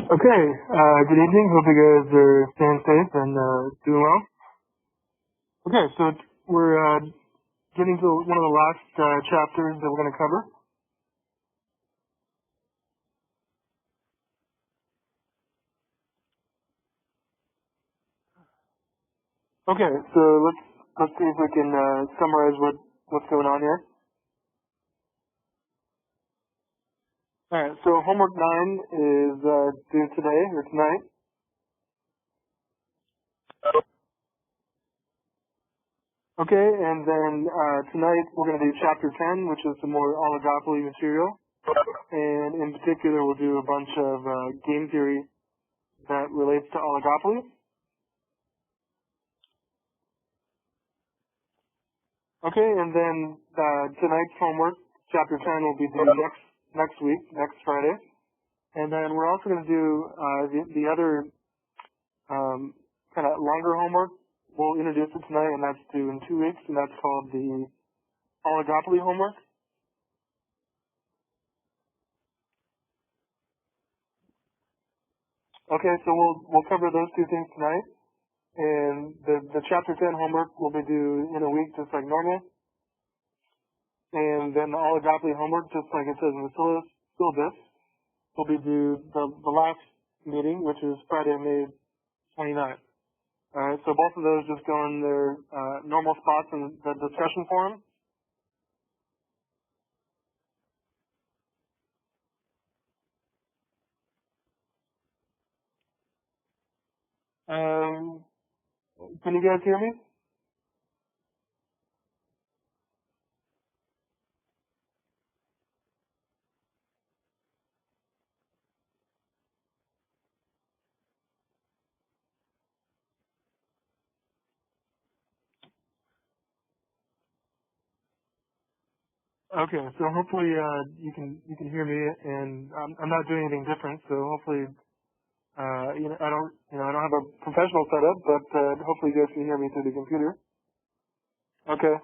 Okay, good evening. Hope you guys are staying safe and doing well. Okay, so we're getting to one of the last chapters that we're going to cover. Okay, so let's see if we can summarize what's going on here. All right, so homework 9 is due today or tonight. Okay, and then tonight we're going to do chapter 10, which is the more oligopoly material. And in particular, we'll do a bunch of game theory that relates to oligopoly. Okay, and then tonight's homework, chapter 10, will be due next week, next Friday. And then we're also going to do the other kind of longer homework. We'll introduce it tonight, and that's due in 2 weeks, and that's called the oligopoly homework. Okay, so we'll cover those two things tonight. And the chapter 10 homework will be due in a week, just like normal. And then the oligopoly homework, just like it says in the syllabus, will be due the last meeting, which is Friday, May 29th. Alright, so both of those just go in their normal spots in the discussion forum. Can you guys hear me? Okay, so hopefully you can hear me, and I'm not doing anything different. So hopefully I don't have a professional setup, but hopefully you guys can hear me through the computer. Okay.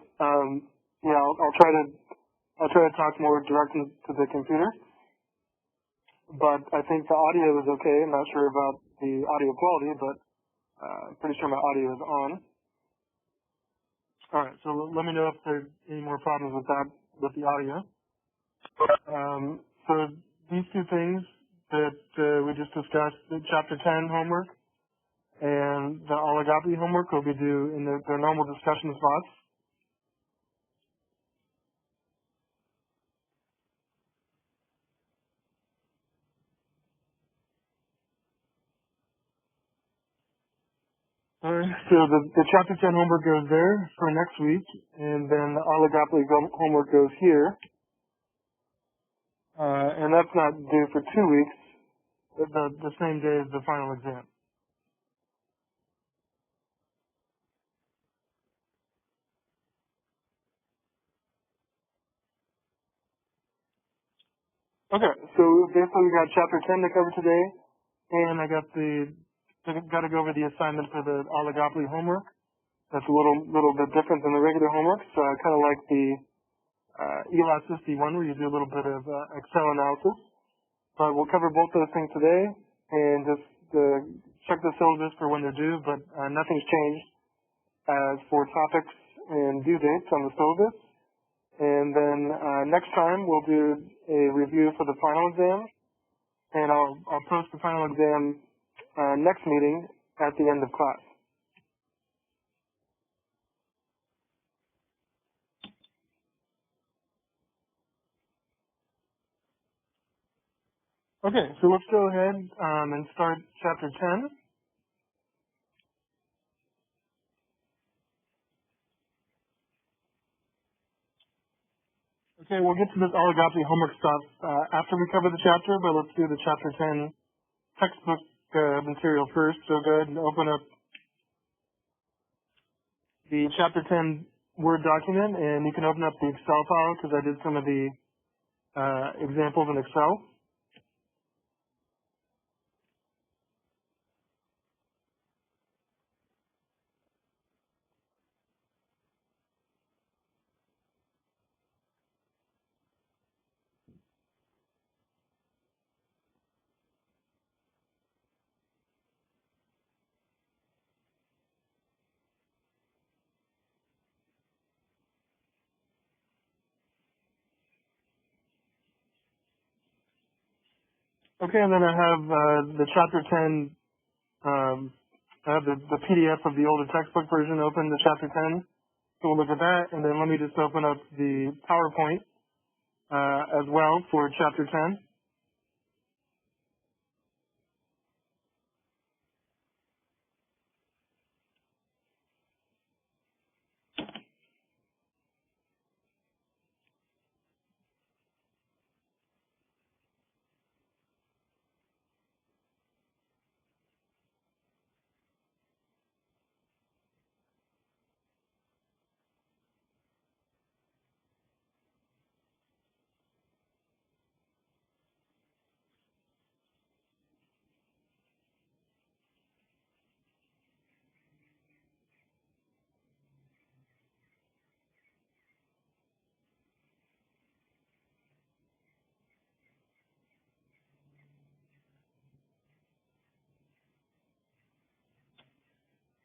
Yeah, I'll try to talk more directly to the computer. But I think the audio is okay. I'm not sure about the audio quality, but I'm pretty sure my audio is on. All right, so let me know if there's any more problems with that, with the audio. So these two things that we just discussed, the chapter 10 homework and the oligopoly homework will be due in their normal discussion slots. Alright, so the chapter 10 homework goes there for next week, and then the oligopoly homework goes here. And that's not due for 2 weeks, the same day as the final exam. Okay, so basically we got chapter 10 to cover today, and I got to go over the assignment for the oligopoly homework. That's a little bit different than the regular homework, so I kind of like the elasticity one where you do a little bit of Excel analysis. But we'll cover both those things today, and just check the syllabus for when they're due, but nothing's changed as for topics and due dates on the syllabus. And then next time we'll do a review for the final exam, and I'll post the final exam next meeting at the end of class. Okay, so let's go ahead and start chapter 10. Okay, we'll get to this oligopoly homework stuff after we cover the chapter, but let's do the chapter 10 textbook material first. So go ahead and open up the chapter 10 Word document, and you can open up the Excel file because I did some of the examples in Excel. Okay, and then I have the chapter 10, I have the PDF of the older textbook version open, the chapter 10. So we'll look at that, and then let me just open up the PowerPoint as well for chapter 10.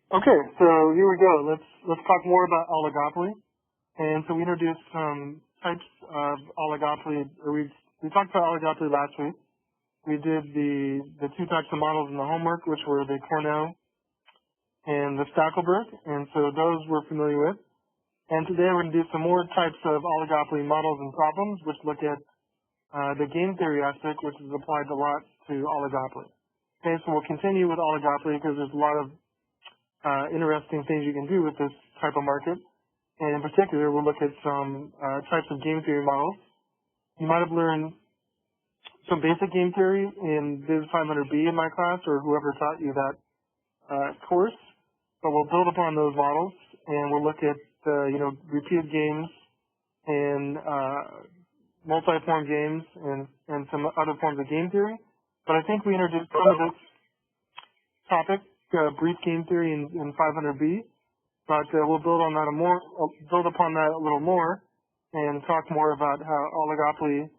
Okay, so here we go. Let's talk more about oligopoly. And so we introduced some types of oligopoly, or we talked about oligopoly last week. We did the two types of models in the homework, which were the Cornell and the Stackelberg, and so those we're familiar with. And today we're going to do some more types of oligopoly models and problems, which look at the game theory aspect, which is applied a lot to oligopoly. Okay, so we'll continue with oligopoly because there's a lot of interesting things you can do with this type of market. And in particular, we'll look at some types of game theory models. You might have learned some basic game theory in Biz 500B in my class, or whoever taught you that course. But we'll build upon those models, and we'll look at repeated games and multi-form games and some other forms of game theory. But I think we introduced some of this topic, brief game theory in 500B. But we'll build upon that a little more, and talk more about how oligopoly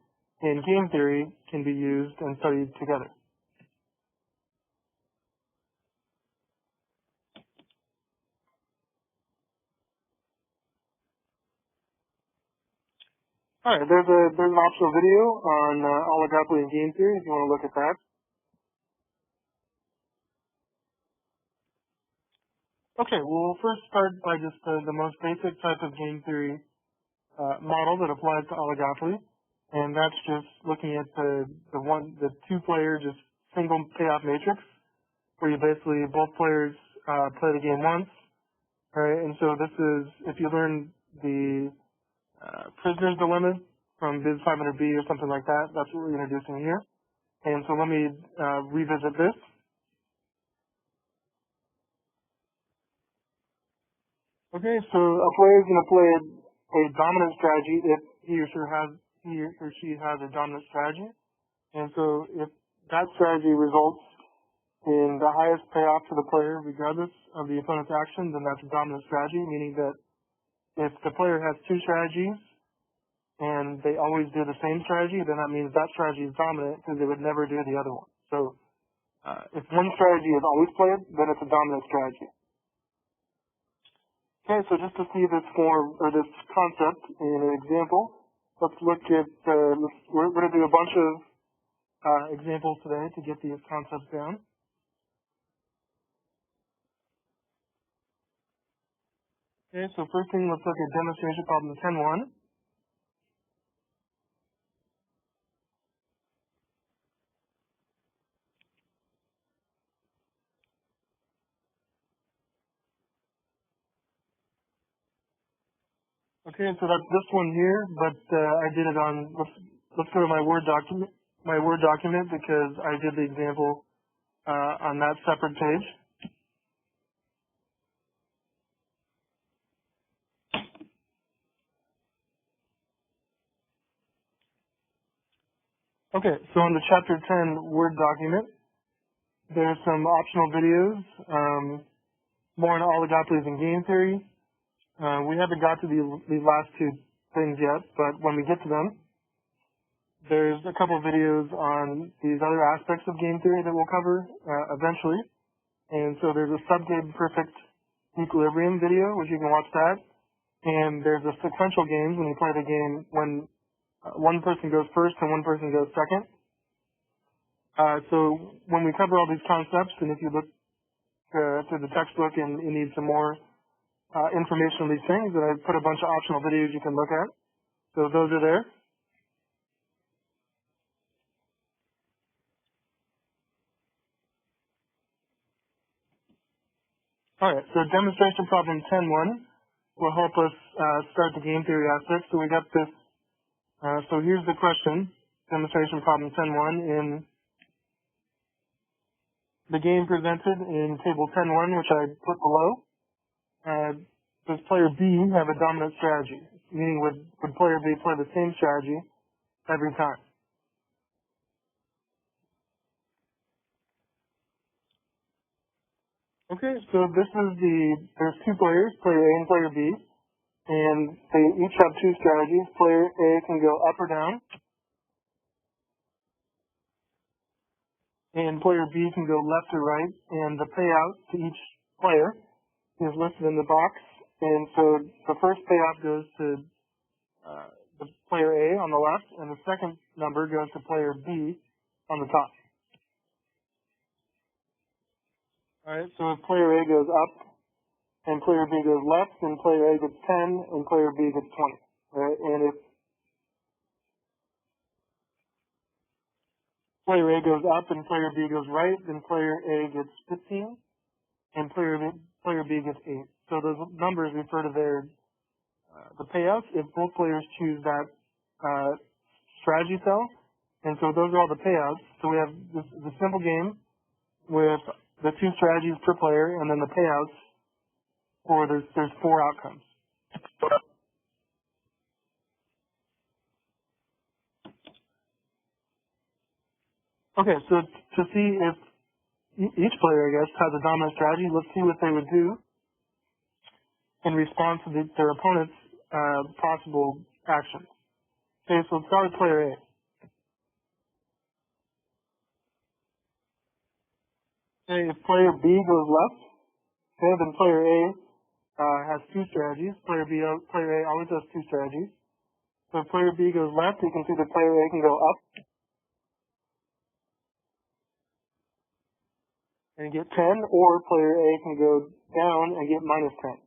and game theory can be used and studied together. All right, there's an optional video on oligopoly and game theory if you want to look at that. Okay, we'll first start by just the most basic type of game theory model that applies to oligopoly, and that's just looking at the two-player just single payoff matrix, where you basically both players play the game once. All right, and so this is, if you learn the prisoner's dilemma from Biz 500B or something like that, that's what we're introducing here. And so let me revisit this. Okay, so a player is going to play a dominant strategy if he or she has a dominant strategy. And so if that strategy results in the highest payoff to the player regardless of the opponent's action, then that's a dominant strategy, meaning that if the player has two strategies and they always do the same strategy, then that means that strategy is dominant because they would never do the other one. So if one strategy is always played, then it's a dominant strategy. Okay, so just to see this form or this concept in an example, let's look at, we're going to do a bunch of examples today to get these concepts down. Okay, so first thing, let's look at demonstration problem 10.1. Okay, so that's this one here, but I did it on, let's go to my Word document because I did the example on that separate page. Okay, so on the chapter 10 Word document, there's some optional videos, more on oligopolies and game theory. We haven't got to these last two things yet, but when we get to them, there's a couple of videos on these other aspects of game theory that we'll cover eventually. And so there's a subgame perfect equilibrium video, which you can watch that. And there's a sequential games when you play the game when one person goes first and one person goes second. So when we cover all these concepts, and if you look through the textbook and you need some more information on these things, then I put a bunch of optional videos you can look at. So those are there. All right, so demonstration problem 10.1 will help us start the game theory aspect. So we got this. So here's the question, demonstration problem 10.1 in the game presented in table 10.1, which I put below. Does player B have a dominant strategy? Meaning, would player B play the same strategy every time? Okay, so there's two players, player A and player B, and they each have two strategies. Player A can go up or down, and player B can go left or right, and the payout to each player is listed in the box. And so the first payout goes to the player A on the left, and the second number goes to player B on the top. Alright, so if player A goes up, and player B goes left, then player A gets 10, and player B gets 20. Right? And if player A goes up and player B goes right, then player A gets 15, and player B gets 8. So those numbers refer to the payouts if both players choose that strategy cell. And so those are all the payouts. So we have the simple game with the two strategies per player, and then the payouts for there's four outcomes. Okay, so to see if each player, I guess, has a dominant strategy, let's see what they would do in response to their opponent's possible action. Okay, so let's start with player A. Okay, if player B goes left, okay, then player A has two strategies. Player A always has two strategies. So if player B goes left, you can see that player A can go up and get 10, or player A can go down and get minus 10.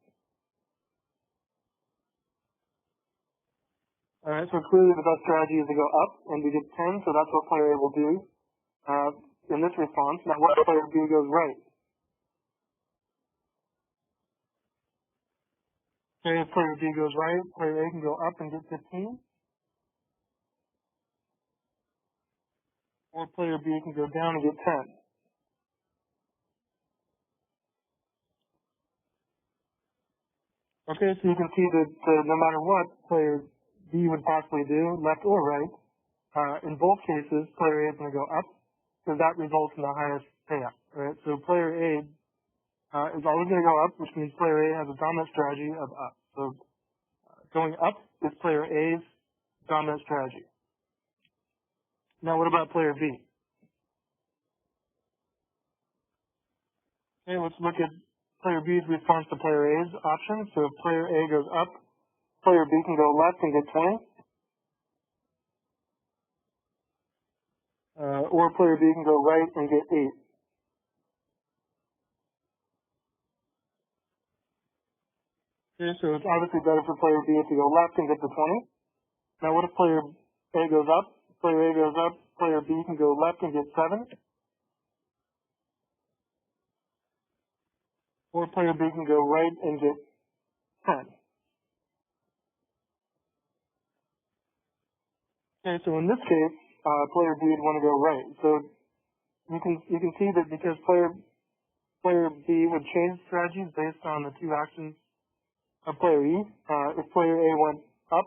Alright, so clearly the best strategy is to go up, and we get 10, so that's what player A will do in this response. Now what if player B goes right? Okay, if player B goes right, player A can go up and get 15, or player B can go down and get 10. Okay, so you can see that no matter what player B would possibly do, left or right, in both cases, player A is going to go up, because that results in the highest payout, right? So player A is always going to go up, which means player A has a dominant strategy of up. So going up is player A's dominant strategy. Now what about player B? Okay, let's look at player B's response to player A's option. So if player A goes up, player B can go left and get 20, or player B can go right and get 8. Okay, so it's obviously better for player B to go left and get the 20. Now what if player A goes up, player A goes up, player B can go left and get 7, or player B can go right and get 10. Okay, so in this case, player B would want to go right. So you can see that because player B would change strategies based on the two actions of player E. If player A went up,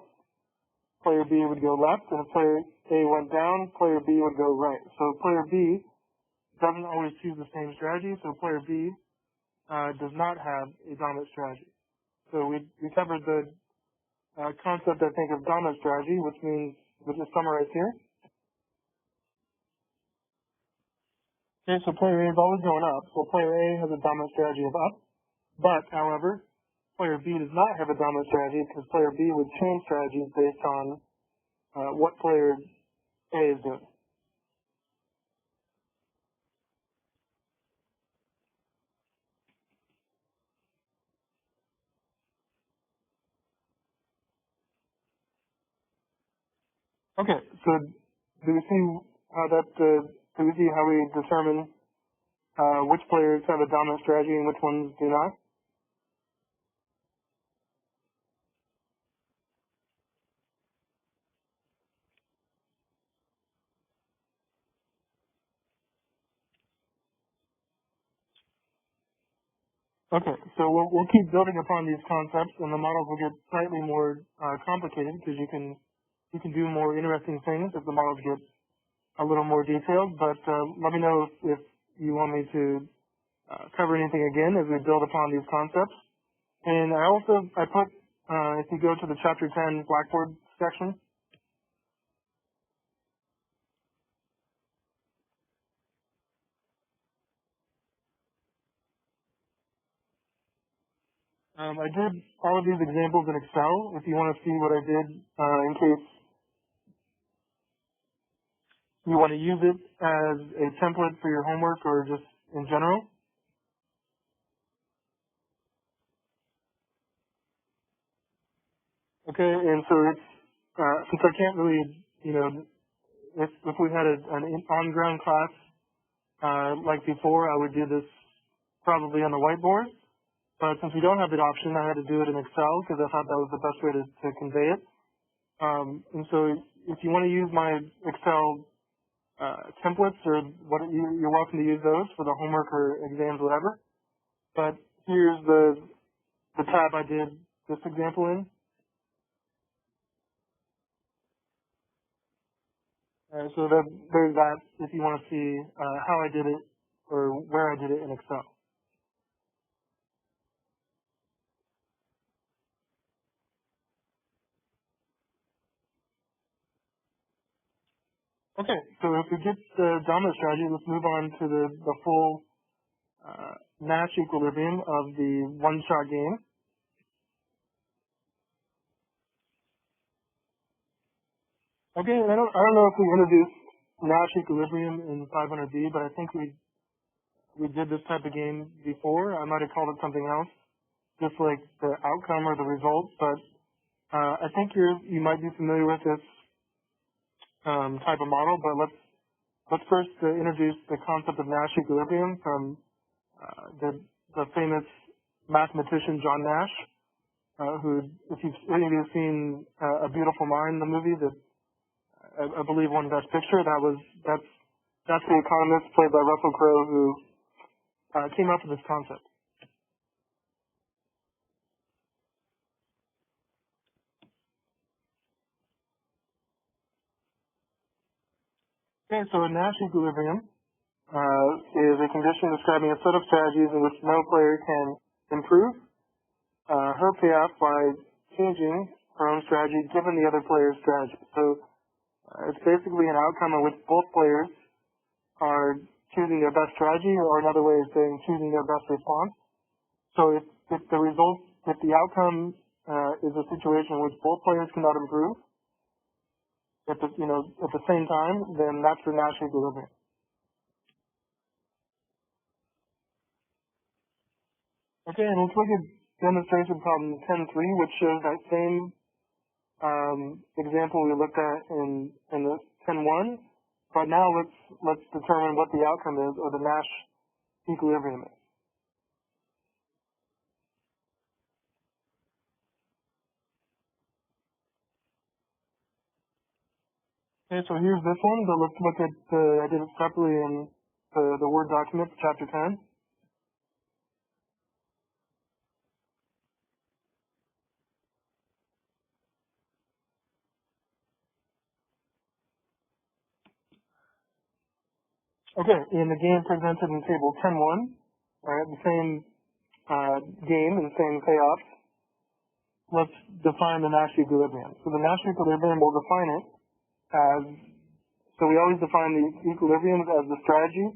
player B would go left, and if player A went down, player B would go right. So player B doesn't always choose the same strategy, so player B does not have a dominant strategy. So we covered the concept, I think, of dominant strategy, which is summarized here. Okay, so player A is always going up, so player A has a dominant strategy of up, but, however, player B does not have a dominant strategy because player B would change strategies based on what player A is doing. Okay, so do we see how do we see how we determine which players have a dominant strategy and which ones do not? Okay, so we'll keep building upon these concepts, and the models will get slightly more complicated because you can do more interesting things as the models get a little more detailed. But let me know if you want me to cover anything again as we build upon these concepts. And I put if you go to the Chapter 10 Blackboard section. I did all of these examples in Excel. If you want to see what I did, in case you want to use it as a template for your homework or just in general. Okay, and so it's since I can't really, if we had an on-ground class like before, I would do this probably on the whiteboard. But since we don't have that option, I had to do it in Excel because I thought that was the best way to convey it. And so if you want to use my Excel templates or you're welcome to use those for the homework or exams, whatever. But here's the tab I did this example in. So there's that if you want to see how I did it or where I did it in Excel. Okay, so if we get the dominant strategy, let's move on to the full Nash equilibrium of the one-shot game. Okay, I don't know if we introduced Nash equilibrium in 500B, but I think we did this type of game before. I might have called it something else, just like the outcome or the result. But I think you might be familiar with this type of model. But let's first introduce the concept of Nash equilibrium from the famous mathematician John Nash, who, if any of you have seen A Beautiful Mind, the movie that I believe won Best Picture, that's the economist played by Russell Crowe who came up with this concept. Okay, so a Nash equilibrium is a condition describing a set of strategies in which no player can improve her payoff by changing her own strategy given the other player's strategy. So it's basically an outcome in which both players are choosing their best strategy, or another way of saying choosing their best response. So if the outcome is a situation in which both players cannot improve at the same time, then that's the Nash equilibrium. Okay, and let's look at demonstration problem 10.3, which shows that same example we looked at in the 10.1, but now let's determine what the outcome is, or the Nash equilibrium is. Okay, so here's this one, but let's look at I did it separately in the Word document, chapter 10. Okay, in the game presented in table 10.1, all right, the same game and same payoffs, let's define the Nash equilibrium. So the Nash equilibrium, we'll define it as, so we always define the equilibriums as the strategy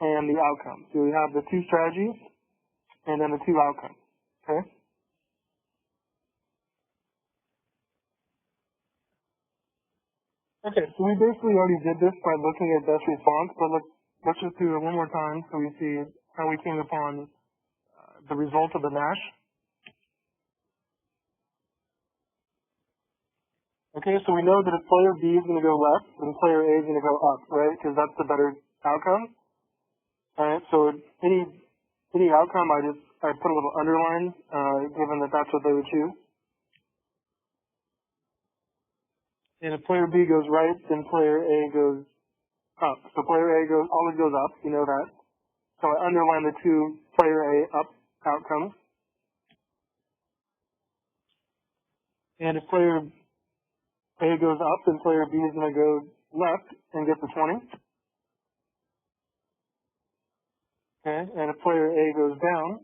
and the outcome. So we have the two strategies and then the two outcomes, okay? Okay, so we basically already did this by looking at best response, but let's just do it one more time so we see how we came upon the result of the Nash. Okay, so we know that if player B is going to go left, then player A is going to go up, right? Because that's the better outcome. All right, so any outcome, I put a little underline, given that that's what they would choose. And if player B goes right, then player A goes up. So player A always goes up, you know that. So I underline the two player A up outcomes. And if player A goes up, then player B is going to go left and get the 20. Okay, and if player A goes down,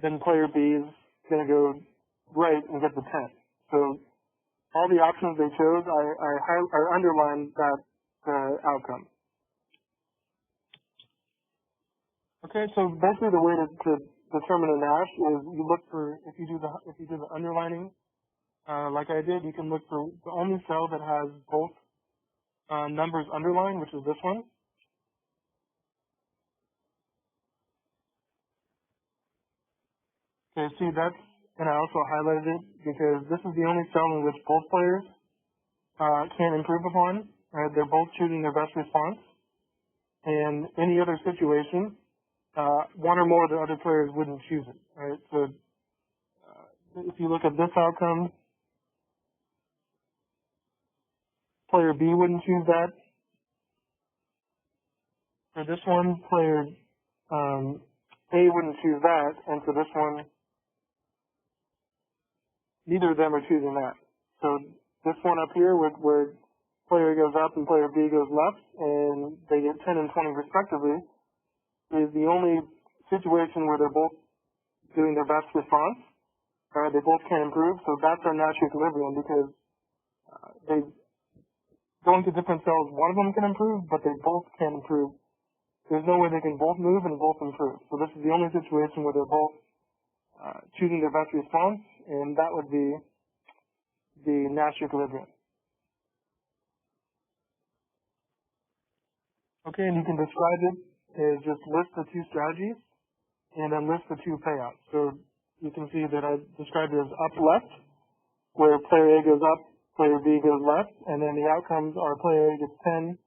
then player B is going to go right and get the 10. So all the options they chose, I underlined that outcome. Okay, so basically the way to determine a Nash is you look for, if you do the underlining, like I did, you can look for the only cell that has both numbers underlined, which is this one. Okay, see that's, and I also highlighted it because this is the only cell in which both players can improve upon. Right? They're both choosing their best response. And any other situation, one or more of the other players wouldn't choose it. Right? So if you look at this outcome, player B wouldn't choose that. For this one, player A wouldn't choose that, and for this one, neither of them are choosing that. So this one up here, where player A goes up and player B goes left, and they get 10 and 20 respectively, is the only situation where they're both doing their best response. They both can improve, so that's our Nash equilibrium because they going to different cells, one of them can improve, but they both can improve. There's no way they can both move and both improve. So this is the only situation where they're both choosing their best response, and that would be the Nash equilibrium. Okay, and you can describe it as just list the two strategies and then list the two payouts. So you can see that I described it as up left, where player A goes up, player B goes left, and then the outcomes are player A gets 10,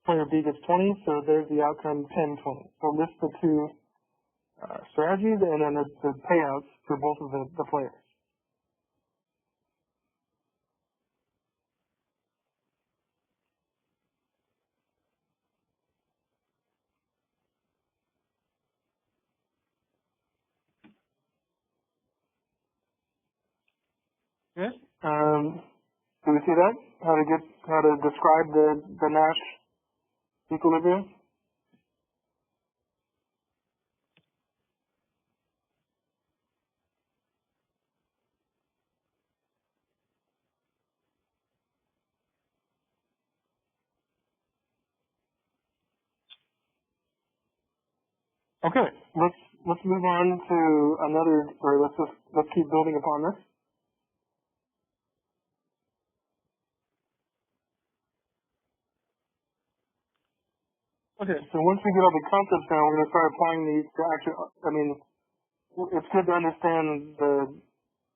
player B gets 20, so there's the outcome 10-20. So list the two strategies and then the payouts for both of the players. Okay. Do we see that? How to describe the Nash equilibrium? Okay, let's move on to another, or let's keep building upon this. Okay, so once we get all the concepts down, we're going to start applying these to actually, I mean, it's good to understand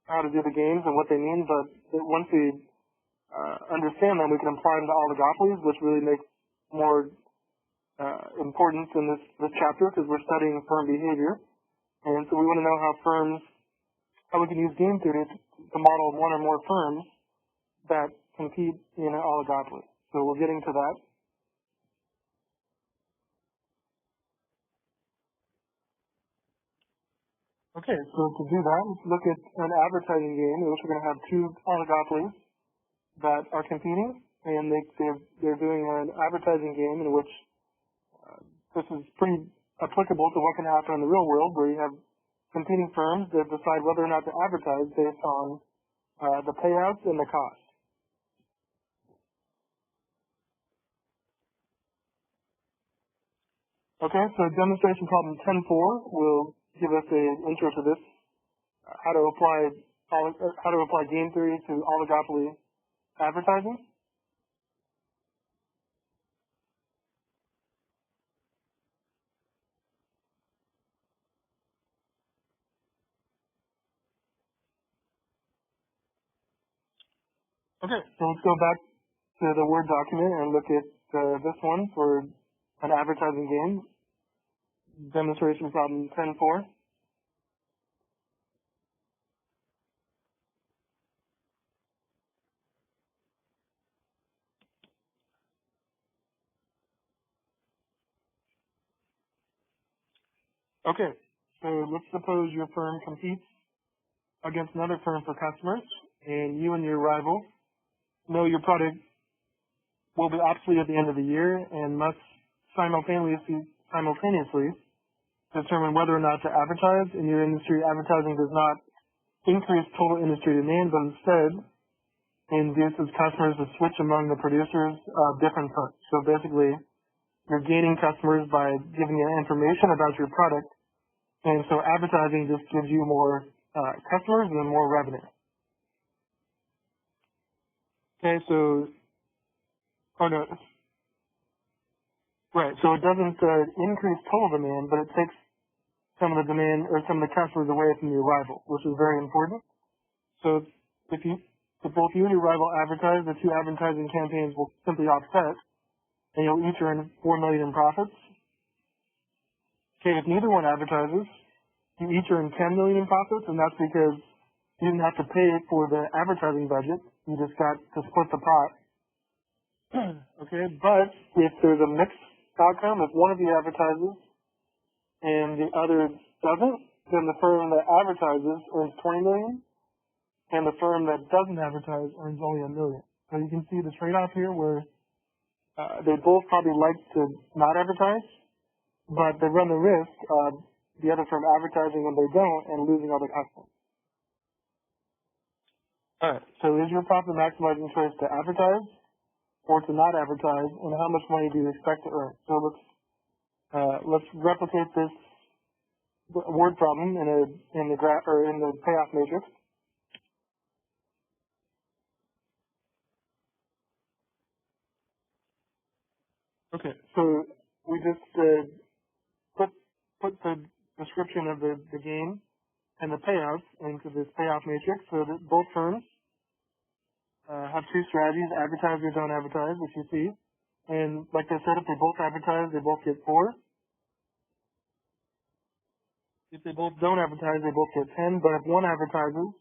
how to do the games and what they mean, but once we understand them, we can apply them to oligopolies, which really makes more importance in this chapter because we're studying firm behavior. And so we want to know how we can use game theory to model one or more firms that compete in an oligopoly. So we're getting to that. Okay, so to do that, let's look at an advertising game in which we're going to have two oligopolies that are competing, and they're doing an advertising game in which this is pretty applicable to what can happen in the real world, where you have competing firms that decide whether or not to advertise based on the payouts and the cost. Okay, so demonstration problem 10.4 will give us an intro to this, how to apply game theory to oligopoly advertising. Okay, so let's go back to the Word document and look at this one for an advertising game. Demonstration problem 10-4. Okay, so let's suppose your firm competes against another firm for customers, and you and your rival know your product will be obsolete at the end of the year and must simultaneously determine whether or not to advertise. In your industry, advertising does not increase total industry demand, but instead induces customers to switch among the producers of different firms. So basically, you're gaining customers by giving them information about your product, and so advertising just gives you more customers and more revenue. Okay, so, oh no, right, so it doesn't increase total demand, but it takes some of the demand or some of the customers away from your rival, which is very important. So if both you and your rival advertise, the two advertising campaigns will simply offset, and you'll each earn $4 million in profits. Okay, if neither one advertises, you each earn $10 million in profits, and that's because you didn't have to pay for the advertising budget. You just got to split the pot. Okay, but if there's a mixed outcome, if one of you advertises and the other doesn't, then the firm that advertises earns $20 million, and the firm that doesn't advertise earns only $1 million. So you can see the trade-off here where they both probably like to not advertise, but they run the risk of the other firm advertising when they don't and losing all the customers. All right, so is your profit maximizing choice to advertise or to not advertise, and how much money do you expect to earn? So let's replicate this word problem in the graph or in the payoff matrix. Okay, so we just put the description of the game and the payouts into this payoff matrix so that both firms have two strategies: advertise or don't advertise, which you see. And like I said, if they both advertise, they both get 4. If they both don't advertise, they both get 10. But if one advertises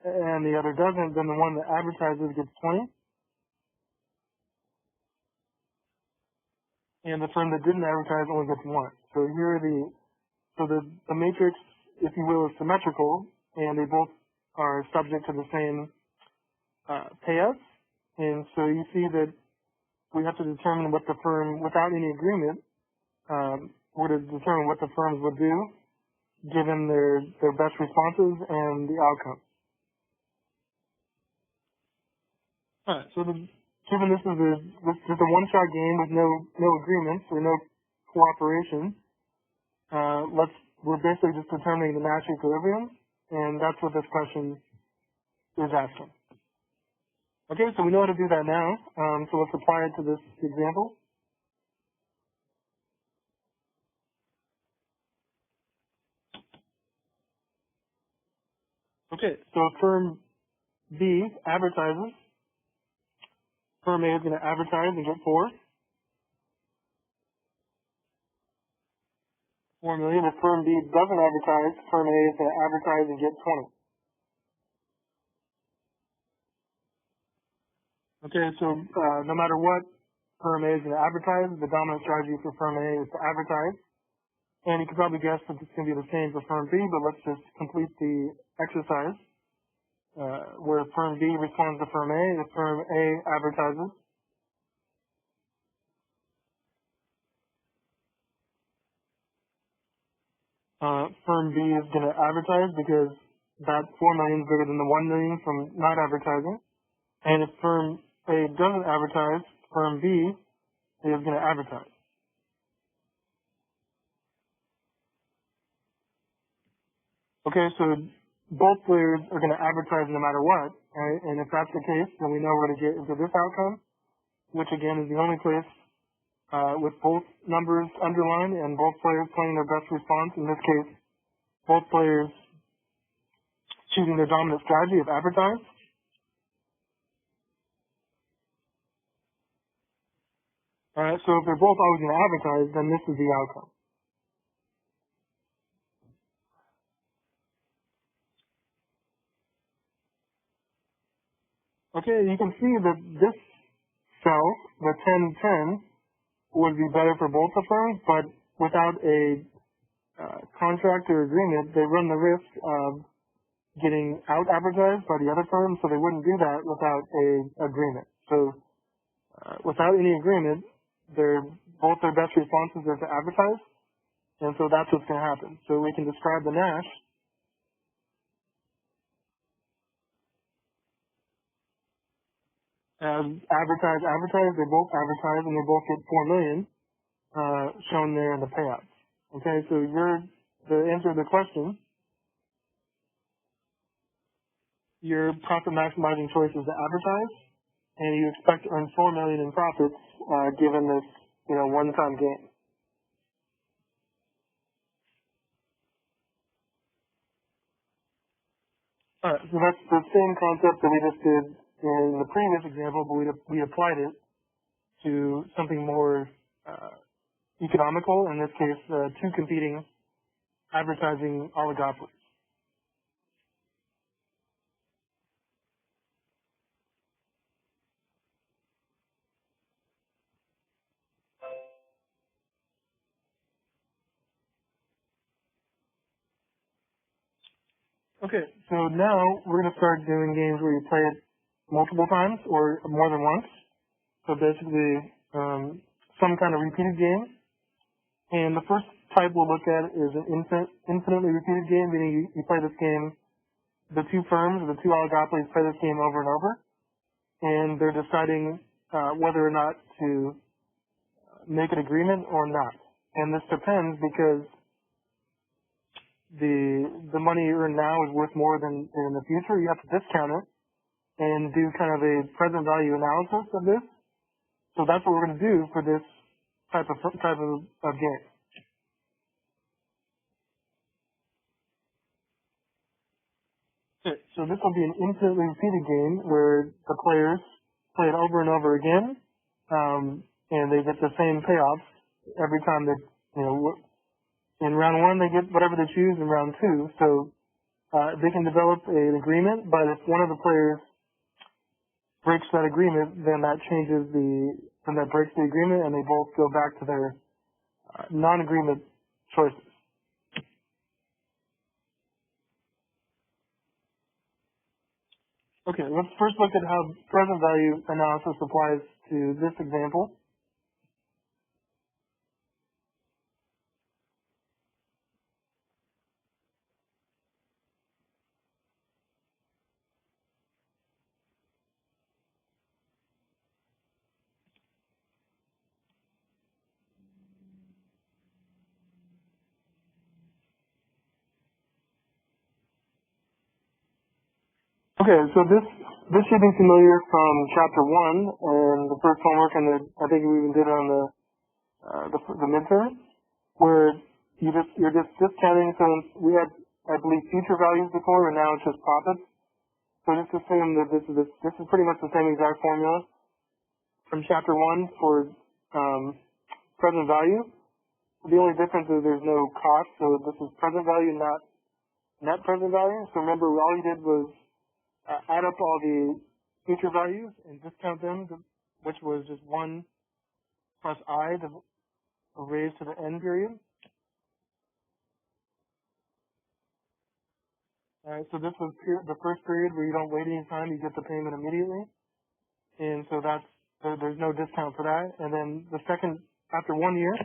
and the other doesn't, then the one that advertises gets 20. And the firm that didn't advertise only gets 1. So here are the matrix, if you will, is symmetrical, and they both are subject to the same payouts. And so you see that we have to determine what the firm, without any agreement, would determine what the firms would do given their best responses and the outcome. All right, so given this is a one-shot game with no agreements or no cooperation, we're basically just determining the Nash equilibrium, and that's what this question is asking. Okay, so we know how to do that now, so let's apply it to this example. Okay, so firm B advertises. Firm A is going to advertise and get 4 million. If firm B doesn't advertise, firm A is going to advertise and get 20. Okay, so no matter what firm A is going to advertise, the dominant strategy for firm A is to advertise. And you can probably guess that it's going to be the same for firm B, but let's just complete the exercise where firm B responds to firm A. If firm A advertises, firm B is going to advertise because that 4 million is bigger than the 1 million from not advertising. And if firm A doesn't advertise, firm B is going to advertise. Okay, so both players are going to advertise no matter what, right? And if that's the case, then we know we're going to get into this outcome, which again is the only place with both numbers underlined and both players playing their best response. In this case, both players choosing their dominant strategy of advertise. Alright, so if they're both always going to advertise, then this is the outcome. Okay, you can see that this cell, the 1010, would be better for both the firms, but without a contract or agreement, they run the risk of getting out advertised by the other firm, so they wouldn't do that without a agreement. So without any agreement, both their best responses are to advertise, and so that's what's going to happen. So we can describe the Nash as advertise, they both advertise, and they both get 4 million shown there in the payouts. Okay, so the answer to the question, your profit maximizing choice is to advertise, and you expect to earn 4 million in profits given this, one-time gain. All right, so that's the same concept that we just did in the previous example, but we applied it to something more economical. In this case, two competing advertising oligopolies. Okay, so now we're going to start doing games where you play it multiple times or more than once. So basically, some kind of repeated game. And the first type we'll look at is an infinitely repeated game, meaning you play this game, the two firms, the two oligopolies play this game over and over, and they're deciding whether or not to make an agreement or not. And this depends because the money you earn now is worth more than in the future. You have to discount it and do kind of a present value analysis of this. So that's what we're going to do for this type of game. Okay, so this will be an infinitely repeated game where the players play it over and over again, and they get the same payoffs every time that, in round one they get whatever they choose in round two. So they can develop an agreement, but if one of the players breaks that agreement, then that breaks the agreement, and they both go back to their non-agreement choices. Okay, let's first look at how present value analysis applies to this example. Okay, so this should be familiar from chapter 1 and the first homework, and I think we even did it on the midterm, where you're just discounting. So we had, I believe, future values before, and now it's just profits. So just assume that this is pretty much the same exact formula from chapter 1 for present value. The only difference is there's no cost, so this is present value, not net present value. So remember, all you did was add up all the future values and discount them, which was just 1 plus I raised to the n period. Alright, so this was the first period where you don't wait any time, you get the payment immediately. And so there's no discount for that. And then the second, after 1 year,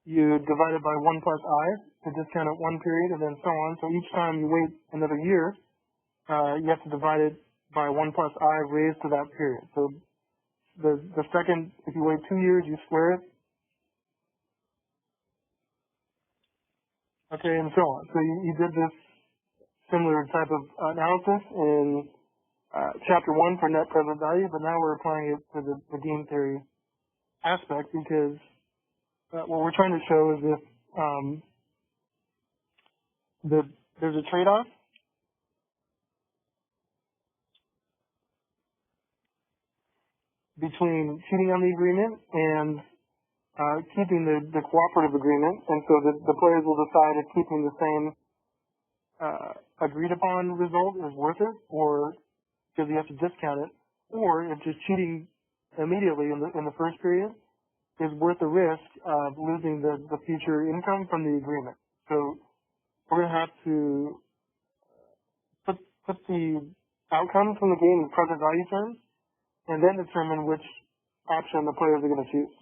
you divide it by 1 plus I to discount at 1 period, and then so on. So each time you wait another year, you have to divide it by 1 plus I raised to that period. So the second, if you wait 2 years, you square it. Okay, and so on. So you did this similar type of analysis in chapter 1 for net present value, but now we're applying it to the game theory aspect because what we're trying to show is if there's a trade-off between cheating on the agreement and keeping the cooperative agreement. And so the players will decide if keeping the same agreed upon result is worth it, or because you have to discount it, or if just cheating immediately in the first period is worth the risk of losing the future income from the agreement. So we're going to have to put the outcomes from the game in present value terms, and then determine which option the players are going to choose.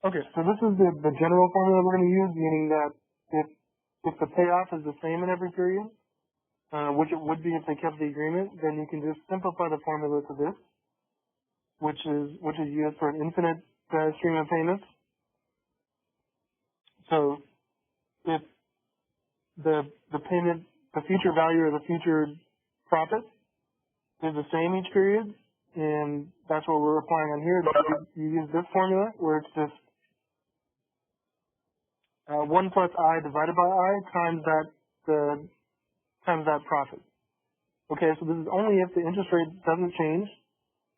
Okay, so this is the general formula we're going to use, meaning that if the payoff is the same in every period, which it would be if they kept the agreement, then you can just simplify the formula to this, which is used for an infinite stream of payments. So if the payment, the future value or the future profit is the same each period, and that's what we're applying on here. You use this formula where it's just 1 plus I divided by I times that profit. Okay, so this is only if the interest rate doesn't change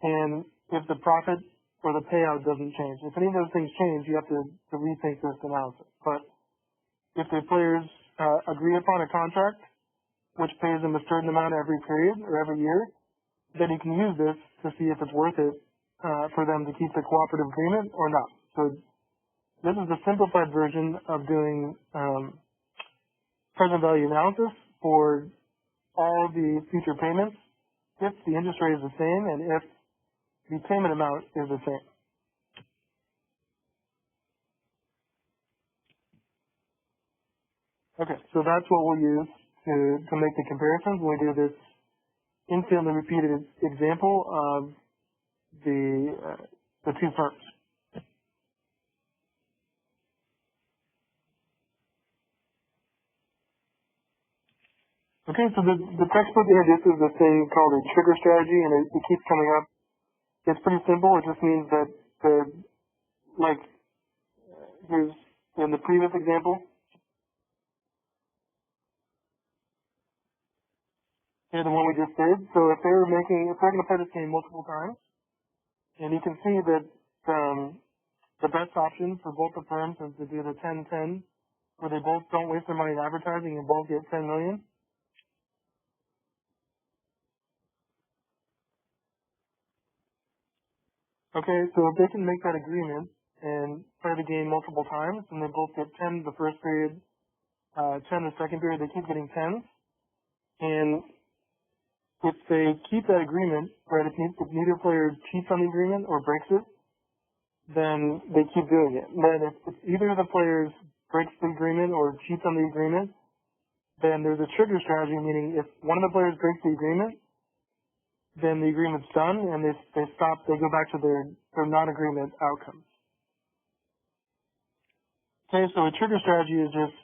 and if the profit or the payout doesn't change. If any of those things change, you have to rethink this analysis. But if the players agree upon a contract which pays them a certain amount every period or every year, then you can use this to see if it's worth it for them to keep the cooperative agreement or not. So this is the simplified version of doing present value analysis for all the future payments if the interest rate is the same and if the payment amount is the same. Okay, so that's what we'll use to make the comparisons when we do this infinitely repeated example of the two firms. Okay, so the textbook introduces this thing called a trigger strategy, and it keeps coming up. It's pretty simple. It just means that here's in the previous example, here the one we just did. So if they're going to play this game multiple times, and you can see that the best option for both the firms is to do the 10-10, where they both don't waste their money in advertising and both get 10 million. Okay, so if they can make that agreement and play the game multiple times, and they both get 10 the first period, 10 the second period, they keep getting 10s. And if they keep that agreement, right, if neither player cheats on the agreement or breaks it, then they keep doing it. And then if either of the players breaks the agreement or cheats on the agreement, then there's a trigger strategy, meaning if one of the players breaks the agreement, then the agreement's done, and they go back to their non-agreement outcomes. Okay, so a trigger strategy is just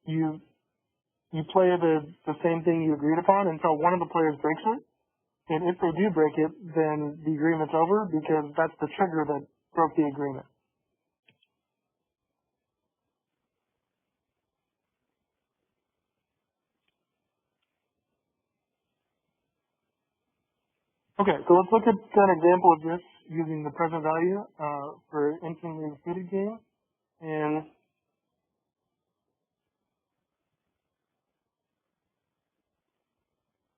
you play the same thing you agreed upon until one of the players breaks it, and if they do break it, then the agreement's over because that's the trigger that broke the agreement. Okay, so let's look at an example of this using the present value for an infinitely repeated game, and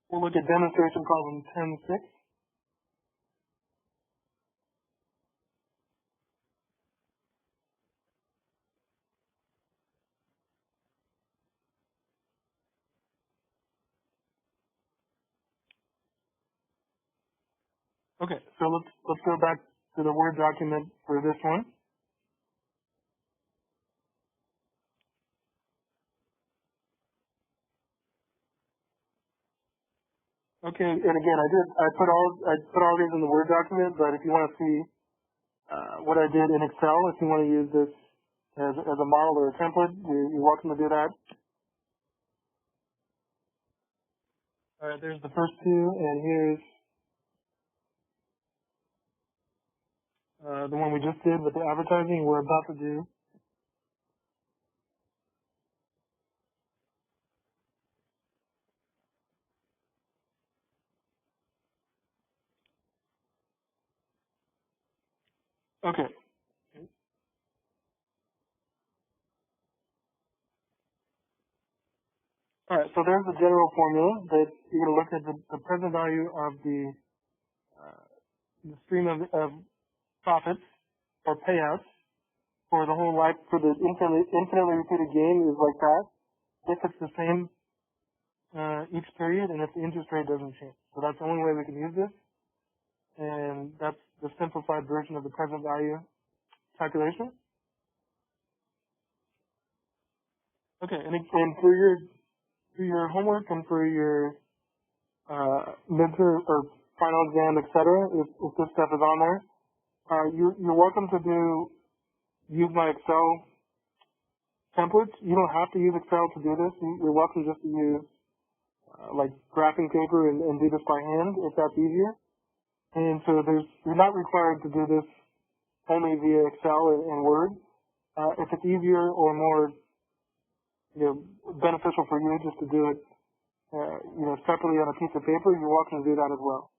we'll look at demonstration problem 10.6. Okay, so let's go back to the Word document for this one. Okay, and again, I put all these in the Word document, but if you want to see what I did in Excel, if you want to use this as a model or a template, you're welcome to do that. All right, there's the first two, and here's the one we just did with the advertising we're about to do. Okay. All right. So there's the general formula that you're going to look at the present value of the stream of profits or payouts for the whole life for the infinitely repeated game is like that. If it's the same each period and if the interest rate doesn't change. So that's the only way we can use this. And that's the simplified version of the present value calculation. Okay, and for your homework and for your midterm or final exam, etc., if this stuff is on there, you're welcome to use my Excel templates. You don't have to use Excel to do this. You're welcome just to use like graphing paper and do this by hand if that's easier. And so you're not required to do this only via Excel and Word. If it's easier or more beneficial for you just to do it separately on a piece of paper, you're welcome to do that as well.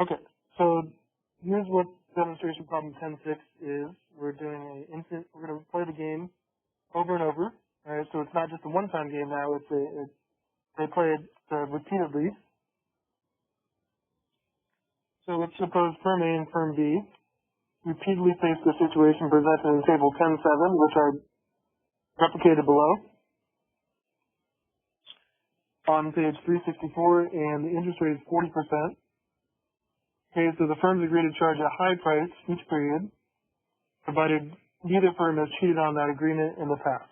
Okay, so here's what demonstration problem 10.6 is. We're going to play the game over and over. Alright, so it's not just a one-time game now. They play it repeatedly. So let's suppose firm A and firm B repeatedly face the situation presented in table 10.7, which I replicated below on page 364, and the interest rate is 40%. Okay, so the firms agree to charge a high price each period, provided neither firm has cheated on that agreement in the past.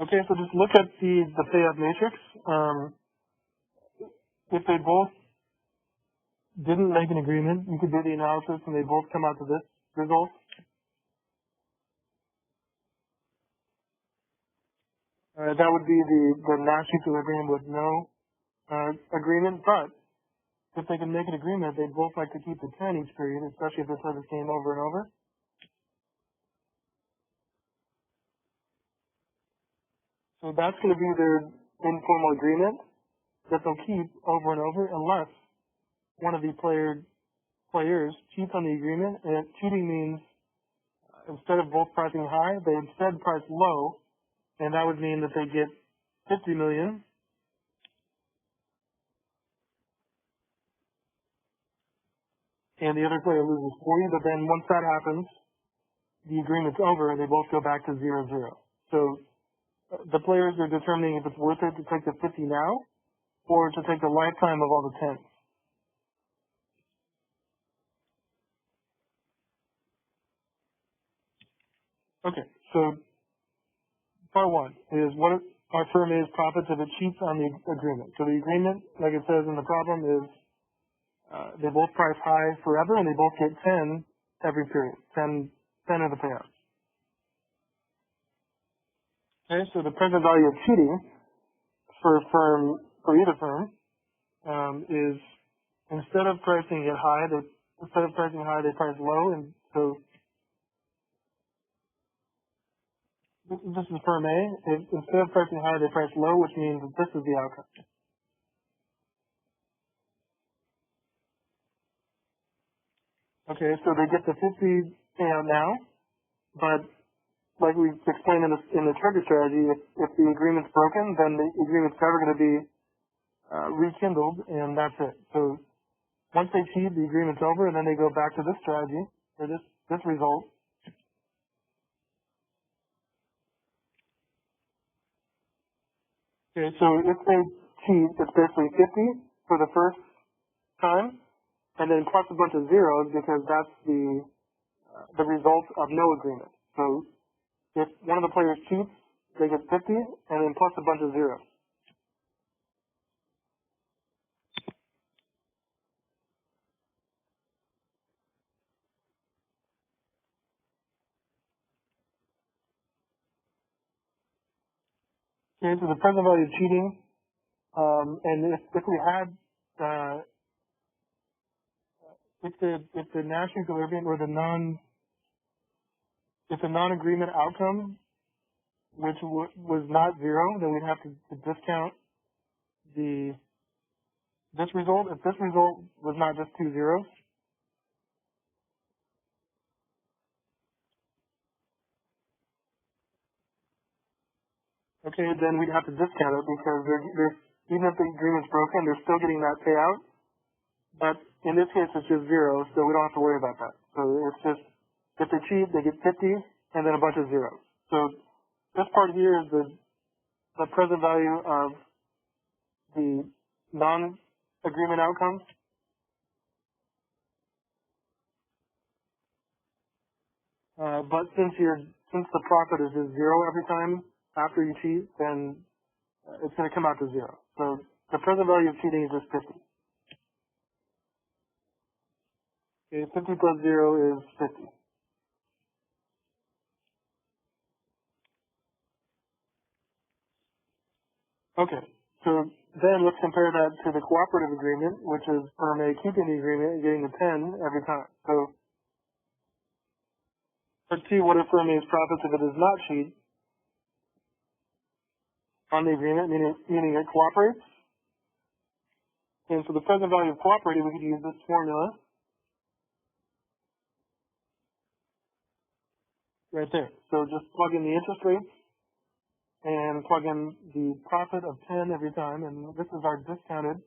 Okay, so just look at the payout matrix. If they both didn't make an agreement, you could do the analysis and they both come out to this result. That would be the Nash equilibrium with no agreement, but if they can make an agreement, they'd both like to keep the 10 each period, especially if they play this game over and over. So that's going to be their informal agreement that they'll keep over and over unless one of the players cheats on the agreement. And cheating means instead of both pricing high, they instead price low, and that would mean that they get 50 million. And the other player loses 40, but then once that happens, the agreement's over and they both go back to 0-0. So the players are determining if it's worth it to take the 50 now or to take the lifetime of all the 10s. Okay, so part one is what our firm is profits if it cheats on the agreement. So the agreement, like it says in the problem, is they both price high forever and they both get 10 every period, 10 of the payouts. Okay, so the present value of cheating for either firm is instead of pricing high, they price low, and so this is firm A. Instead of pricing high, they price low, which means that this is the outcome. Okay, so they get the 50 payout now, but like we explained in the trigger strategy, if the agreement's broken, then the agreement's never going to be rekindled, and that's it. So once they cheat, the agreement's over, and then they go back to this strategy, or this result. Okay, so if they cheat, it's basically 50 for the first time, and then plus a bunch of zeros because that's the result of no agreement. So if one of the players cheats, they get 50, and then plus a bunch of zeros. Okay, so the present value of cheating, and if we had if the Nash equilibrium or the non-agreement outcome, which was not zero, then we'd have to discount this result. If this result was not just two zeros, okay, then we'd have to discount it because they're even if the agreement's broken, they're still getting that payout. But in this case, it's just zero, so we don't have to worry about that. So it's just, if they cheat, they get 50 and then a bunch of zeros. So this part here is the present value of the non-agreement outcomes. But since the profit is just zero every time after you cheat, then it's going to come out to zero. So the present value of cheating is just 50. Okay, 50 plus 0 is 50. Okay, so then let's compare that to the cooperative agreement, which is firm A keeping the agreement and getting the 10 every time. So let's see what if firm A's profits if it does not cheat on the agreement, meaning it cooperates. And so the present value of cooperating, we could use this formula right there. So just plug in the interest rates and plug in the profit of 10 every time, and this is our discounted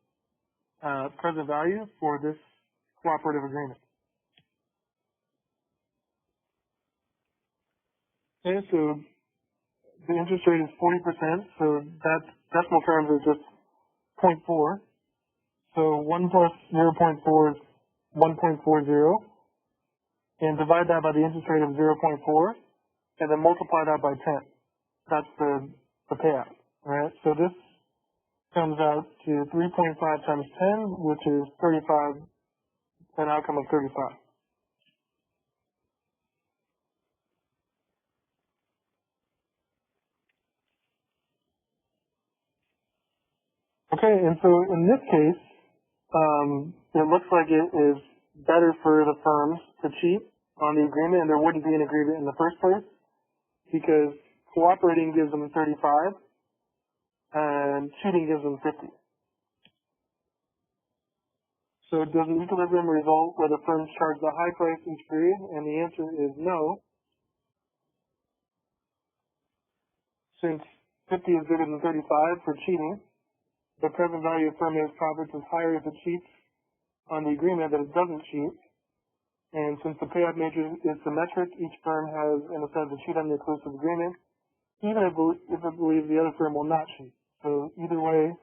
present value for this cooperative agreement. Okay, so the interest rate is 40%, so that decimal terms is just 0.4. So 1 plus 0.4 is 1.40, and divide that by the interest rate of 0.4, and then multiply that by 10. That's the payout, right? So this comes out to 3.5 times 10, which is 35, an outcome of 35. Okay, and so in this case, it looks like it is better for the firms to cheat on the agreement, and there wouldn't be an agreement in the first place, because cooperating gives them 35, and cheating gives them 50. So does an equilibrium result where the firms charge the high price each period? And the answer is no, since 50 is bigger than 35 for cheating. The present value of firm A's profits is higher if it cheats on the agreement than it doesn't cheat. And since the payout matrix is symmetric, each firm has an incentive to cheat on the exclusive agreement, even if it believes the other firm will not cheat. So either way,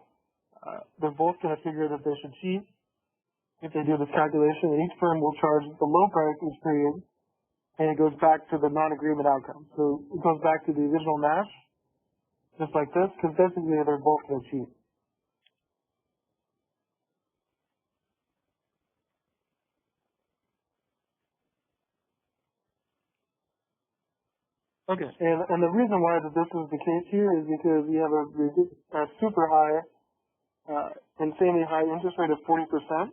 they're both going to figure that they should cheat if they do this calculation, and each firm will charge the low price each period, and it goes back to the non-agreement outcome. So it goes back to the original Nash, just like this, because basically they're both going to cheat. Okay, and the reason why that this is the case here is because we have a super high, insanely high interest rate of 40%.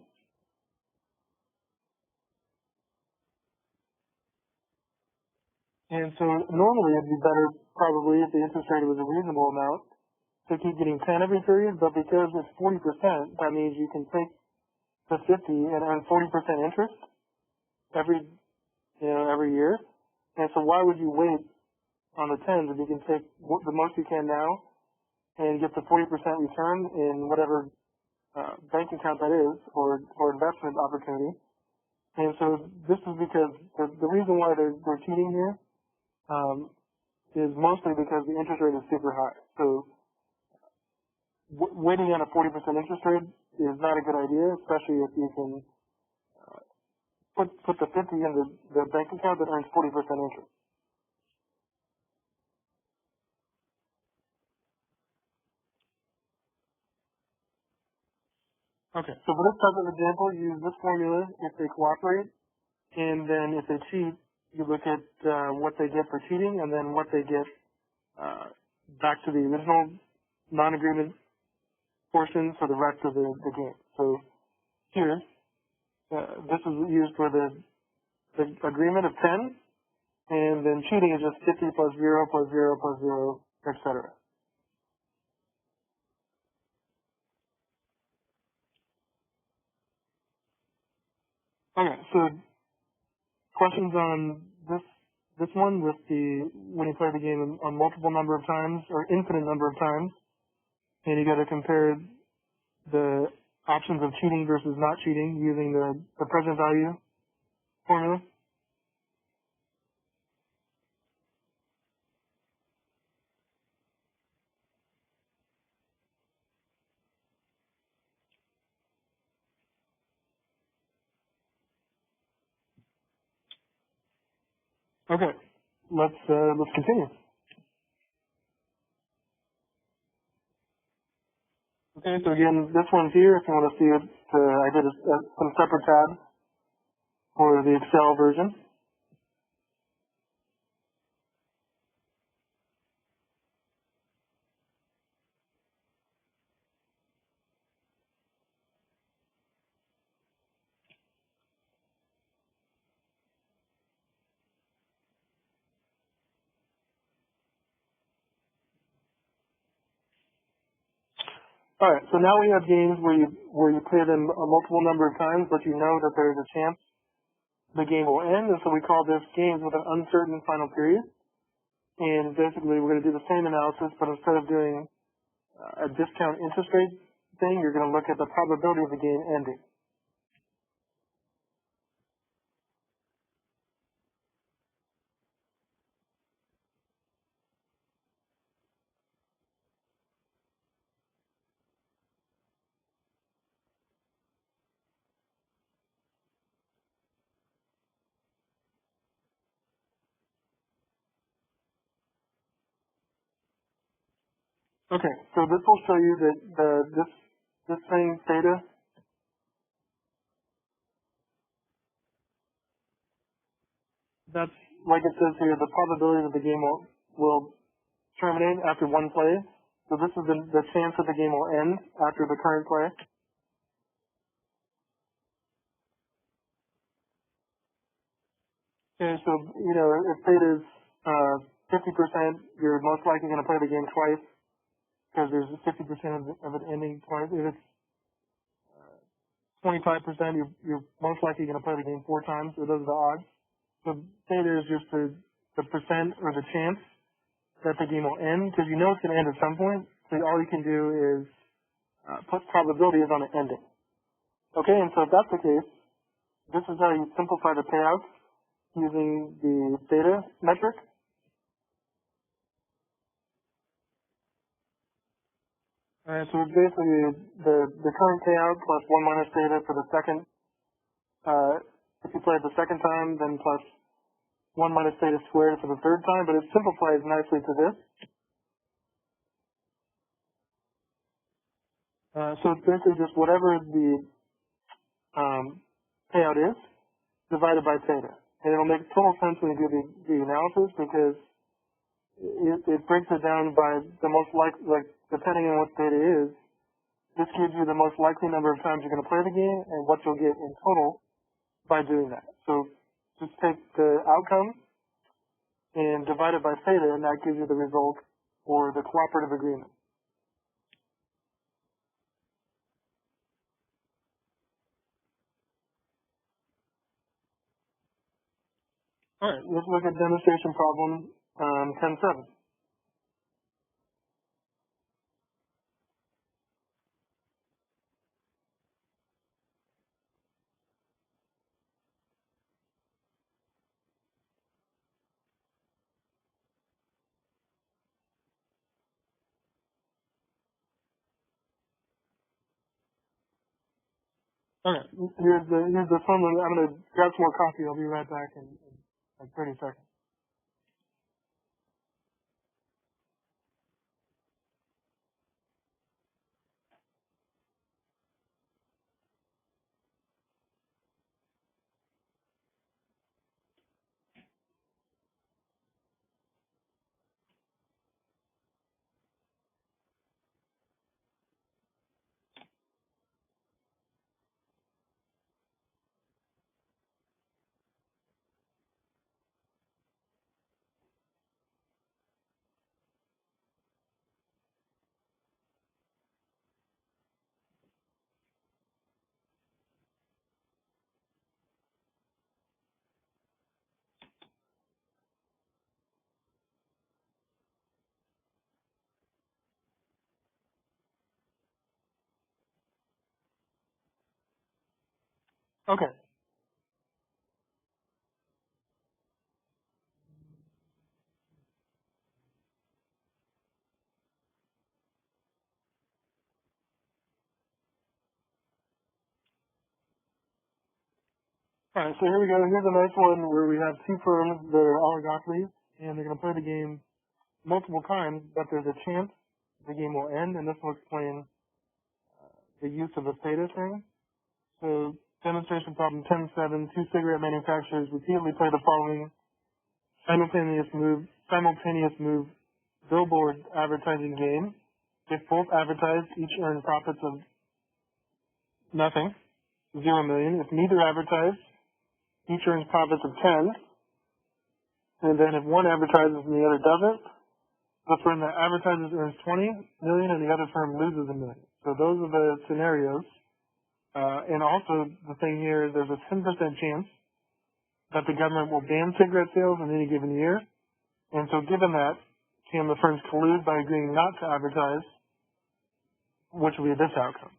And so normally it'd be better probably if the interest rate was a reasonable amount to keep getting 10 every period, but because it's 40%, that means you can take the 50 and earn 40% interest every year. And so why would you wait on the 10s if you can take the most you can now and get the 40% return in whatever bank account that is or investment opportunity? And so this is because the reason why they're cheating here is mostly because the interest rate is super high. So waiting on a 40% interest rate is not a good idea, especially if you can put the 50 in the bank account that earns 40% interest. Okay, so for this type of example, use this formula if they cooperate, and then if they cheat, you look at what they get for cheating, and then what they get back to the original non-agreement portion for the rest of the game. So here, this is used for the agreement of 10, and then cheating is just 50 plus 0 plus 0 plus 0, etc. Okay, so questions on this one with the when you play the game on multiple number of times or infinite number of times, and you got to compare the options of cheating versus not cheating using the present value formula. Okay, let's continue. Okay, so again, this one's here. If you want to see it, I did some separate tabs for the Excel version. All right, so now we have games where you play them a multiple number of times, but you know that there's a chance the game will end, and so we call this games with an uncertain final period. And basically, we're going to do the same analysis, but instead of doing a discount interest rate thing, you're going to look at the probability of the game ending. Okay, so this will show you that this thing theta, that's like it says here, the probability that the game will terminate after one play. So this is the chance that the game will end after the current play. Okay, so if theta is 50%, you're most likely going to play the game twice because there's 50% of it ending twice. If it's 25%, you're most likely going to play the game 4 times. So those are the odds. So theta is just the percent or the chance that the game will end, because you know it's going to end at some point. So all you can do is put probabilities on it ending. Okay, and so if that's the case, this is how you simplify the payouts using the theta metric. Alright, so it's basically the current payout plus 1 minus theta for the second. If you play it the second time, then plus 1 minus theta squared for the third time, but it simplifies nicely to this. So it's basically just whatever the payout is divided by theta. And it'll make total sense when you do the analysis because it breaks it down by the most likely, like depending on what theta is, this gives you the most likely number of times you're going to play the game and what you'll get in total by doing that. So just take the outcome and divide it by theta, and that gives you the result for the cooperative agreement. All right, let's look at demonstration problem 10.7. Okay, here's the fun one. I'm going to grab some more coffee. I'll be right back in like 30 seconds. Okay. Alright, so here we go. Here's a nice one where we have two firms that are oligopolies, and they're going to play the game multiple times, but there's a chance the game will end, and this will explain the use of the theta thing. So, demonstration problem 10.7, two cigarette manufacturers repeatedly play the following simultaneous move billboard advertising game. If both advertise, each earn profits of nothing, 0 million. If neither advertise, each earns profits of 10. And then if one advertises and the other doesn't, the firm that advertises earns 20 million and the other firm loses a million. So those are the scenarios. And also the thing here is there's a 10% chance that the government will ban cigarette sales in any given year. And so given that, can the firms collude by agreeing not to advertise, which will be this outcome?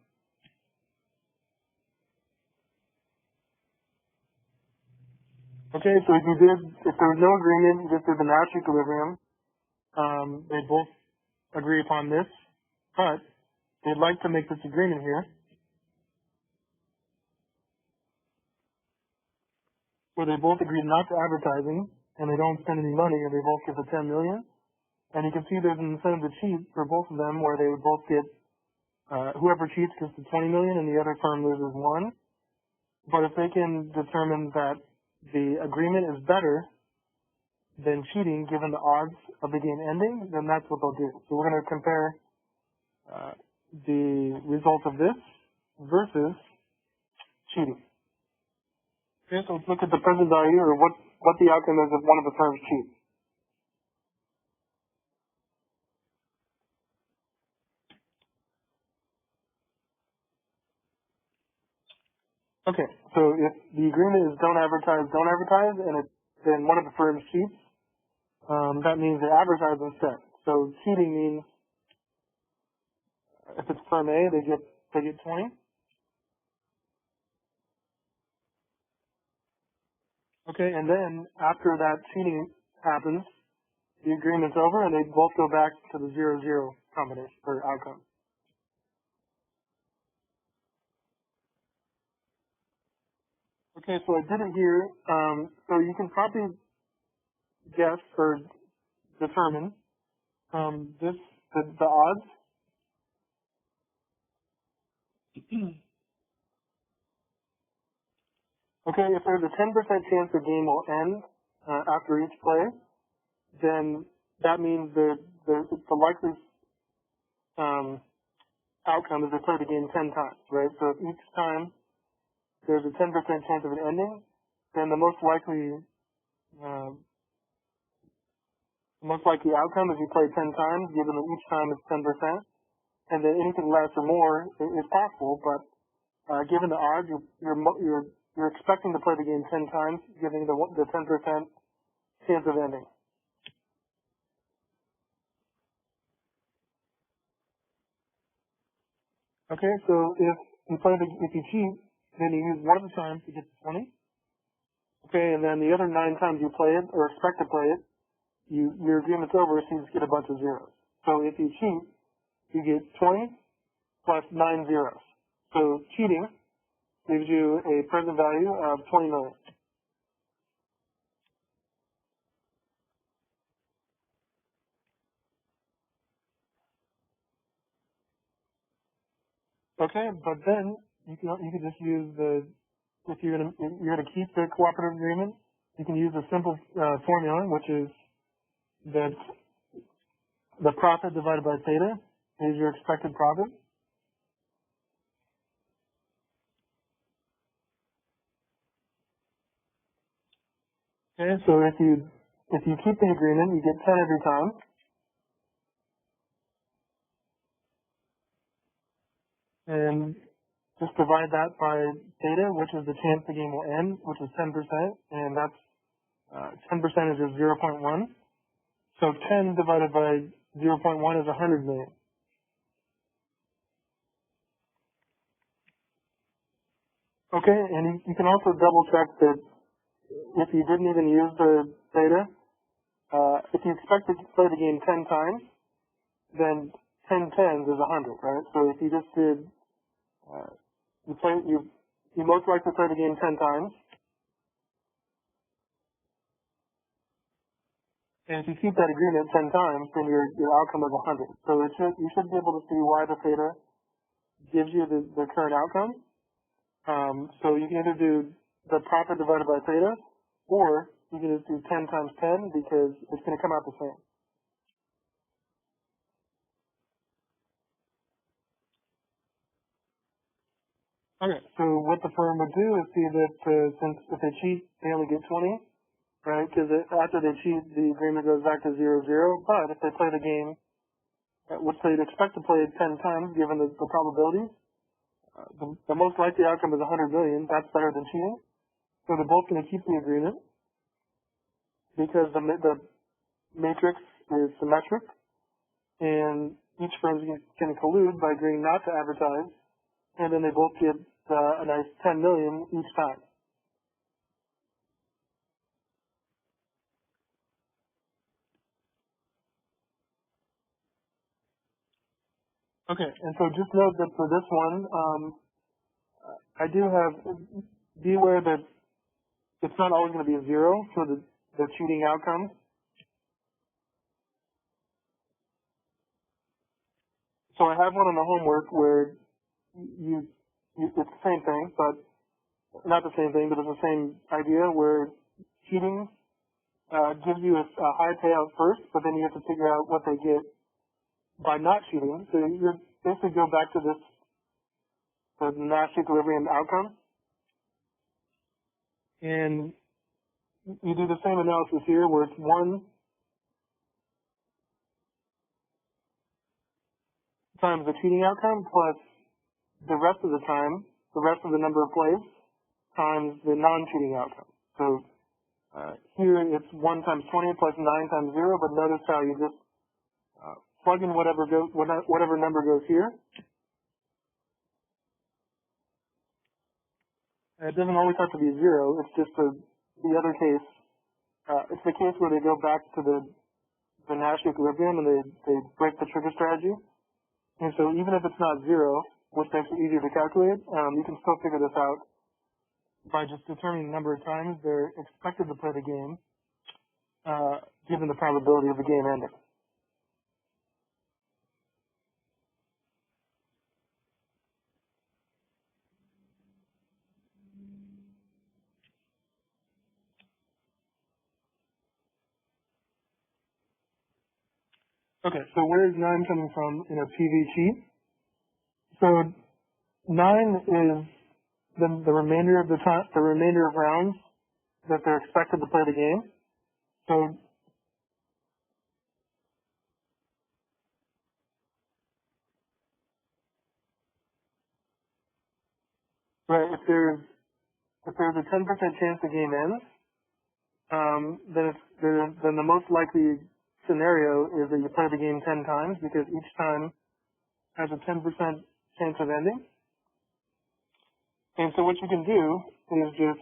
Okay, so if there was no agreement, you just did the Nash equilibrium, they both agree upon this, but they'd like to make this agreement here, where they both agree not to advertising, and they don't spend any money, and they both get the 10 million. And you can see there's an incentive to cheat for both of them, where they would both get, whoever cheats gets the 20 million, and the other firm loses 1. But if they can determine that the agreement is better than cheating, given the odds of the game ending, then that's what they'll do. So we're going to compare the result of this versus cheating. Okay, so let's look at the present value, or what the outcome is if one of the firms cheats. Okay, so if the agreement is don't advertise, and then one of the firms cheats, that means they advertise instead. So cheating means if it's firm A, they get 20. Okay, and then after that cheating happens, the agreement's over, and they both go back to the 0-0 combination or outcome. Okay, so I did it here. So you can probably guess or determine the odds. Okay, if there's a 10% chance the game will end after each play, then that means the likely outcome is they play the game 10 times, right? So if each time there's a 10% chance of an ending, then the most likely uh, outcome is you play 10 times, given that each time it's 10%, and then anything less or more is possible. But given the odds, you're expecting to play the game 10 times, giving the 10% chance of ending. Okay, so if you cheat, then you use one of the times to get to 20. Okay, and then the other 9 times you play it or expect to play it, your agreement's over, so you just get a bunch of zeros. So if you cheat, you get 20 plus 9 zeros. So cheating gives you a present value of 20 million. Okay, but then you can just use if you're gonna keep the cooperative agreement, you can use a simple formula, which is that the profit divided by theta is your expected profit. Okay, so if you keep the agreement, you get 10 every time, and just divide that by theta, which is the chance the game will end, which is 10%, and that's 10% is just 0.1. So 10 divided by 0.1 is 100 million. Okay, and you can also double check that if you didn't even use the theta, if you expect to play the game 10 times, then 10 tens is 100, right? So if you just did, you most likely play the game 10 times, and if you keep that agreement 10 times, then your outcome is 100. So you should be able to see why the theta gives you the current outcome. So you can either do the profit divided by theta, or you can just do 10 times 10 because it's going to come out the same. Okay, so what the firm would do is see that since if they cheat, they only get 20, right? Because after they cheat, the agreement goes back to 0, 0. But if they play the game, which they'd expect to play it 10 times given the probabilities, the most likely outcome is 100 million. That's better than cheating. So they're both going to keep the agreement because the matrix is symmetric, and each firm can collude by agreeing not to advertise, and then they both get a nice 10 million each time. Okay, and so just note that for this one, I do have, be aware that it's not always going to be a 0 for the cheating outcome. So I have one in the homework where it's the same thing, but not the same thing, but it's the same idea where cheating gives you a high payout first, but then you have to figure out what they get by not cheating. So you basically go back to the Nash equilibrium outcome, and you do the same analysis here where it's 1 times the cheating outcome plus the rest of the time, the rest of the number of plays times the non-cheating outcome. So here it's 1 times 20 plus 9 times 0, but notice how you just plug in whatever number goes here. It doesn't always have to be 0. It's just the other case. It's the case where they go back to the Nash equilibrium and they break the trigger strategy. And so even if it's not 0, which makes it easier to calculate, you can still figure this out by just determining the number of times they're expected to play the game, given the probability of the game ending. Okay, so where is 9 coming from in a PV cheat? So 9 is the remainder of the remainder of rounds that they're expected to play the game. So right, if there's a 10% chance the game ends, then the most likely scenario is that you play the game 10 times because each time has a 10% chance of ending. And so what you can do is just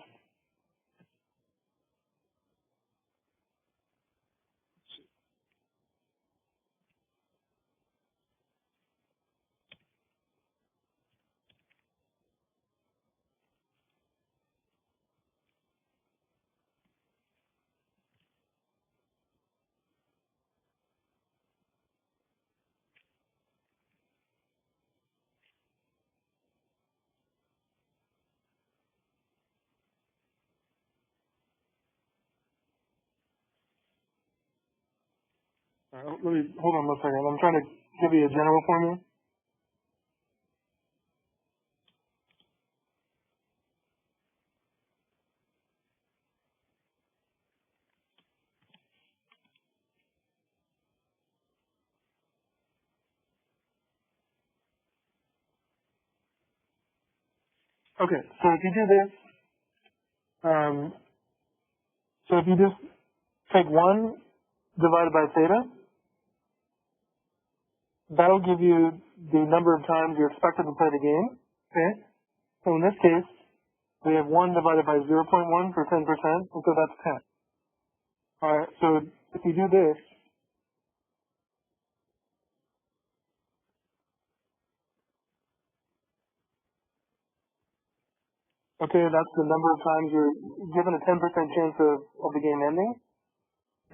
let me hold on one second. I'm trying to give you a general formula. Okay, so if you do this, so if you just take 1 divided by theta, that'll give you the number of times you're expected to play the game. Okay, so in this case, we have 1 divided by 0.1 for 10%, and so that's 10. Alright, so if you do this, okay, that's the number of times you're given a 10% chance of the game ending,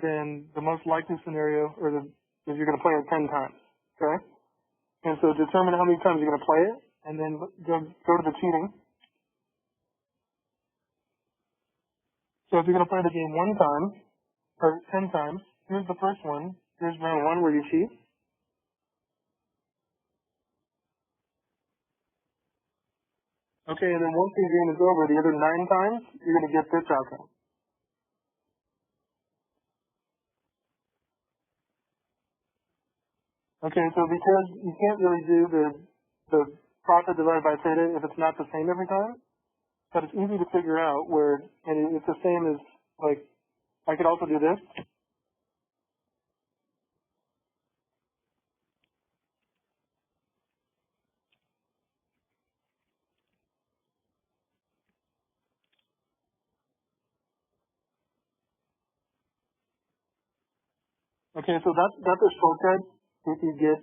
then the most likely scenario is you're going to play it 10 times, okay? And so determine how many times you're going to play it, and then go to the cheating. So if you're going to play the game 1 time, or 10 times, here's the first one. Here's round 1 where you cheat. Okay, and then once the game is over, the other 9 times, you're going to get this outcome. Okay, so because you can't really do the profit divided by theta if it's not the same every time, but it's easy to figure out where, and it's the same as, like, I could also do this. Okay, so that's a shortcut if you get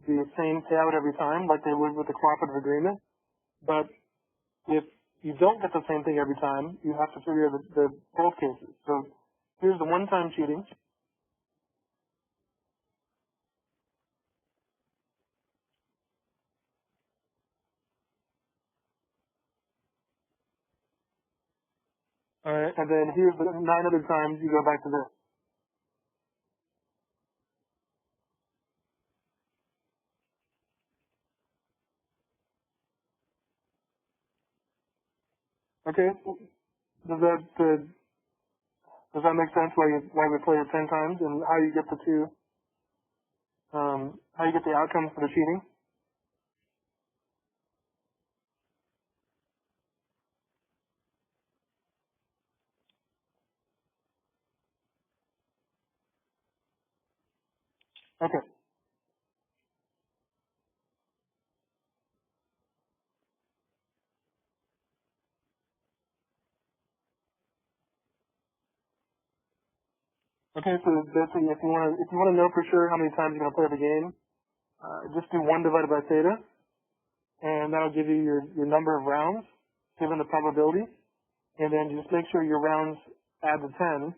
the same payout every time, like they would with the cooperative agreement. But if you don't get the same thing every time, you have to figure the both cases. So here's the one-time cheating. All right, and then here's the 9 other times you go back to this. Okay, does that make sense? Why we play it 10 times and how you get the two, how you get the outcomes for the cheating? Okay. Okay, so basically, if you want to know for sure how many times you're gonna play the game, just do 1 divided by theta, and that'll give you your number of rounds given the probability, and then just make sure your rounds add to 10,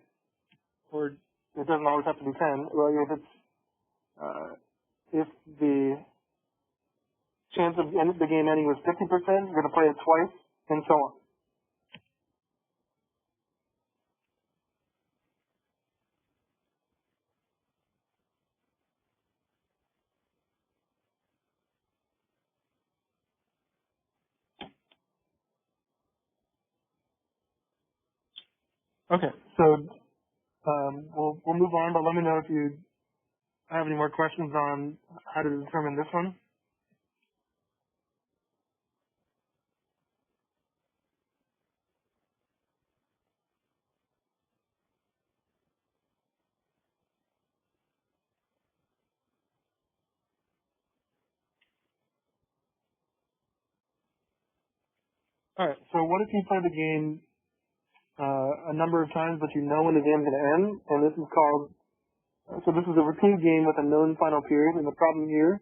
or it doesn't always have to be 10. Well, if the chance of the game ending was 50%, you're gonna play it twice, and so on. Okay, so we'll move on, but let me know if you have any more questions on how to determine this one. All right. So what if you play the game a number of times, but you know when the game's going to end? And this is called. So this is a repeat game with a known final period, and the problem here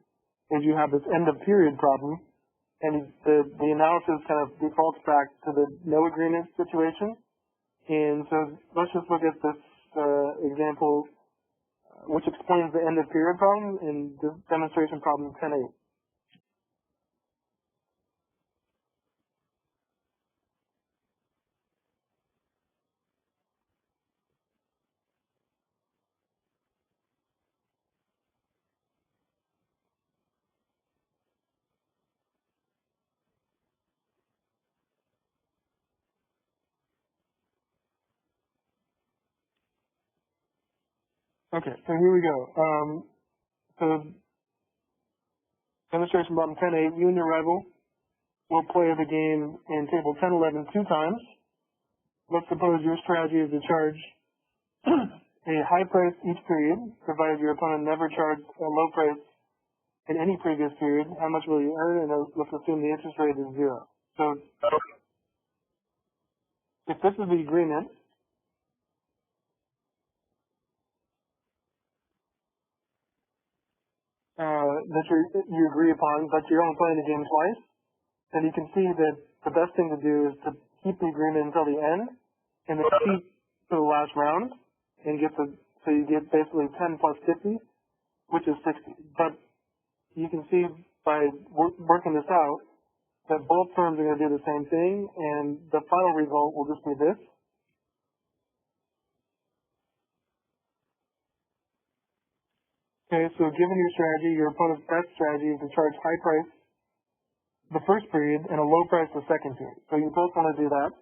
is you have this end of period problem, and the analysis kind of defaults back to the no agreement situation. And so let's just look at this example, which explains the end of period problem in the demonstration problem 10.8. Okay, so here we go. So demonstration problem 10.8, you and your rival will play the game in table 1011 2 times. Let's suppose your strategy is to charge a high price each period, provided your opponent never charged a low price in any previous period. How much will you earn? And let's assume the interest rate is 0. So if this is the agreement, that you agree upon, but you're only playing the game twice, then you can see that the best thing to do is to keep the agreement until the end, and then cheat to the last round, and so you get basically 10 plus 50, which is 60. But you can see by working this out that both firms are going to do the same thing, and the final result will just be this. Okay, so given your strategy, your opponent's best strategy is to charge high price the first period and a low price the second period. So you both want to do that,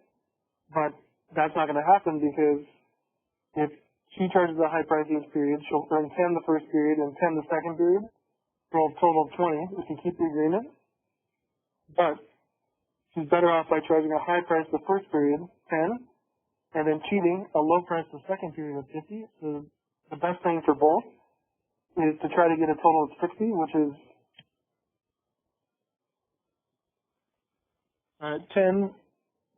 but that's not going to happen because if she charges a high price each period, she'll earn 10 the first period and 10 the second period, for a total of 20 if you keep the agreement. But she's better off by charging a high price the first period, 10, and then cheating a low price the second period of 50. So the best thing for both is to try to get a total of 60, which is 10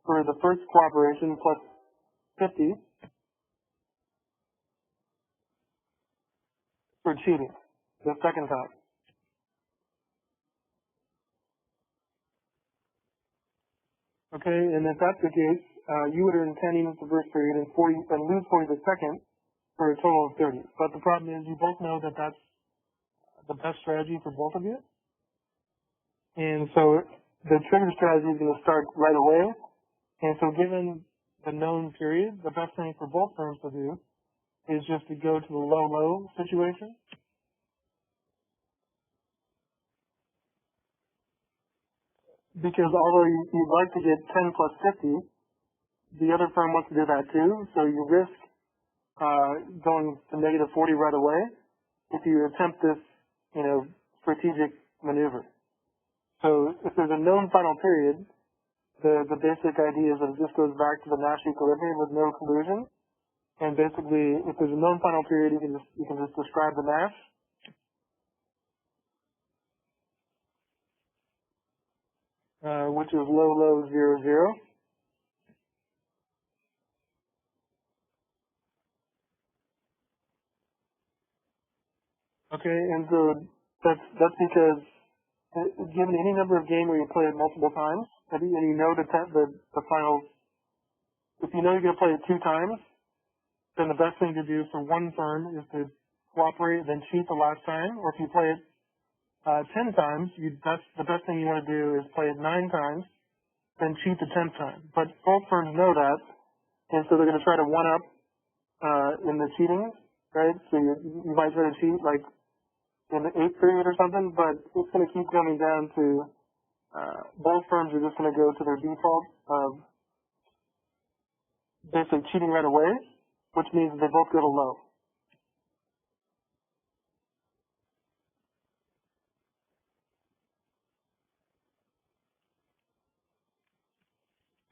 for the first cooperation plus 50 for cheating the second time. Okay, and if that's the case, you would earn 10 units the first period and 40 and lose 40 the second for a total of 30. But the problem is you both know that that's the best strategy for both of you. And so the trigger strategy is going to start right away. And so given the known period, the best thing for both firms to do is just to go to the low-low situation. Because although you'd like to get 10 plus 50, the other firm wants to do that too. So you risk going to negative 40 right away if you attempt this, strategic maneuver. So if there's a known final period, the basic idea is that it just goes back to the Nash equilibrium with no collusion. And basically, if there's a known final period, you can just describe the Nash. Which is low, low, 0, 0. Okay, and so that's because given any number of games where you play it multiple times, and you know the final, if you know you're going to play it 2 times, then the best thing to do for one firm is to cooperate, then cheat the last time. Or if you play it 10 times, the best thing you want to do is play it 9 times, then cheat the 10th time. But both firms know that, and so they're going to try to one-up in the cheating, right? So you might try to cheat like in the 8th period or something, but it's going to keep coming down to both firms are just going to go to their default of basically cheating right away, which means they both go to low.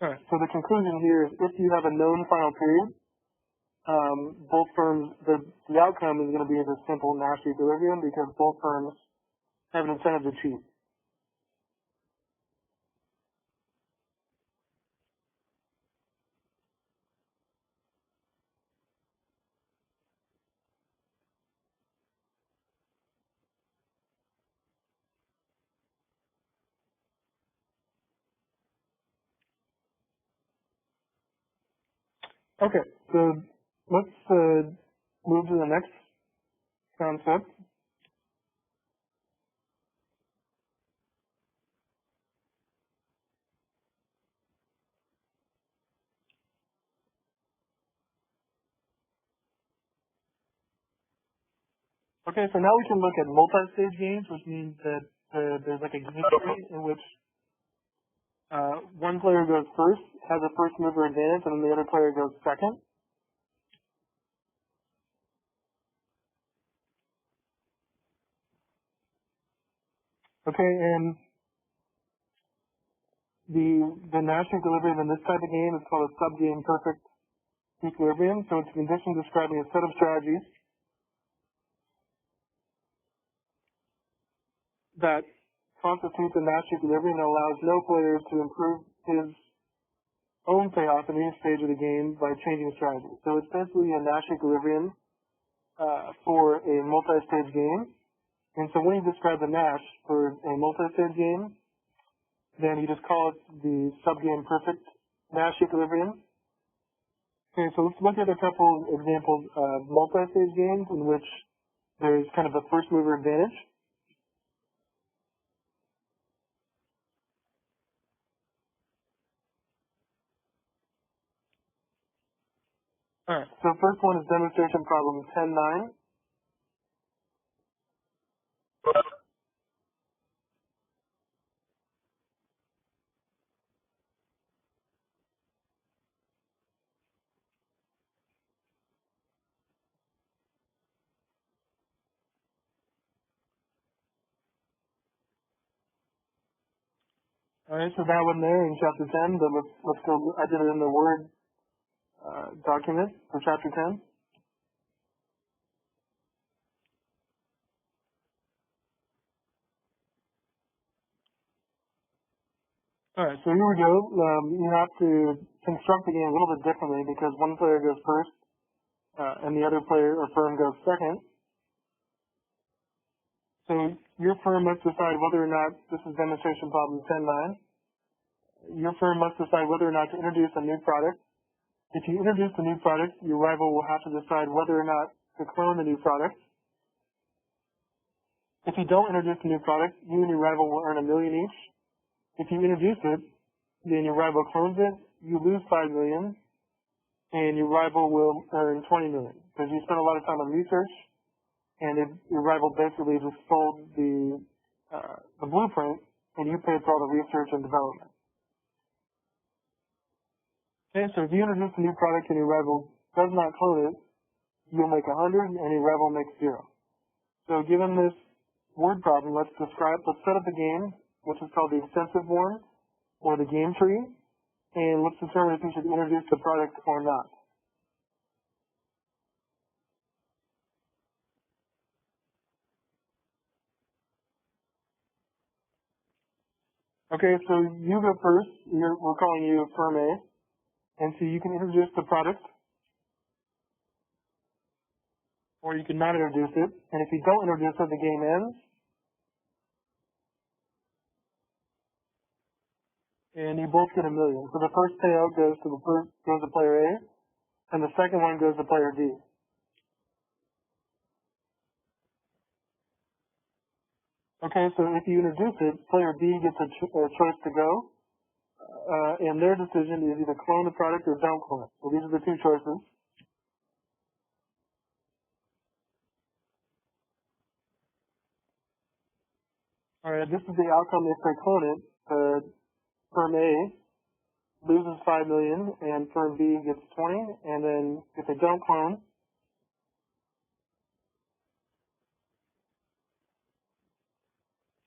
All right. So the conclusion here is if you have a known final period, both firms, the outcome is going to be the simple Nash equilibrium because both firms have an incentive to cheat. Okay, so let's move to the next concept. Okay, so now we can look at multi-stage games, which means that there's like a game tree in which one player goes first, has a first mover advantage, and then the other player goes second. Okay, and the Nash equilibrium in this type of game is called a subgame perfect equilibrium. So it's a condition describing a set of strategies that constitutes a Nash equilibrium that allows no player to improve his own payoff in any stage of the game by changing strategy. So it's basically a Nash equilibrium for a multi-stage game. And so when you describe the Nash for a multi-stage game, then you just call it the subgame perfect Nash equilibrium. Okay, so let's look at a couple examples of multi-stage games in which there's kind of a first mover advantage. Alright, so first one is demonstration problem 10-9. Alright, so that one there in chapter 10, but let's go, I did it in the Word document for chapter 10. Alright, so here we go. You have to construct the game a little bit differently because one player goes first and the other player or firm goes second. So your firm must decide whether or not, this is demonstration problem 10-9, your firm must decide whether or not to introduce a new product. If you introduce a new product, your rival will have to decide whether or not to clone the new product. If you don't introduce a new product, you and your rival will earn $1 million each. If you introduce it, then your rival clones it, you lose $5 million, and your rival will earn $20 million because you spent a lot of time on research, and if your rival basically just sold the blueprint, and you paid for all the research and development. Okay, so if you introduce a new product and your rival does not clone it, you'll make 100 and your rival makes 0. So given this word problem, let's set up the game, which is called the extensive form or the game tree, and let's determine if you should introduce the product or not. Okay, so you go first. We're calling you firm A, and so you can introduce the product, or you can not introduce it, and if you don't introduce it, the game ends. And you both get $1 million. So the first payout goes to player A, and the second one goes to player D. Okay, so if you introduce it, player B gets a choice to go, and their decision is either clone the product or don't clone it. So these are the two choices. All right, this is the outcome if they clone it. Firm A loses $5 million, and firm B gets 20, and then if they don't clone,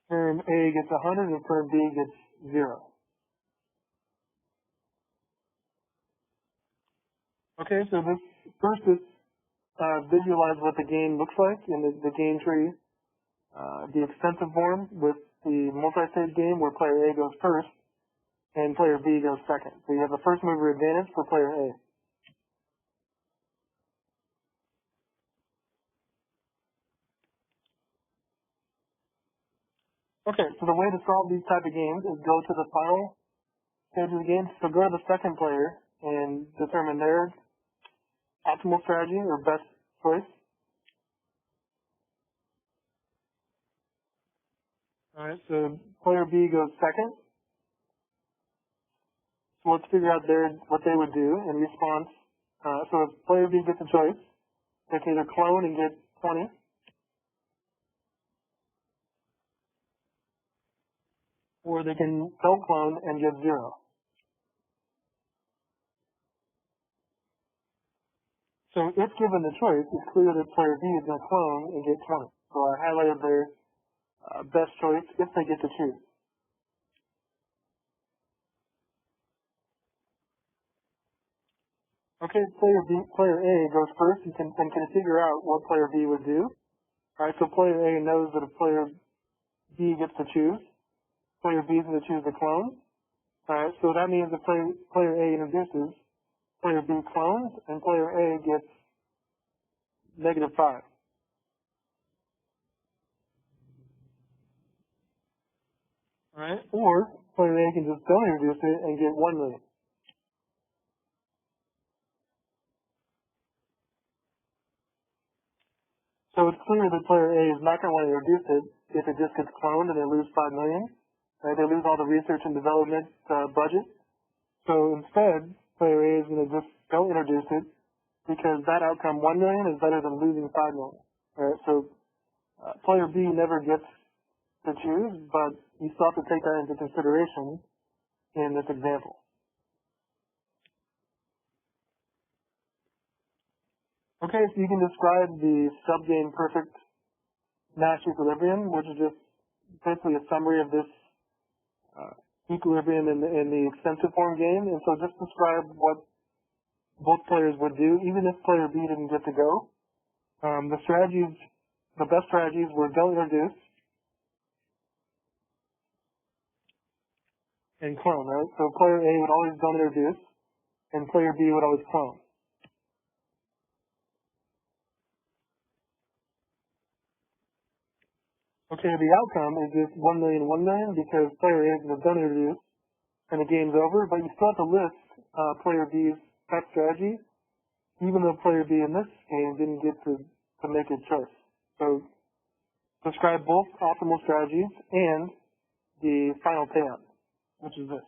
firm A gets 100 and firm B gets 0. Okay, so this first is visualize what the game looks like in the game tree. The extensive form with the multi-stage game where player A goes first and player B goes second. So you have a first mover advantage for player A. Okay, so the way to solve these type of games is go to the final stage of the game. So go to the second player and determine their optimal strategy or best choice. Alright, so player B goes second. So let's figure out what they would do in response. So if player B gets a choice, they can either clone and get 20, or they can don't clone and get 0. So if given the choice, it's clear that player B is going to clone and get 20. So I highlighted their best choice if they get to choose. Okay, player A goes first and can figure out what player B would do. Alright, so player A knows that if player B gets to choose, player B is going to choose the clone. Alright, so that means if player A introduces, player B clones, and player A gets -5. Alright? Or player A can just don't introduce it and get 1 million. So it's clear that player A is not going to want to introduce it if it just gets cloned and they lose 5 million. Right? They lose all the research and development budget. So instead, player A is going to just don't introduce it because that outcome 1 million is better than losing 5 million. Right? So player B never gets to choose, but you still have to take that into consideration in this example. Okay, so you can describe the subgame perfect Nash equilibrium, which is just basically a summary of this equilibrium in the extensive form game. And so just describe what both players would do, even if player B didn't get to go. The best strategies were don't introduce and clone, right? So player A would always don't introduce, and player B would always clone. Okay, the outcome is just 1 million, 1 million, because player A is don't introduce, and the game's over, but you still have to list player B's best strategy, even though player B in this game didn't get to make a choice. So describe both optimal strategies and the final payout, which is this.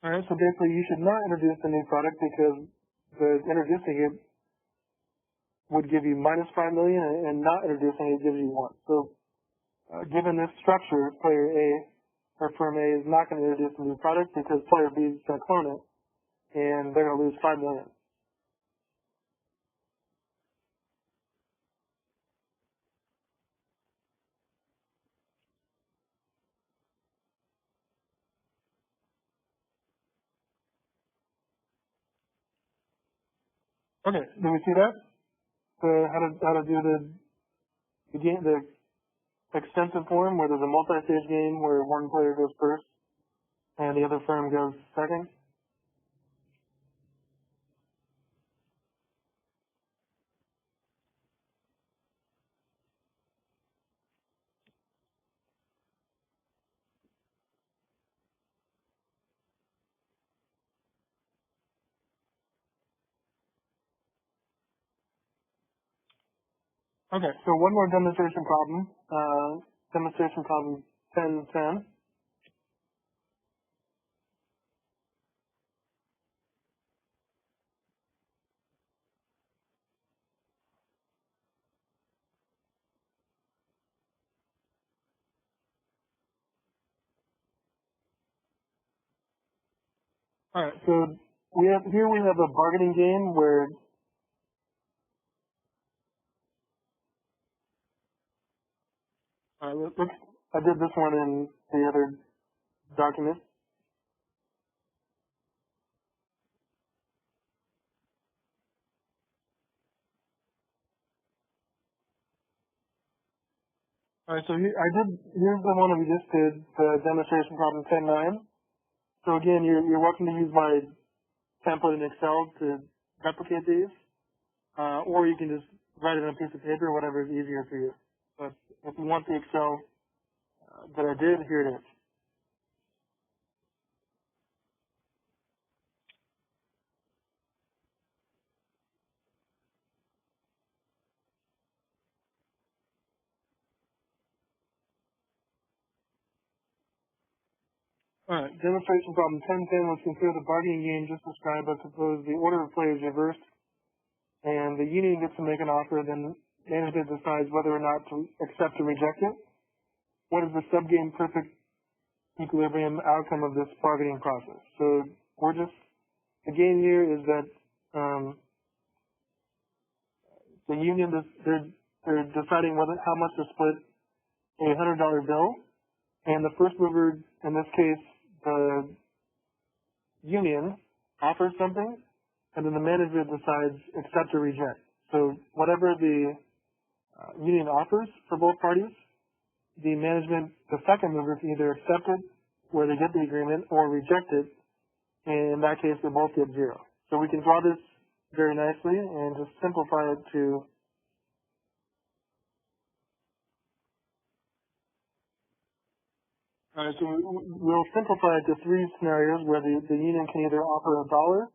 Alright, so basically you should not introduce a new product because introducing it would give you -5 million and not introducing it gives you 1. So given this structure, player A or firm A is not going to introduce a new product because player B is going to clone it and they're going to lose 5 million. Okay, do we see that? So how to do the extensive form where there's a multi-stage game where one player goes first and the other firm goes second? Okay, so one more demonstration problem. Demonstration problem 1010. Alright, so we have a bargaining game where I did this one in the other document. Alright, so here's the one that we just did, the demonstration problem 10.9. So again, you're welcome to use my template in Excel to replicate these, or you can just write it on a piece of paper, whatever is easier for you. But if you want the Excel that I did, here it is. Alright, demonstration problem 10.10. Let's consider the bargaining game just described, but suppose the order of play is reversed, and the union gets to make an offer, then management decides whether or not to accept or reject it. What is the subgame perfect equilibrium outcome of this bargaining process? So the game here is that the union, they're deciding how much to split a $100 bill, and the first mover, in this case, the union, offers something, and then the management decides accept or reject. So whatever the union offers for both parties, the management, the second mover, can either accept it, where they get the agreement, or reject it. And in that case, they both get 0. So we can draw this very nicely and just simplify it to so we'll simplify it to 3 scenarios where the union can either offer $1,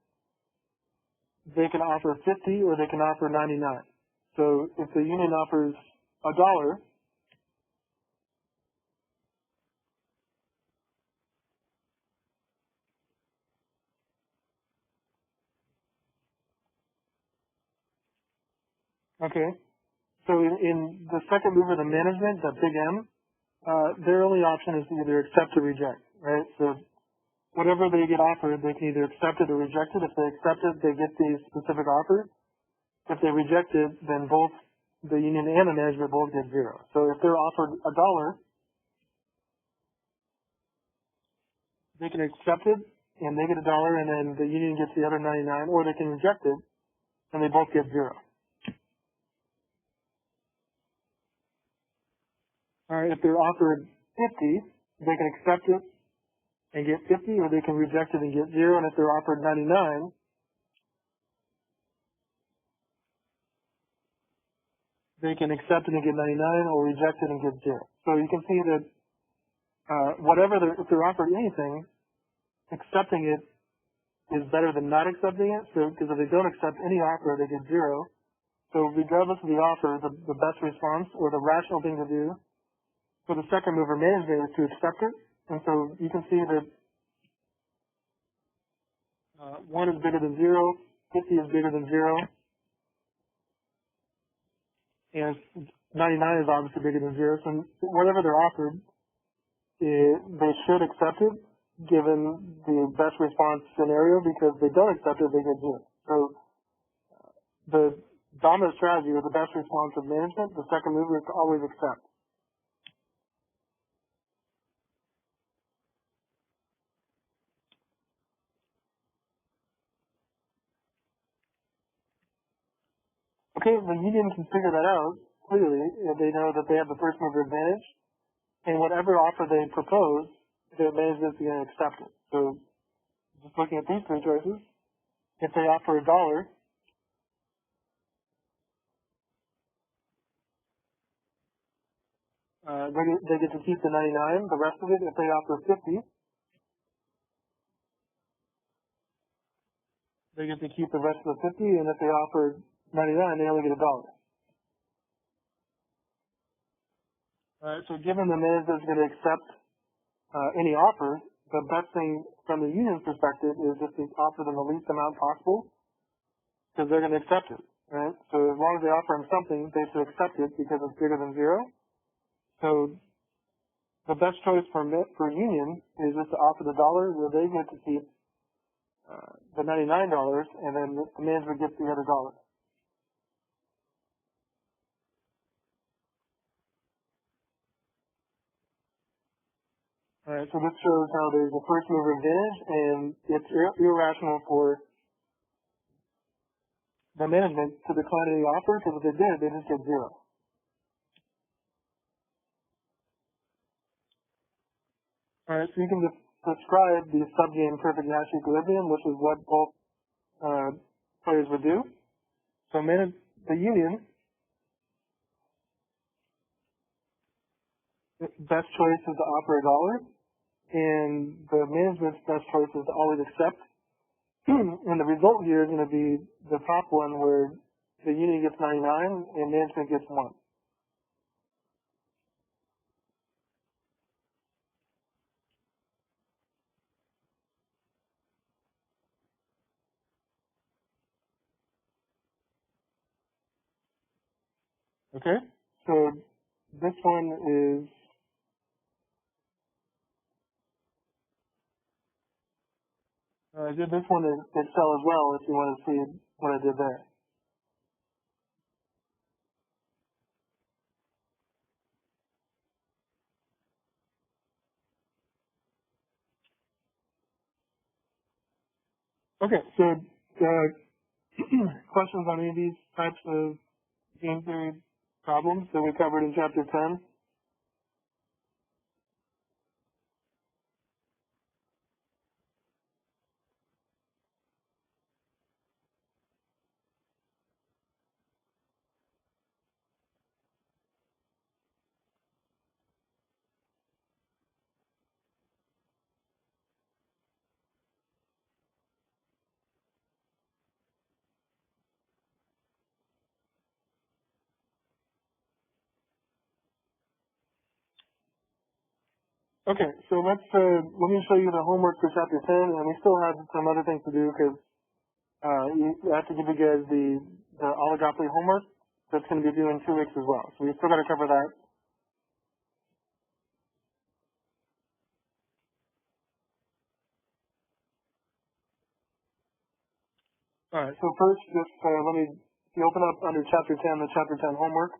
they can offer 50, or they can offer 99. So if the union offers $1, okay. So in the second mover, the management, the big M, their only option is to either accept or reject, right? So whatever they get offered, they can either accept it or reject it. If they accept it, they get the specific offer. If they reject it, then both the union and the management both get 0. So if they're offered $1, they can accept it and they get $1, and then the union gets the other 99, or they can reject it and they both get 0. All right, if they're offered 50, they can accept it and get 50, or they can reject it and get 0. And if they're offered 99, they can accept it and get 99, or reject it and get 0. So you can see that if they're offered anything, accepting it is better than not accepting it. So because if they don't accept any offer, they get 0. So regardless of the offer, the best response or the rational thing to do for the second mover management is to accept it. And so you can see that 1 is bigger than 0, 50 is bigger than 0, and 99 is obviously bigger than 0. So whatever they're offered, they should accept it given the best response scenario, because if they don't accept it, they get 0. So the dominant strategy or the best response of management, the second mover, is to always accept. Okay, the union can figure that out clearly. They know that they have the first mover advantage, and whatever offer they propose, the management is going to accept it. So just looking at these 3 choices, if they offer $1, they get to keep the 99. The rest of it, if they offer 50, they get to keep the rest of the 50, and if they offer 99, they only get $1. So given the management is going to accept any offer, the best thing from the union's perspective is just to offer them the least amount possible, because they're going to accept it, right? So as long as they offer them something, they should accept it because it's bigger than 0. So the best choice for union is just to offer the $1 where they get to keep the $99, and then the management gets the other $1. All right, so this shows how there's a first mover advantage, and it's irrational for the management to decline any offer, because if they did, they just get 0. All right, so you can just describe the subgame perfect Nash equilibrium, which is what both players would do. So the union, best choice is to offer $1, and the management's best choice is to always accept. And the result here is going to be the top one, where the union gets 99 and management gets 1. Okay? So this one is, I did this one in Excel as well if you want to see what I did there. Okay, so questions on any of these types of game theory problems that we covered in Chapter 10. Okay, so let me show you the homework for Chapter 10, and we still have some other things to do because I have to give you guys the oligopoly homework that's going to be due in 2 weeks as well. So we still got to cover that. All right, so first, just if you open up under Chapter 10, the Chapter 10 homework.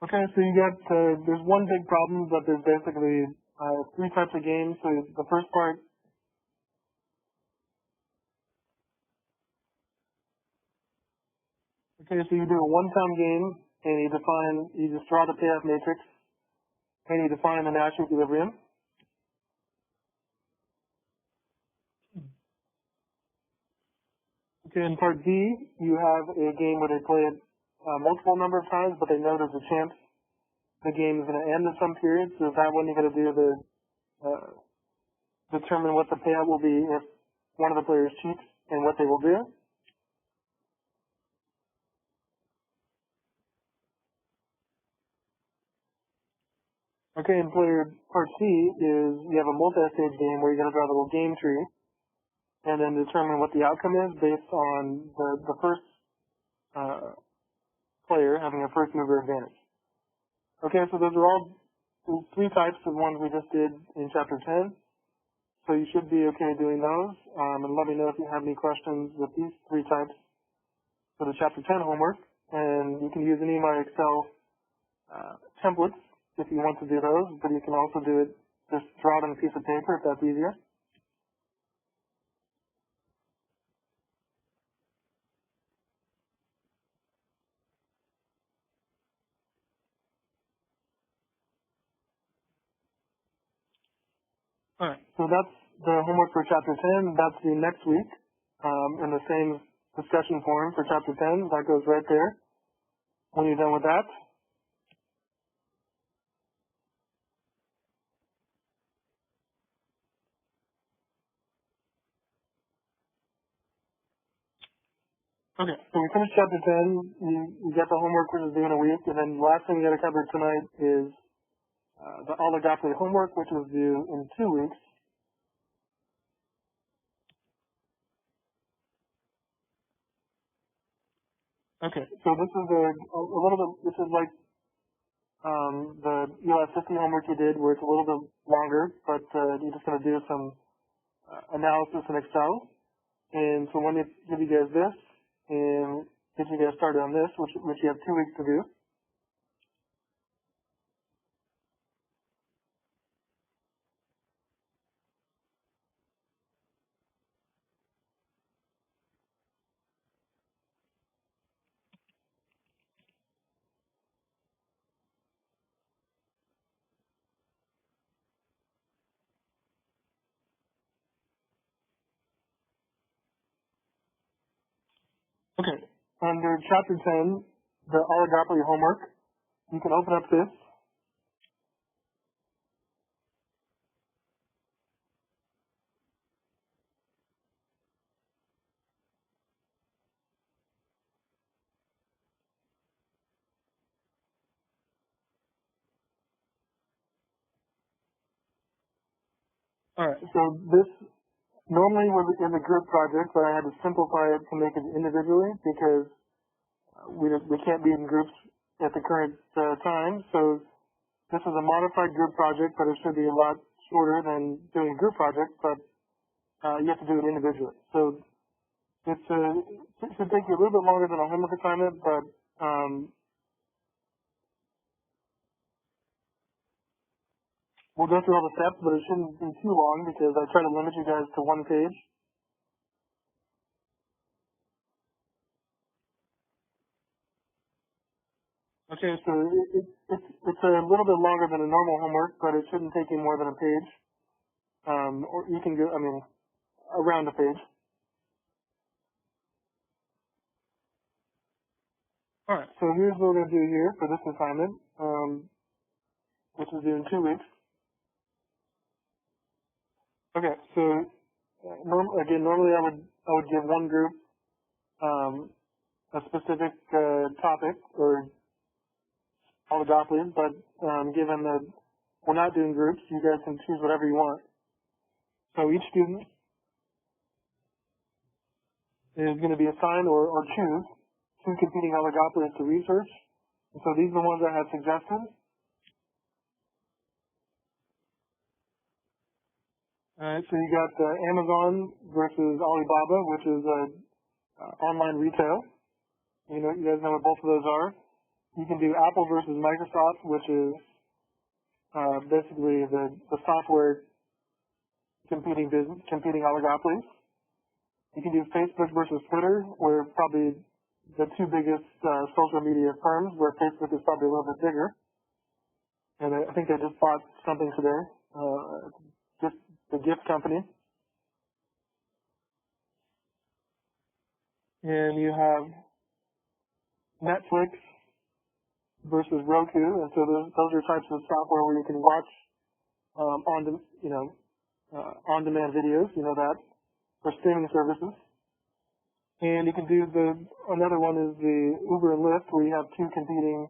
Okay, so you got, there's one big problem, but there's basically 3 types of games. So the first part, okay, so you do a one-time game, and you just draw the payoff matrix, and you define the Nash equilibrium. Okay, in part B, you have a game where they play it multiple number of times, but they know there's a chance the game is going to end in some period. So that one you got to do the determine what the payout will be if one of the players cheats and what they will do. Okay, and player part C is you have a multi-stage game where you're going to draw a little game tree and then determine what the outcome is based on the first player having a first mover advantage. Okay, so those are all 3 types of ones we just did in Chapter 10. So you should be okay doing those. And let me know if you have any questions with these 3 types for the Chapter 10 homework. And you can use any of my Excel templates if you want to do those, but you can also do it, just draw it on a piece of paper if that's easier. Alright, so that's the homework for Chapter 10. That's the next week in the same discussion forum for Chapter 10. That goes right there when you're done with that. Okay, so we finished Chapter 10. You got the homework which is due in a week, and then the last thing we got to cover tonight is the oligopoly homework, which is due in 2 weeks. Okay, so this is a little bit, this is like the elasticity homework you did, where it's a little bit longer, but you're just going to do some analysis in Excel. And so let me give you guys this, and get you guys started on this, which you have 2 weeks to do. Okay, under Chapter 10, the oligopoly homework, you can open up this. Alright, so this normally was in a group project, but I had to simplify it to make it individually because we can't be in groups at the current time. So This is a modified group project, but it should be a lot shorter than doing a group project, but you have to do it individually. So it should take you a little bit longer than a homework assignment, but we'll go through all the steps, but it shouldn't be too long because I try to limit you guys to one page. Okay, so it's a little bit longer than a normal homework, but it shouldn't take you more than a page. Or you can go, around a page. Alright, so here's what we're going to do here for this assignment, which is due in 2 weeks. Okay, so normally I would give one group a specific topic or oligopoly, but given that we're not doing groups, you guys can choose whatever you want. So each student is going to be assigned or choose two competing oligopolies to research. And so these are the ones I have suggested. Alright, so you got Amazon versus Alibaba, which is online retail. You guys know what both of those are. You can do Apple versus Microsoft, which is basically the software competing oligopolies. You can do Facebook versus Twitter, where probably the two biggest social media firms, where Facebook is probably a little bit bigger. And I think they just bought something today, just the gift company. And you have Netflix versus Roku, and so those are types of software where you can watch on-demand videos, that, for streaming services. And you can do another one is the Uber and Lyft, where you have two competing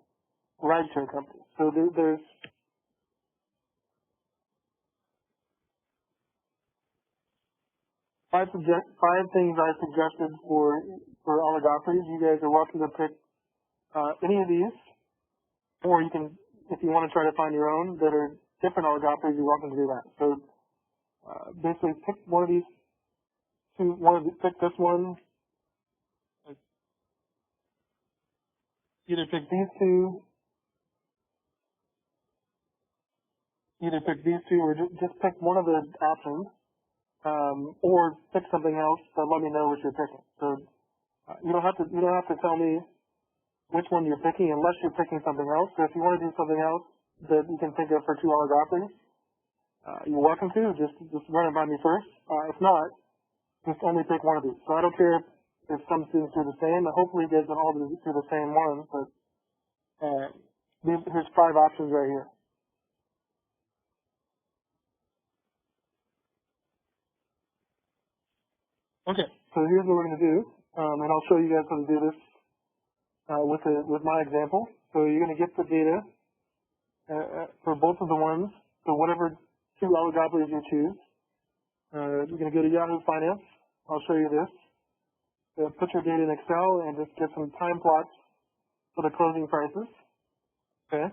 rideshare companies. So there's five things I suggested for oligopolies. You guys are welcome to pick any of these, or you can, if you want to try to find your own that are different oligopolies, you're welcome to do that. So basically, pick one of these two. Pick this one. Either pick these two, or just pick one of the options, or pick something else. But let me know what you're picking. So you don't have to tell me which one you're picking unless you're picking something else. So if you want to do something else that you can think of for two oligopolies, you're welcome to. Just run it by me first. If not, just only pick one of these. So I don't care if some students do the same. Hopefully you guys don't all do the same one, but here's five options right here. Okay, so here's what we're going to do, and I'll show you guys how to do this with my example. So you're going to get the data for both of the ones. So whatever two oligopolies you choose, you're going to go to Yahoo Finance. I'll show you this. Put your data in Excel and just get some time plots for the closing prices. Okay.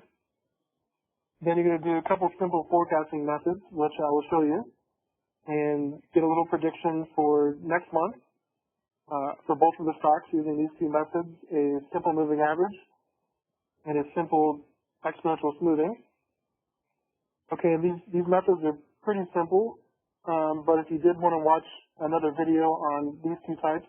Then you're going to do a couple simple forecasting methods, which I will show you, and get a little prediction for next month for both of the stocks using these two methods, a simple moving average and a simple exponential smoothing. Okay, these methods are pretty simple, but if you did want to watch another video on these two types,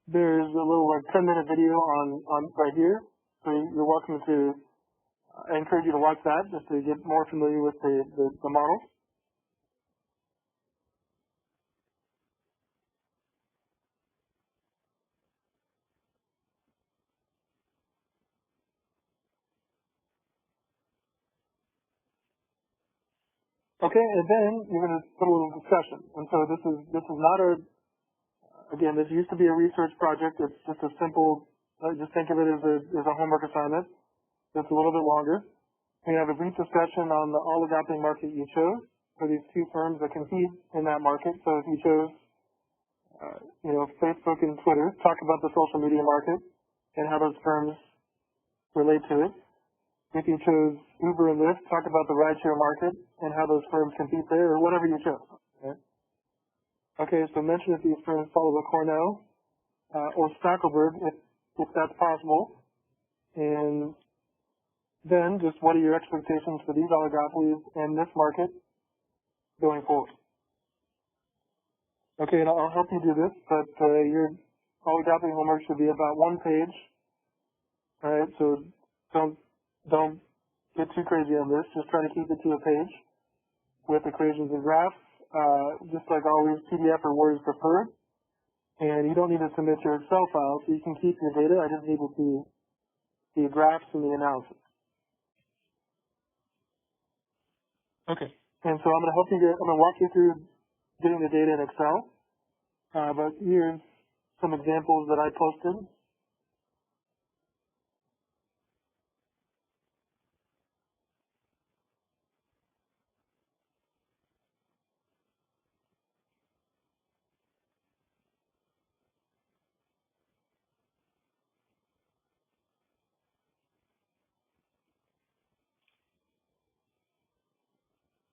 there's a little 10-minute video on right here. So you're welcome to, I encourage you to watch that just to get more familiar with the model. Okay, and then you're going to put a little discussion. And so this is not again, this used to be a research project. It's just a simple, just think of it as a homework assignment. It's a little bit longer. We have a brief discussion on the oligopoly market you chose. for these two firms that compete in that market. So if you chose, Facebook and Twitter, talk about the social media market and how those firms relate to it. If you chose Uber and Lyft, talk about the rideshare market and how those firms compete there, or whatever you chose. Okay, so mention if these firms follow the Cornell or Stackelberg, if that's possible. And then just what are your expectations for these oligopolies and this market going forward? Okay, and I'll help you do this, but your oligopoly homework should be about 1 page. All right, so don't get too crazy on this. Just try to keep it to a page with equations and graphs. Just like always, PDF or Word is preferred. And you don't need to submit your Excel file, so you can keep your data. I just need to see the graphs and the analysis. Okay. And so I'm going to walk you through getting the data in Excel. But here's some examples that I posted.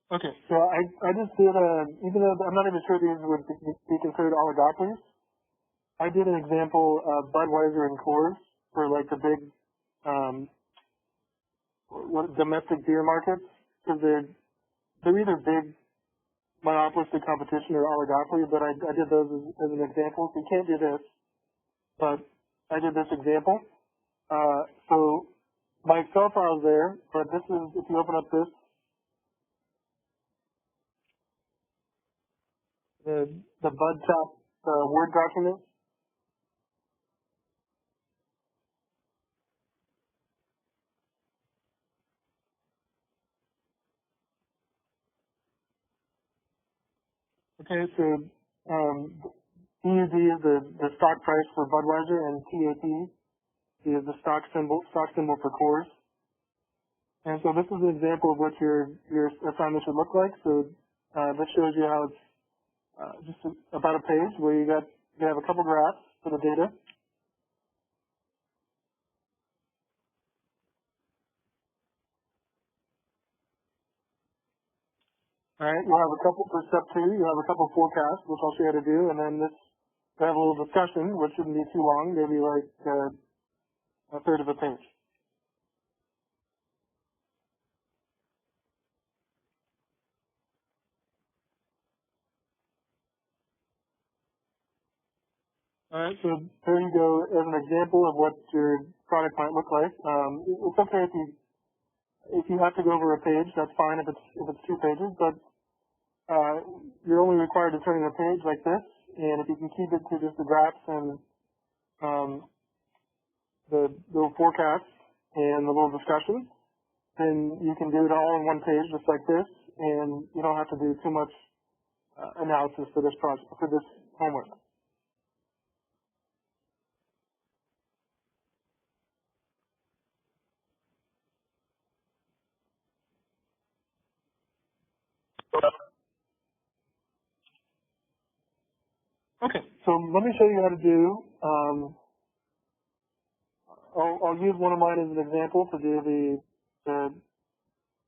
Okay, so I just did even though I'm not even sure these would be considered oligopolies, I did an example of Budweiser and Coors for like the big domestic beer markets, because they're either big monopolistic competition or oligopoly, but I did those as an example. So you can't do this, but I did this example. So my Excel file is there, but this is, if you open up this, the BudTop Word document. Okay, so BUD is the stock price for Budweiser, and TAP is the stock symbol for Coors. And so this is an example of what your assignment should look like. So this shows you how it's just about a page where you have a couple graphs for the data. All right, you'll have a couple for step 2. You'll have a couple forecasts, which I'll show you how to do, and then we'll have a little discussion, which shouldn't be too long, maybe like a third of a page. All right, so there you go as an example of what your product might look like. It's okay if you have to go over a page, that's fine if it's 2 pages, but you're only required to turn in a page like this, and if you can keep it to just the graphs and the little forecasts and the little discussion, then you can do it all in 1 page just like this, and you don't have to do too much analysis for this project, for this homework. Okay, so let me show you how to do. I'll use one of mine as an example to do the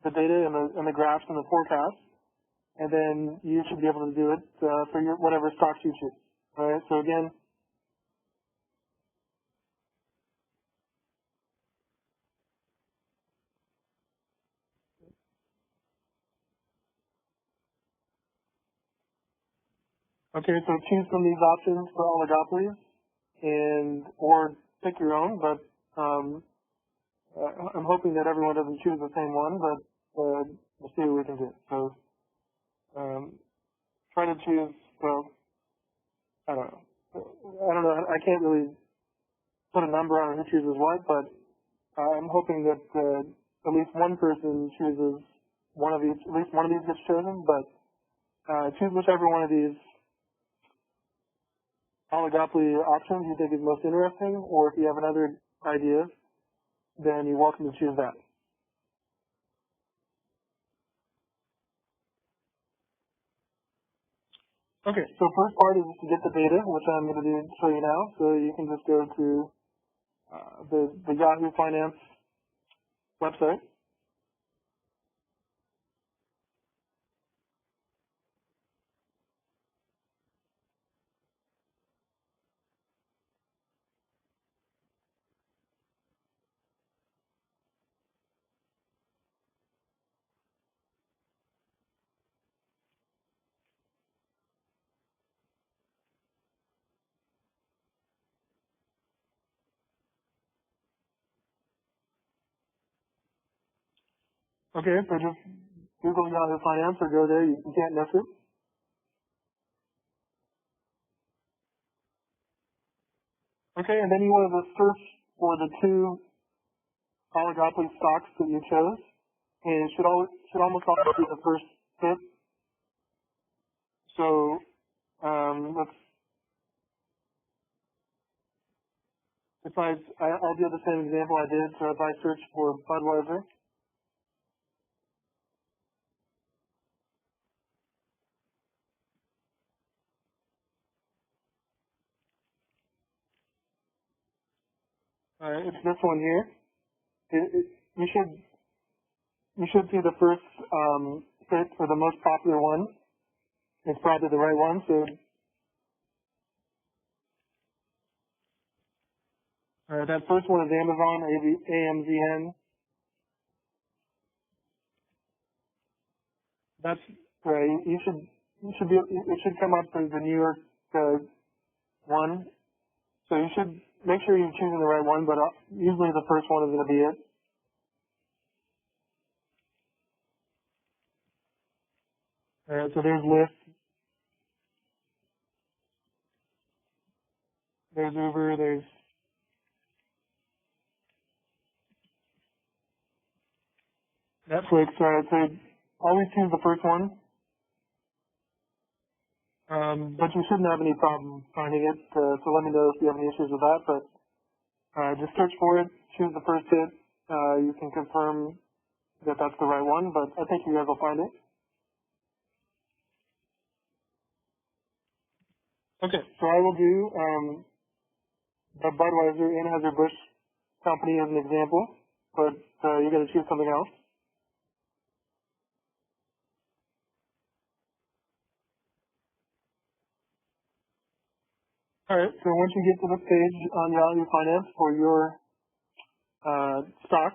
data and the graphs and the forecasts, and then you should be able to do it for your whatever stocks you choose. All right. So again, okay. So choose from these options for oligopolies, or pick your own. But I'm hoping that everyone doesn't choose the same one, but we'll see what we can do. So try to choose. Well, I don't know. I can't really put a number on who chooses what, but I'm hoping that at least one person chooses one of these. At least one of these gets chosen, but choose whichever one of these oligopoly options you think is most interesting, or if you have another idea, then you're welcome to choose that. Okay, so first part is to get the data, which I'm going to show you now. So you can just go to the Yahoo Finance website. Okay, so just Google Yahoo Finance or go there. You can't miss it. Okay, and then you want to search for the two oligopoly stocks that you chose, and it should almost always be the first hit. So I'll do the same example I did. So if I search for Budweiser, it's this one here. You should see the first hit or the most popular one. It's probably the right one. So that first one is Amazon, AMZN. That's right. You should be. It should come up as the New York one. So you should make sure you're choosing the right one. But usually the first one is going to be it. So there's Lyft, there's Uber, there's Netflix. So always choose the first one. But you shouldn't have any problem finding it. So let me know if you have any issues with that. But just search for it, choose the first hit. You can confirm that that's the right one, but I think you guys will find it. Okay, so I will do the Budweiser Anheuser-Busch company as an example, but you got to choose something else. All right, so once you get to the page on Yahoo Finance for your stock,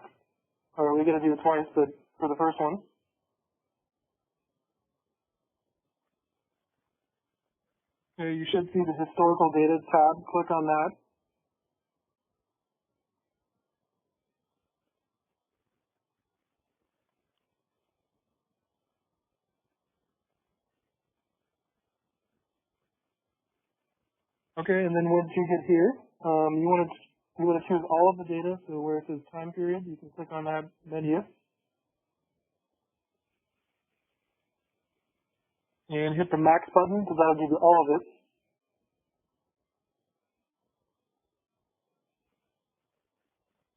or we're going to do it twice, but for the first one, you should see the historical data tab. Click on that. Okay, and then once you get here, you want to choose all of the data. So where it says time period, you can click on that menu and hit the max button because that'll give you all of it.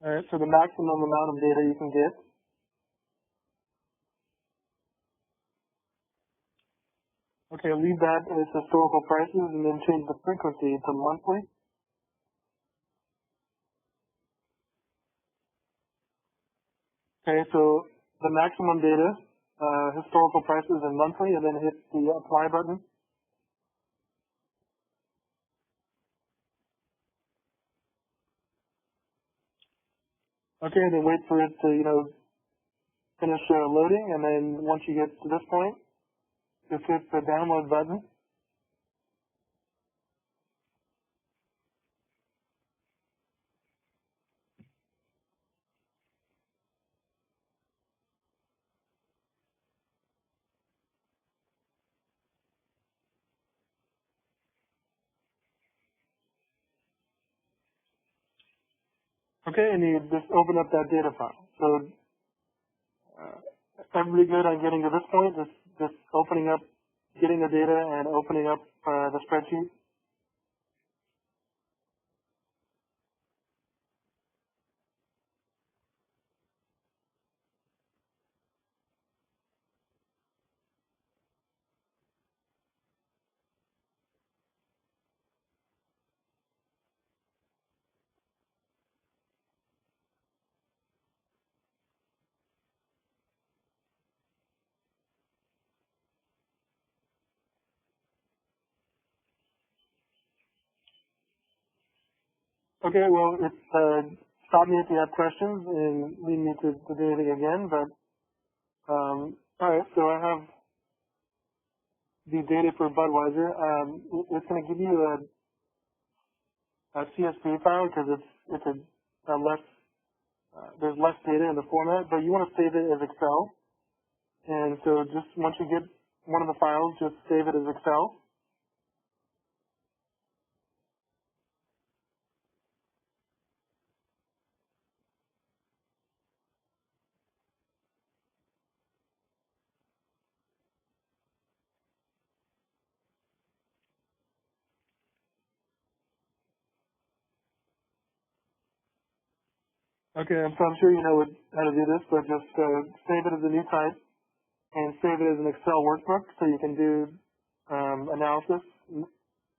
All right, so the maximum amount of data you can get. Okay, leave that as historical prices and then change the frequency to monthly. Okay, so the maximum data, historical prices and monthly, and then hit the apply button. Okay, then wait for it to, finish loading, and then once you get to this point, just hit the download button. Okay, and you just open up that data file. So, everybody good on getting to this point? Just opening up, getting the data and opening up the spreadsheet. Okay, well, stop me if you have questions and lead me to do anything again, but, alright, so I have the data for Budweiser. It's going to give you a CSV file because it's a less, there's less data in the format, but you want to save it as Excel. And so just once you get one of the files, just save it as Excel. Okay, so I'm sure you know how to do this, but just save it as a new type and save it as an Excel workbook so you can do analysis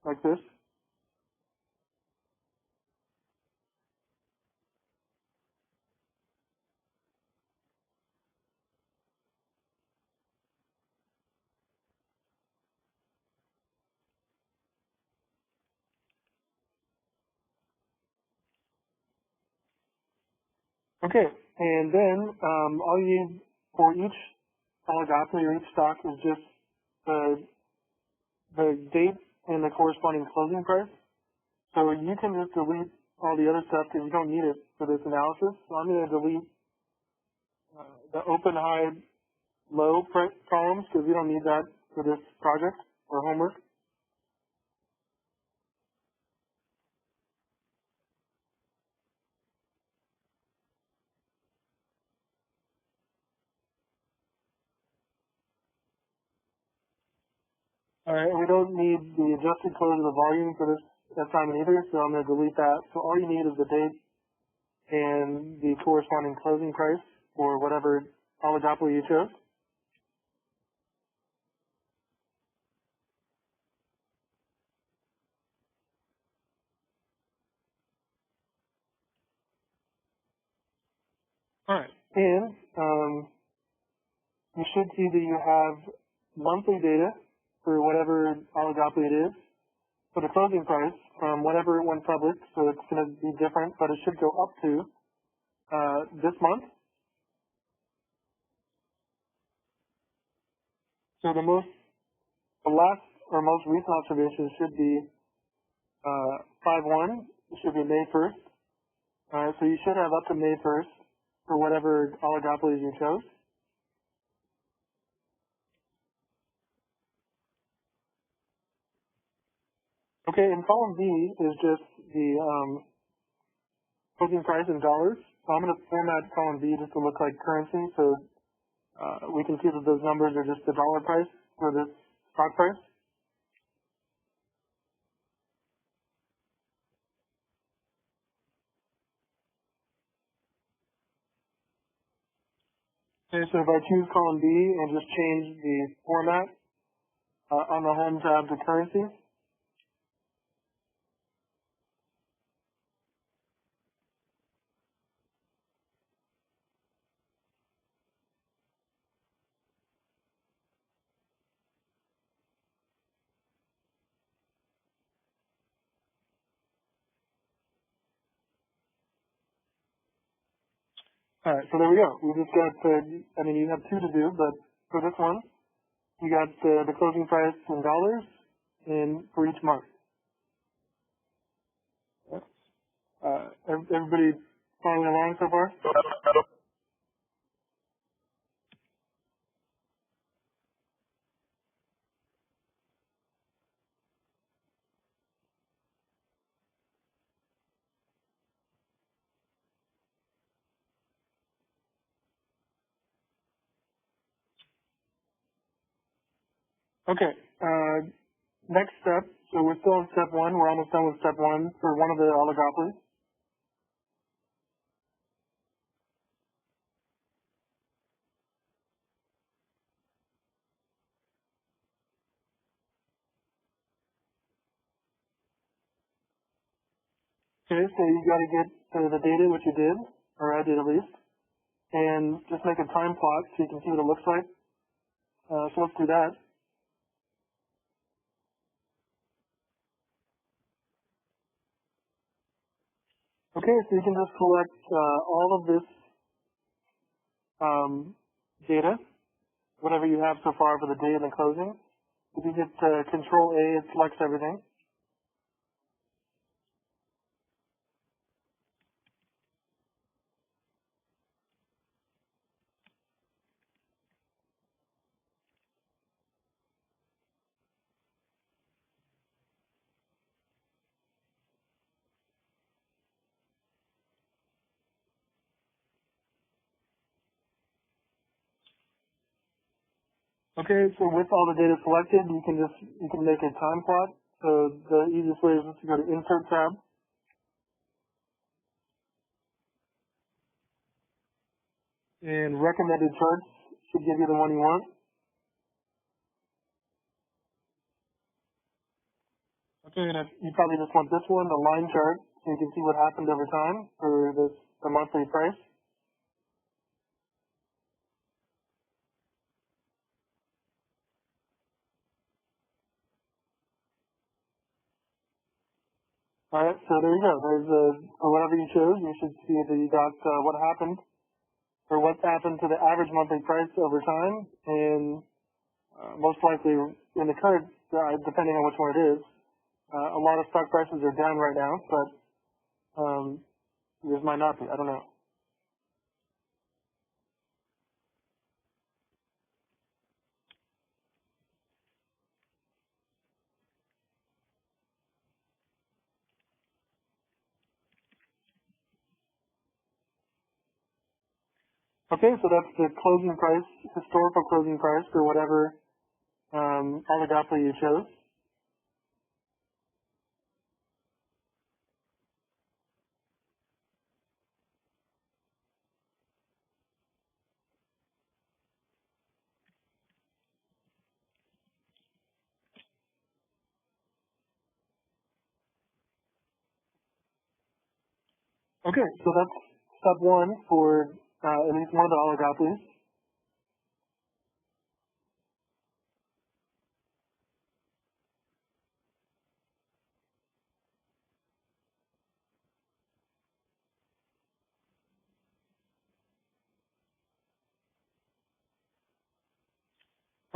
like this. Okay, and then all you need for each oligopoly or each stock is just the date and the corresponding closing price. So you can just delete all the other stuff because you don't need it for this analysis. So I'm going to delete the open, high, low price columns because we don't need that for this project or homework. All right, and we don't need the adjusted close of the volume for this assignment either, so I'm going to delete that. So all you need is the date and the corresponding closing price for whatever oligopoly you chose. All right, and you should see that you have monthly data for whatever oligopoly it is for the closing price from whatever it went public, so it's going to be different, but it should go up to this month. So the last or most recent observation should be 5/1. It should be May 1st. So you should have up to May 1st for whatever oligopolies you chose. Okay, and column B is just the closing price in dollars. So I'm going to format column B just to look like currency, so we can see that those numbers are just the dollar price for this stock price. Okay, so if I choose column B and just change the format on the home tab to currency, all right, so there we go. We just got, I mean, you have two to do, but for this one, you got the closing price in dollars and for each month. Everybody following along so far? Okay. Next step. So we're still in step one. We're almost done with step one for one of the oligopolies. Okay, so you got to get the data, which you did, or I did at least, and just make a time plot so you can see what it looks like. So let's do that. Okay, so you can just collect all of this data, whatever you have so far for the day and the closing. If you hit Control A, it selects everything. Okay, so with all the data selected, you can make a time plot. So the easiest way is just to go to Insert tab. And recommended charts should give you the one you want. Okay, and you probably just want this one, the line chart, so you can see what happened over time for the monthly price. All right, so there you go. There's for whatever you chose, you should see that you got what happened, or what's happened to the average monthly price over time, and most likely in the current, depending on which one it is, a lot of stock prices are down right now, but yours might not be. I don't know. Okay, so that's the closing price, historical closing price for whatever oligopoly you chose. Okay, so that's step one for at least one of the oligopolies.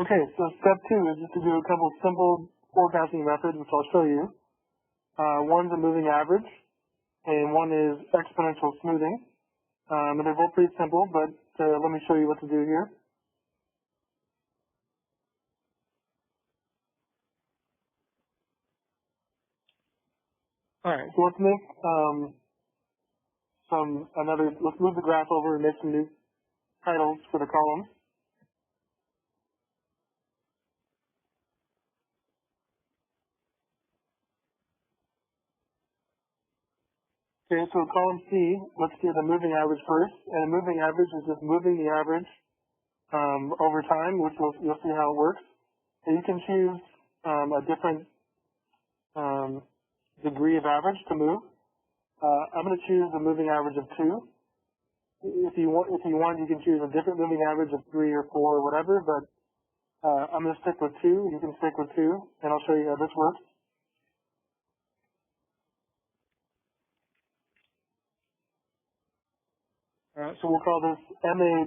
Okay, so step two is just to do a couple simple forecasting methods, which I'll show you. One's a moving average, and one is exponential smoothing. And they're both pretty simple, but let me show you what to do here. All right, so let's make let's move the graph over and make some new titles for the columns. Okay, so column C, let's do the moving average first. And a moving average is just moving the average over time, which you'll see how it works. And you can choose a different degree of average to move. I'm going to choose a moving average of 2. If you want, you can choose a different moving average of 3 or 4 or whatever. But I'm going to stick with 2. You can stick with 2, and I'll show you how this works. So we'll call this MA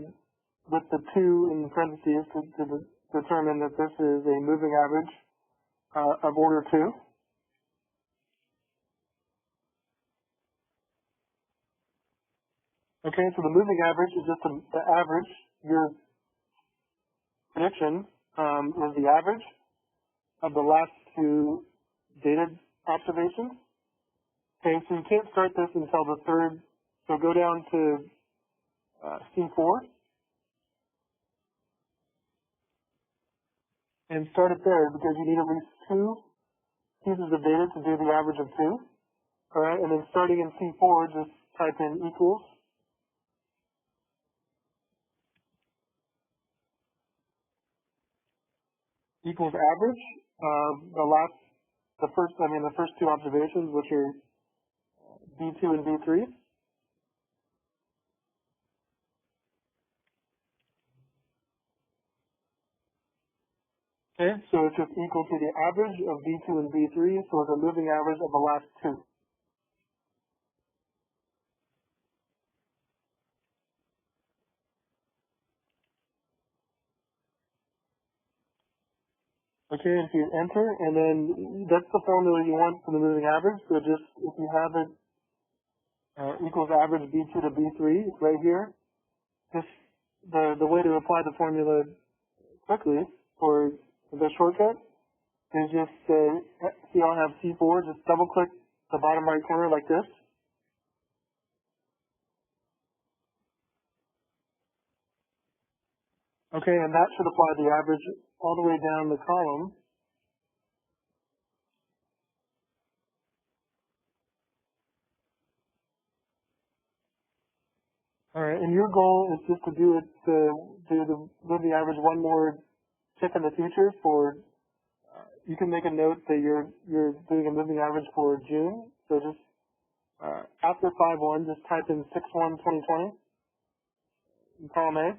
with the 2 in parentheses to determine that this is a moving average of order 2. Okay, so the moving average is just the average. Your prediction is the average of the last 2 data observations. Okay, so you can't start this until the third. So go down to C4 and start it there because you need at least 2 pieces of data to do the average of 2. All right, and then starting in C4, just type in equals average of the first 2 observations, which are B2 and B3. Okay, so it's just equal to the average of B2 and B3, so it's a moving average of the last 2. Okay, if you enter, and then that's the formula you want for the moving average. So just, if you have it equals average B2 to B3 right here, just the way to apply the formula quickly for the shortcut is just, see how I have C4, just double click the bottom right corner like this. Okay, and that should apply the average all the way down the column. All right, and your goal is just to do it, move the average one more tick in the future for, you can make a note that you're doing a moving average for June. So just, after 5-1, just type in 6-1-2020 in column A.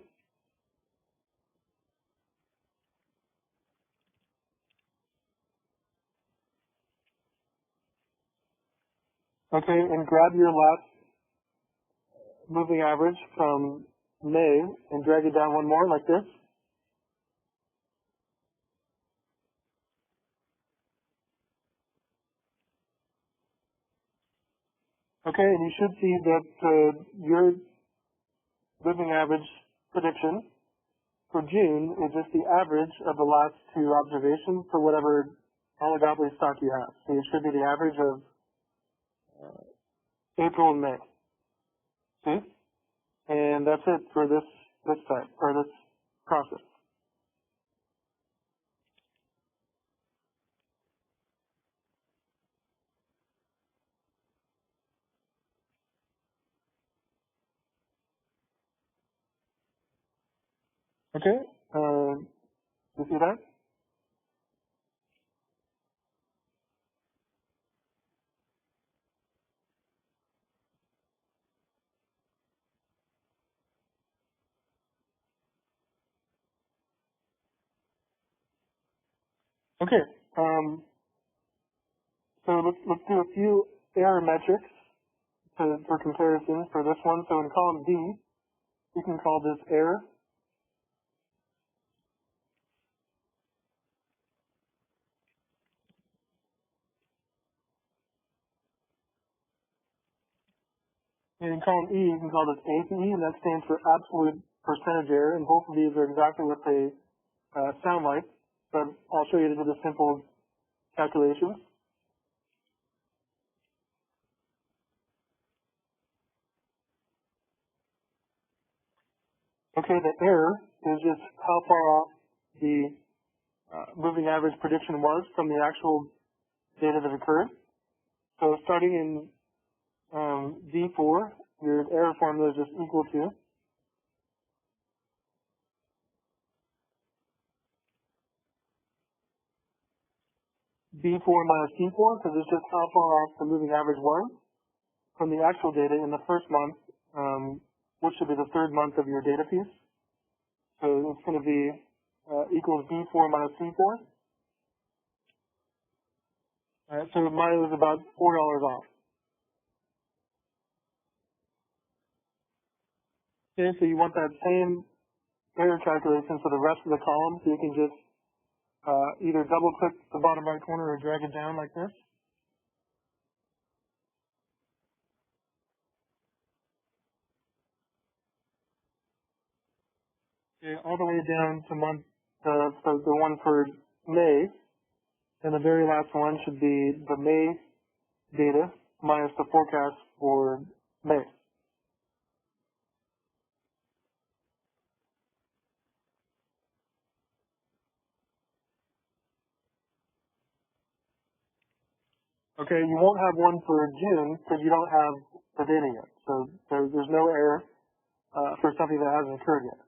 Okay, and grab your last moving average from May and drag it down one more like this. Okay, and you should see that your moving average prediction for June is just the average of the last two observations for whatever oligopoly stock you have. So it should be the average of April and May. See? And that's it for this type, or this process. Okay? You see that? Okay. So let's do a few error metrics for comparison for this one. So in column D, you can call this error. And in column E, you can call this APE, and that stands for absolute percentage error. And both of these are exactly what they sound like. But I'll show you to do the simple calculations. Okay, the error is just how far off the moving average prediction was from the actual data that occurred. So starting in D4, your error formula is just equal to B4 minus C4, because it's just how far off the moving average was from the actual data in the first month, which should be the third month of your data piece. So it's going to be equals B4 minus C4. All right, so mine was about $4 off. Okay, so you want that same error calculation for the rest of the column, so you can just either double click the bottom right corner or drag it down like this. Okay, all the way down to month, so the one for May, and the very last one should be the May data minus the forecast for May. Okay, you won't have one for June because you don't have the data yet. So there's no error for something that hasn't occurred yet.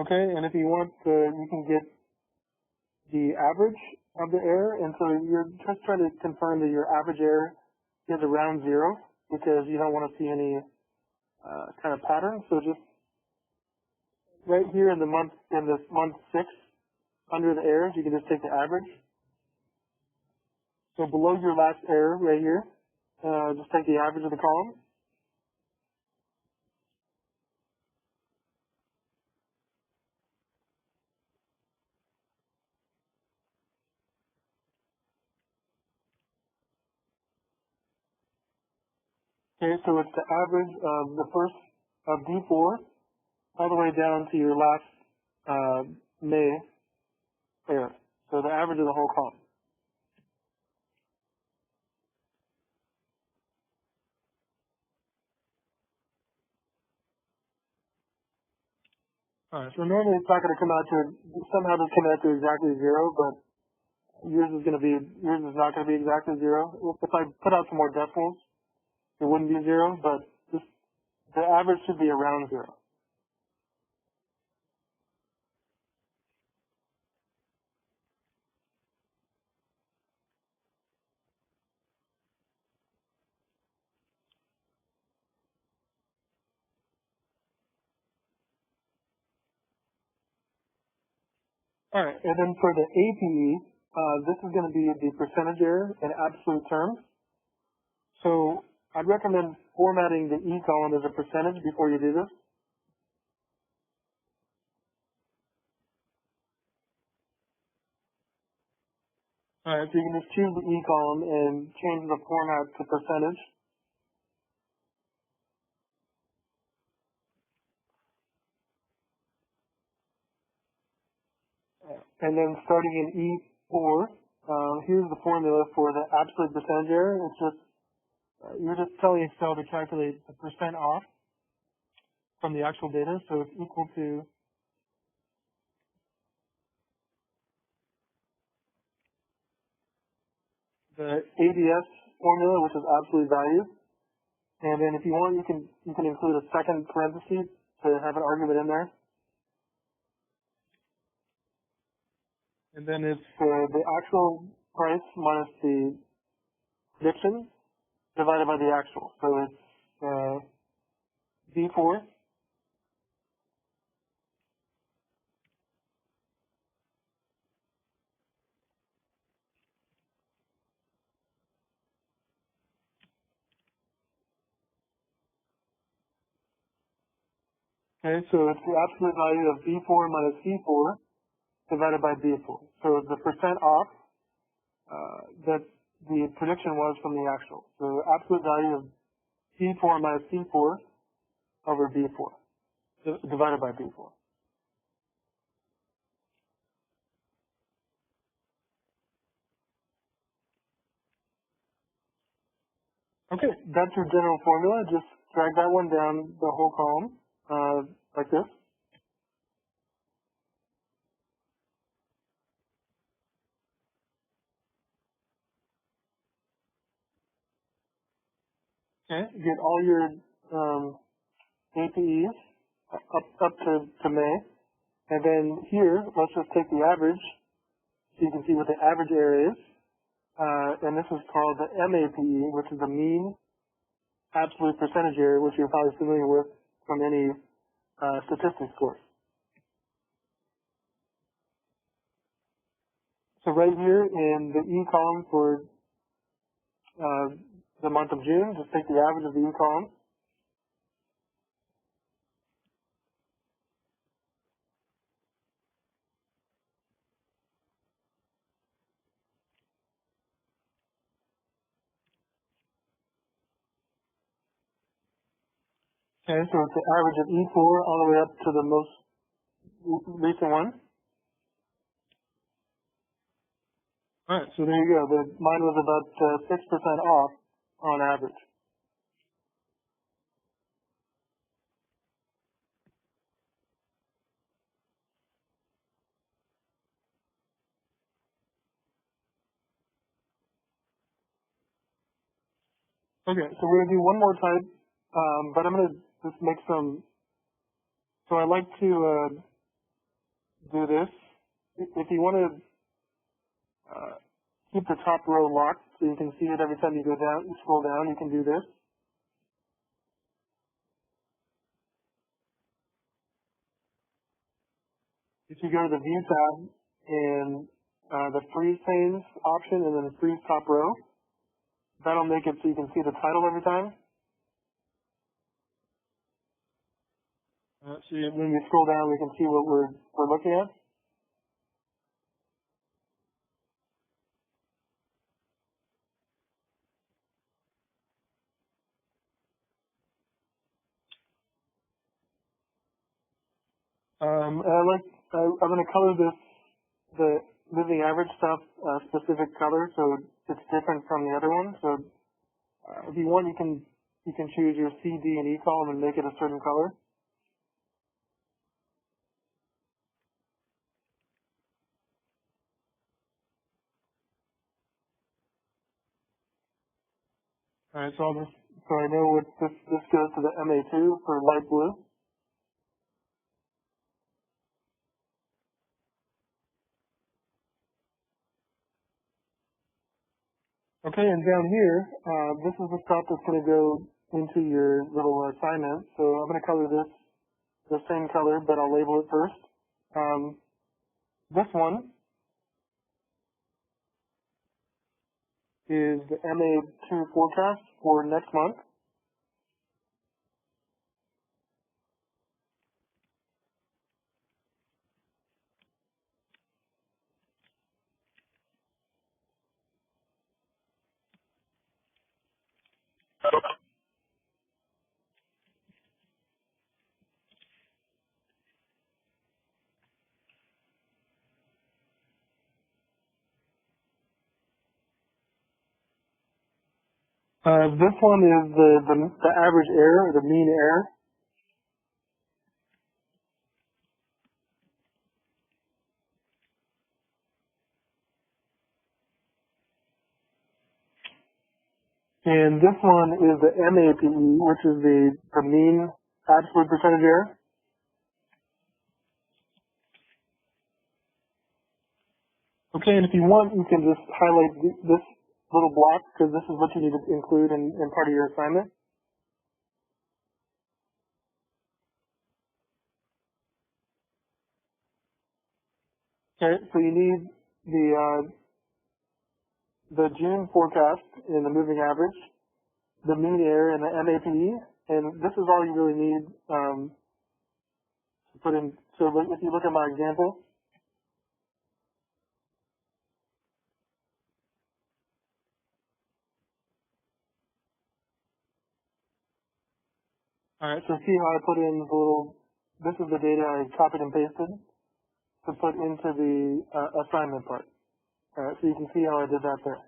Okay, and if you want, you can get the average of the error, and so you're just trying to confirm that your average error is around 0 because you don't want to see any kind of pattern. So just right here in this month 6, under the errors, you can just take the average. So below your last error right here, just take the average of the column. Okay, so it's the average of the first of D4 all the way down to your last May pair. So the average of the whole column. Alright, so normally it's not going to come out to, somehow it's come out to exactly 0, but yours is not going to be exactly 0. If I put out some more decimals, it wouldn't be 0, but just, the average should be around 0. Alright, and then for the APE, this is going to be the percentage error in absolute terms. So I'd recommend formatting the E column as a percentage before you do this. Alright, so you can just choose the E column and change the format to percentage. And then starting in E4, here's the formula for the absolute percentage error. It's just, you're just telling Excel to calculate the percent off from the actual data. So it's equal to the ADS formula, which is absolute value. And then if you want, you can include a second parenthesis to have an argument in there. And then it's the actual price minus the prediction divided by the actual. So it's D4. Okay, so it's the absolute value of B4 minus C4 divided by B4. So the percent off that the prediction was from the actual. So absolute value of B4 minus C4 over B4 divided by B4. Okay, that's your general formula. Just drag that one down the whole column like this. Okay, get all your APEs up to May. And then here, let's just take the average so you can see what the average error is. And this is called the MAPE, which is the mean absolute percentage error, which you're probably familiar with from any statistics course. So right here in the E column for the month of June, just take the average of the E column. Okay, so it's the average of E4 all the way up to the most recent one. All right, so there you go. Mine was about 6% off on average. Okay, so we're going to do one more type, but I'm going to just make some. So I like to do this. If you want to keep the top row locked so you can see it every time you go down, you scroll down, you can do this. If you go to the View tab and the Freeze Panes option and then the Freeze Top Row, That'll make it so you can see the title every time. So when we scroll down, we can see what we're looking at. I'm going to color the moving average stuff a specific color, so it's different from the other one. So if you want, you can choose your C, D, and E column and make it a certain color. All right, so I know what this goes to the MA2 for light blue. Okay, and down here, this is the stuff that's going to go into your little assignment. So I'm going to color this the same color, but I'll label it first. This one is the MA2 forecast for next month. This one is the average error, the mean error. And this one is the MAPE, which is the mean absolute percentage error. Okay, and if you want, you can just highlight this little block, because this is what you need to include in part of your assignment. Okay, so you need the June forecast in the moving average, the mean error and the MAPE, and this is all you really need to put in. So if you look at my example, all right, so see how I put in the little, this is the data I copied and pasted to put into the assignment part. All right, so you can see how I did that there.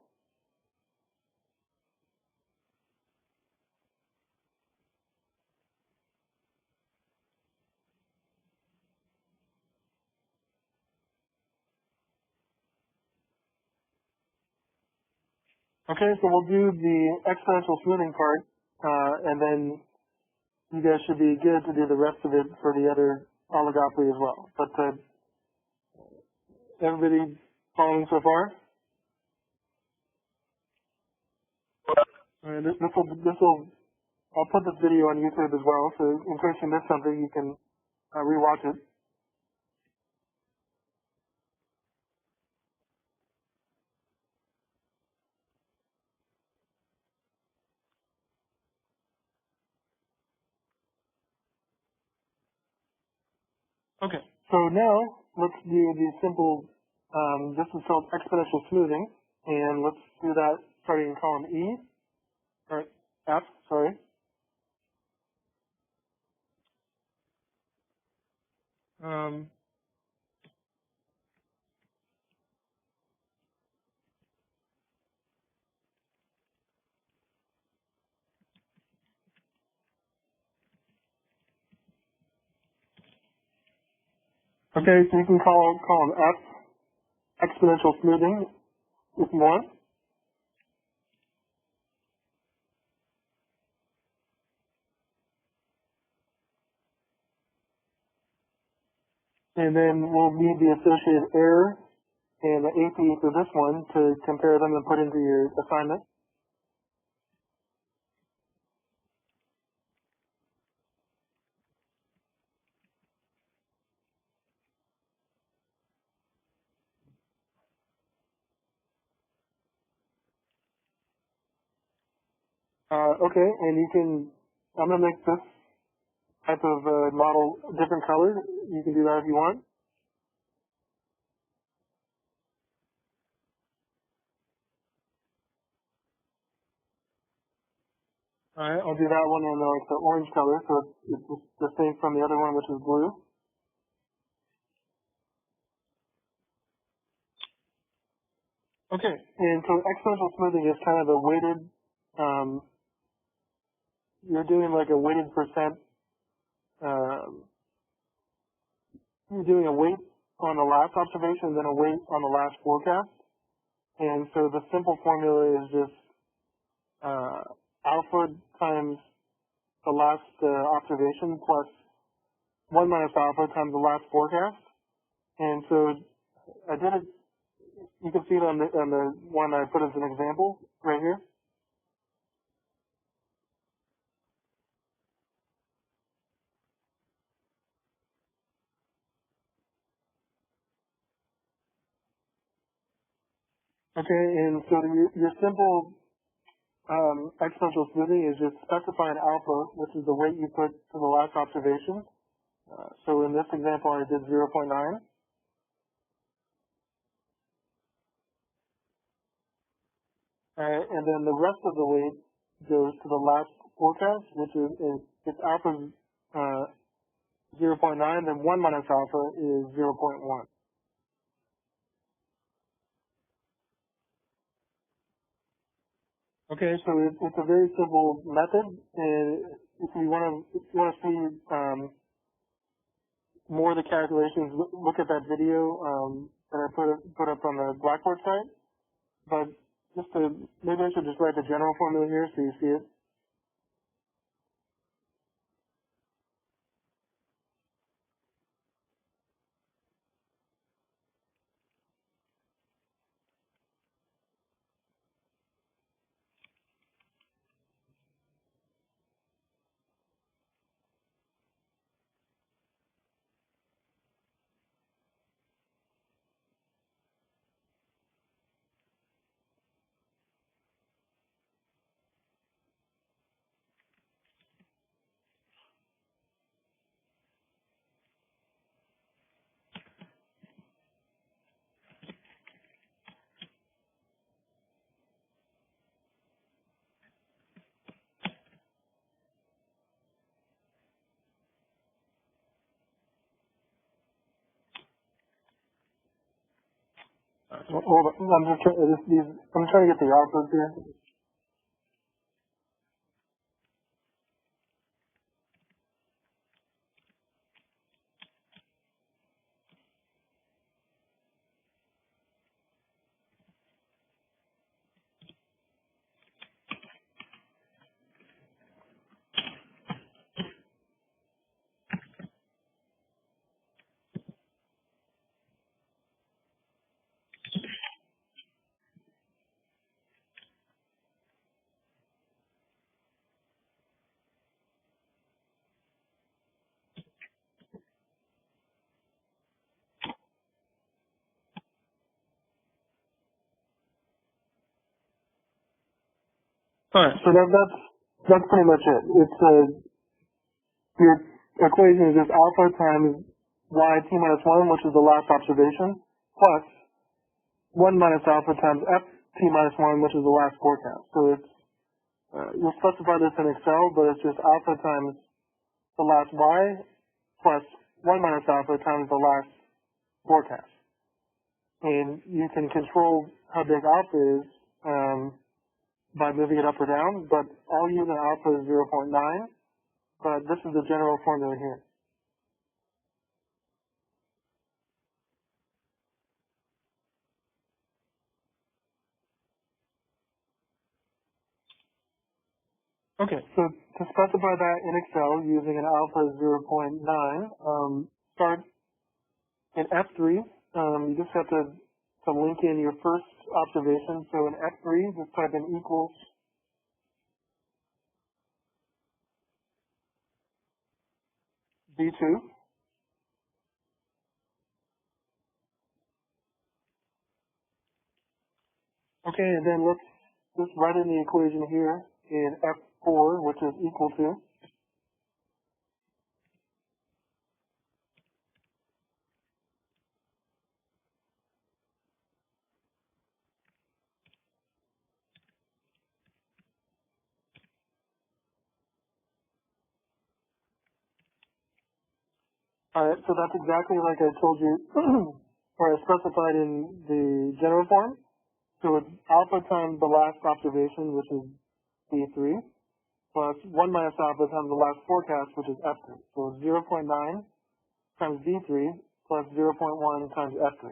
Okay, so we'll do the exponential smoothing part, and then you guys should be good to do the rest of it for the other oligopoly as well. But everybody following so far? All right, I'll put this video on YouTube as well, so in case you missed something, you can rewatch it. Okay, so now let's do the simple, this is called exponential smoothing, and let's do that starting in column E, or F, sorry. Um, okay, so you can call column F exponential smoothing if you want. And then we'll need the associated error and the AP for this one to compare them and put into your assignment. Okay, and I'm gonna make this type of model a different color. You can do that if you want. Alright, I'll do that one in like the orange color, so it's distinct from the other one, which is blue. Okay, and so exponential smoothing is kind of a weighted, um, you're doing like a weighted percent, um, you're doing a weight on the last observation, then a weight on the last forecast. And so the simple formula is just alpha times the last observation plus 1 minus alpha times the last forecast. And so I did it, you can see it on the one I put as an example right here. Okay, and so your simple exponential smoothing is just specify an alpha, which is the weight you put to the last observation. So in this example, I did 0.9. And then the rest of the weight goes to the last forecast, which is if alpha is 0.9, then 1 minus alpha is 0.1. Okay, so it's a very simple method. And if you want to see more of the calculations, look at that video that I put up on the Blackboard site. But maybe I should just write the general formula here so you see it. Hold on, I'm trying to get the outputs here. Alright, so that's pretty much it. It's your equation is just alpha times y t minus 1, which is the last observation, plus 1 minus alpha times f t minus 1, which is the last forecast. So it's, you'll specify this in Excel, but it's just alpha times the last y plus 1 minus alpha times the last forecast. And you can control how big alpha is by moving it up or down, but I'll use an alpha of 0.9, but this is the general formula here. Okay, so to specify that in Excel using an alpha of 0.9, start in F3. You just have to link in your first observation. So in F3, just type in equals B2. Okay, and then let's just write in the equation here. in F4, which is equal to. Alright, so that's exactly like I told you, or I specified in the general form. So it's alpha times the last observation, which is B3, plus 1 minus alpha times the last forecast, which is F3. So 0.9 times B3 plus 0.1 times F3.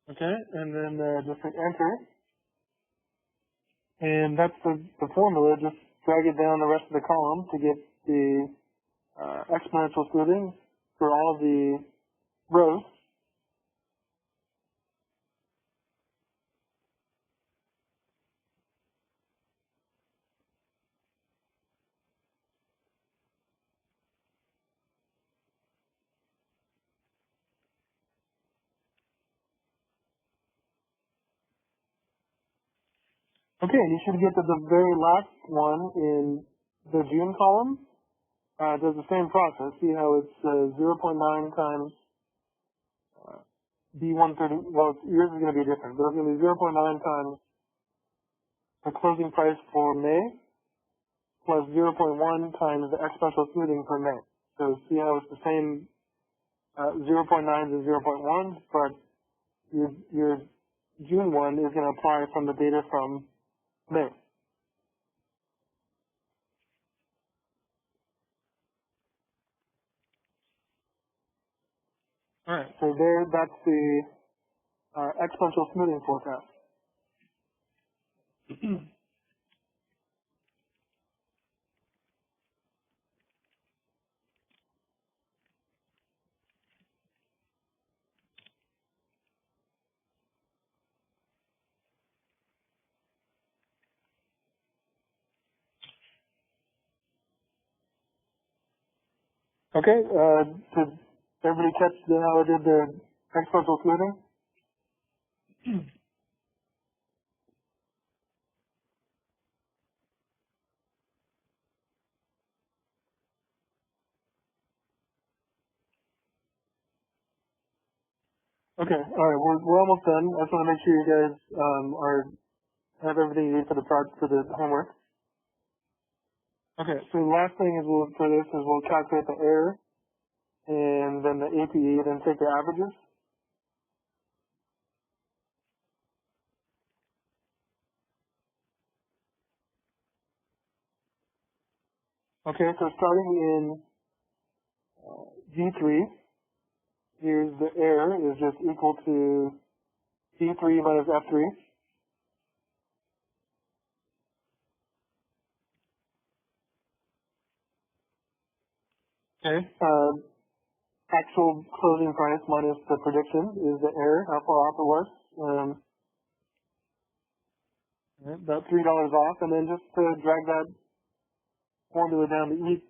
Okay, and then just hit enter. And that's the formula. Just drag it down the rest of the column to get the exponential smoothing for all of the rows. Okay, you should get to the very last one in the June column. Does the same process. See how it's 0.9 times B130. Well, yours is going to be different, but it's going to be 0.9 times the closing price for May plus 0.1 times the exponential smoothing for May. So see how it's the same 0.9s and 0.1s, but your June one is going to apply from the data from May. All right. So that's the exponential smoothing forecast. Okay. Did everybody catch how I did the exponential smoothing? Okay. All right. We're almost done. I just want to make sure you guys have everything you need for the homework. Okay. So the last thing is we'll calculate the error and then the APE, then take the averages. Okay. So starting in G3, here's the error is just equal to G3 minus F3. Okay. Actual closing price minus the prediction is the error, how far off it was. About $3 off, and then just drag that formula down to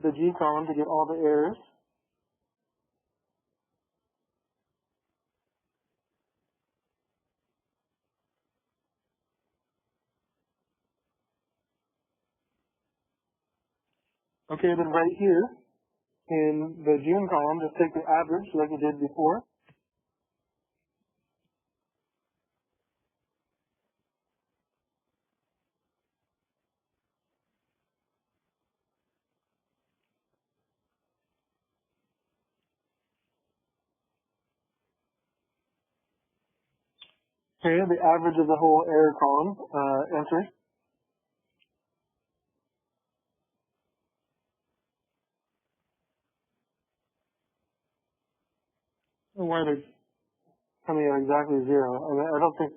the G column to get all the errors. Okay, then right here in the June column, just take the average like you did before. Okay, the average of the whole error column, enter. Why are they coming out exactly zero? I mean, I don't think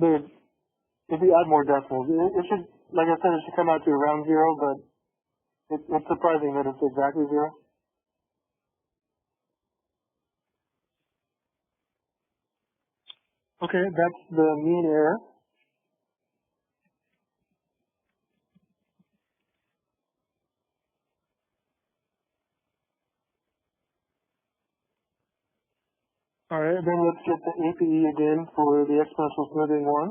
there's, if you add more decimals, it should, like I said, it should come out to around zero, but it's surprising that it's exactly zero. Okay, that's the mean error. Alright, then let's get the APE again for the exponential smoothing one.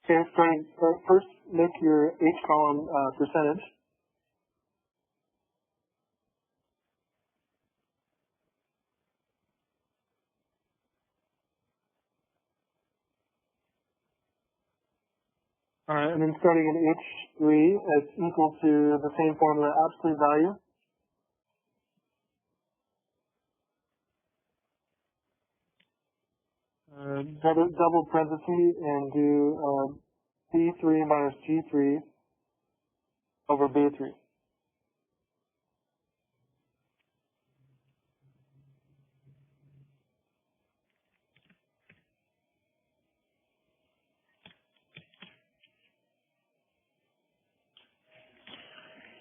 Okay, first make your H column percentage. Alright, and then starting in H3, it's equal to the same formula, absolute value. Double parenthesis and do B3 minus G3 over B3.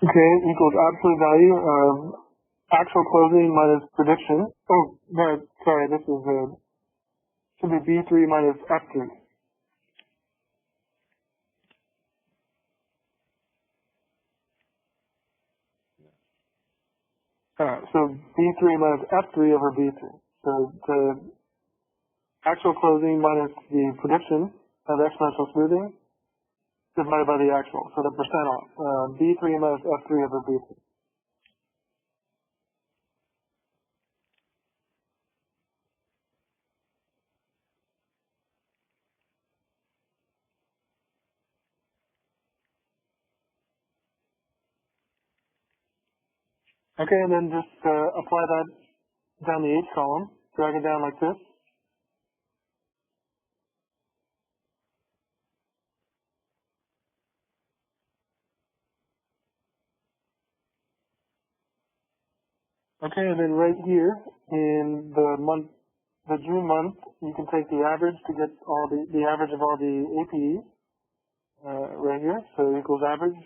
Okay, equals absolute value of actual closing minus prediction. Oh, no, sorry, this is should be B3 minus F3. So B3 minus F3 over B3. So the actual closing minus the prediction of exponential smoothing divided by the actual. So the percent off. B3 minus F3 over B3. Okay, and then just apply that down the H column. Drag it down like this. Okay, and then right here in the June month, you can take the average to get all the average of all the APE right here. So equals average.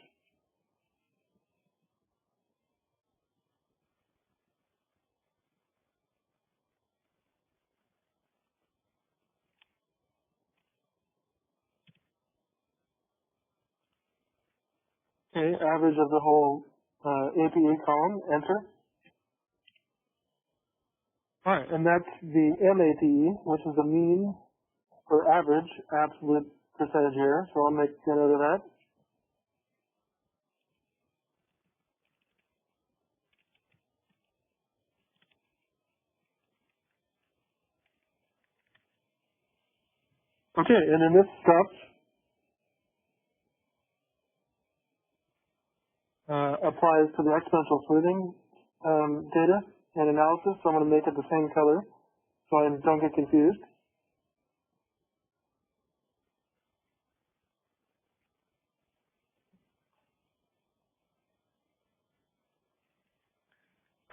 Okay, average of the whole APE column. Enter. All right, and that's the MAPE, which is the mean for average absolute percentage error. So I'll make a note of that. Okay, and then this stuff applies to the exponential smoothing data and analysis. So I'm going to make it the same color so I don't get confused.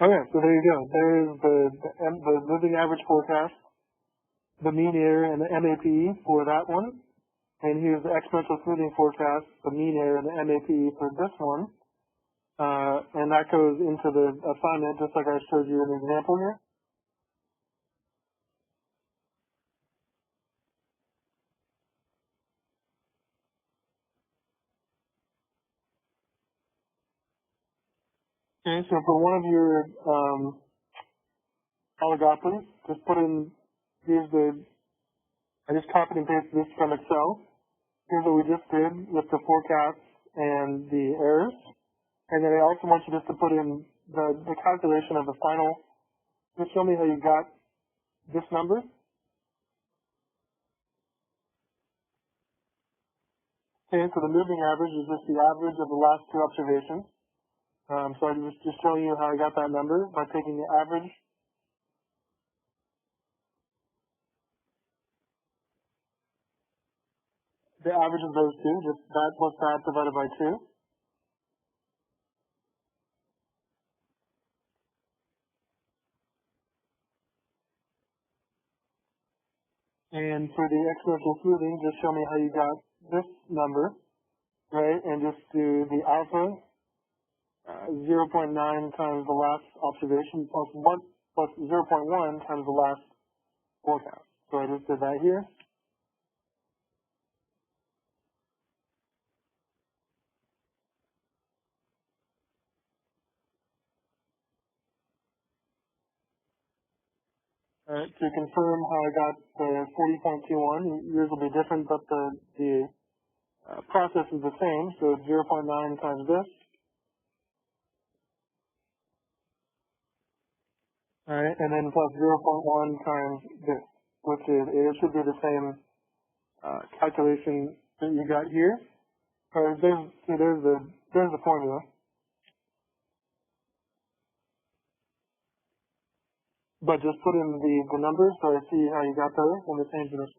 Okay, so there you go. There's the moving average forecast, the mean error, and the MAPE for that one. And here's the exponential smoothing forecast, the mean error, and the MAPE for this one. And that goes into the assignment just like I showed you in the example here. Okay, so for one of your oligopolies, just put in, I just copied and pasted this from Excel. Here's what we just did with the forecasts and the errors. And then I also want you just to put in the calculation of the final. Just show me how you got this number. Okay, so the moving average is just the average of the last two observations. So I was just showing you how I got that number by taking the average of those two, just that plus that divided by 2. And for the exponential smoothing, just show me how you got this number, right? And just do the alpha, 0.9 times the last observation plus 0.1 times the last forecast. So I just did that here. Alright, to confirm how I got the 40.21, yours will be different, but the process is the same, so it's 0.9 times this. Alright, and then plus 0.1 times this, which is, it should be the same calculation that you got here. There's the formula. But just put in the numbers so I see how you got those and the same for this.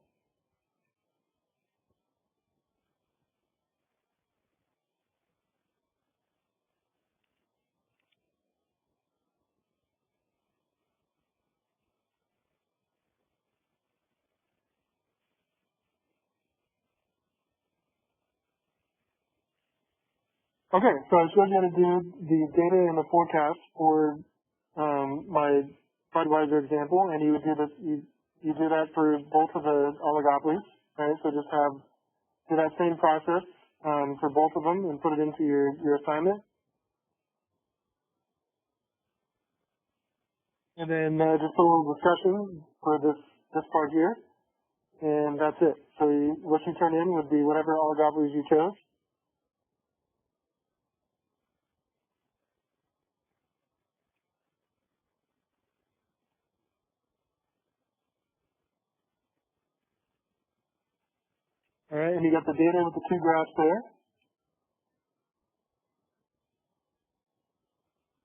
Okay, so I showed you how to do the data and the forecast for my Budweiser example, and you would do this. You do that for both of the oligopolies, right? So just do that same process for both of them and put it into your assignment. And then just a little discussion for this part here, and that's it. So what you turn in would be whatever oligopolies you chose. All right, and you got the data with the two graphs there.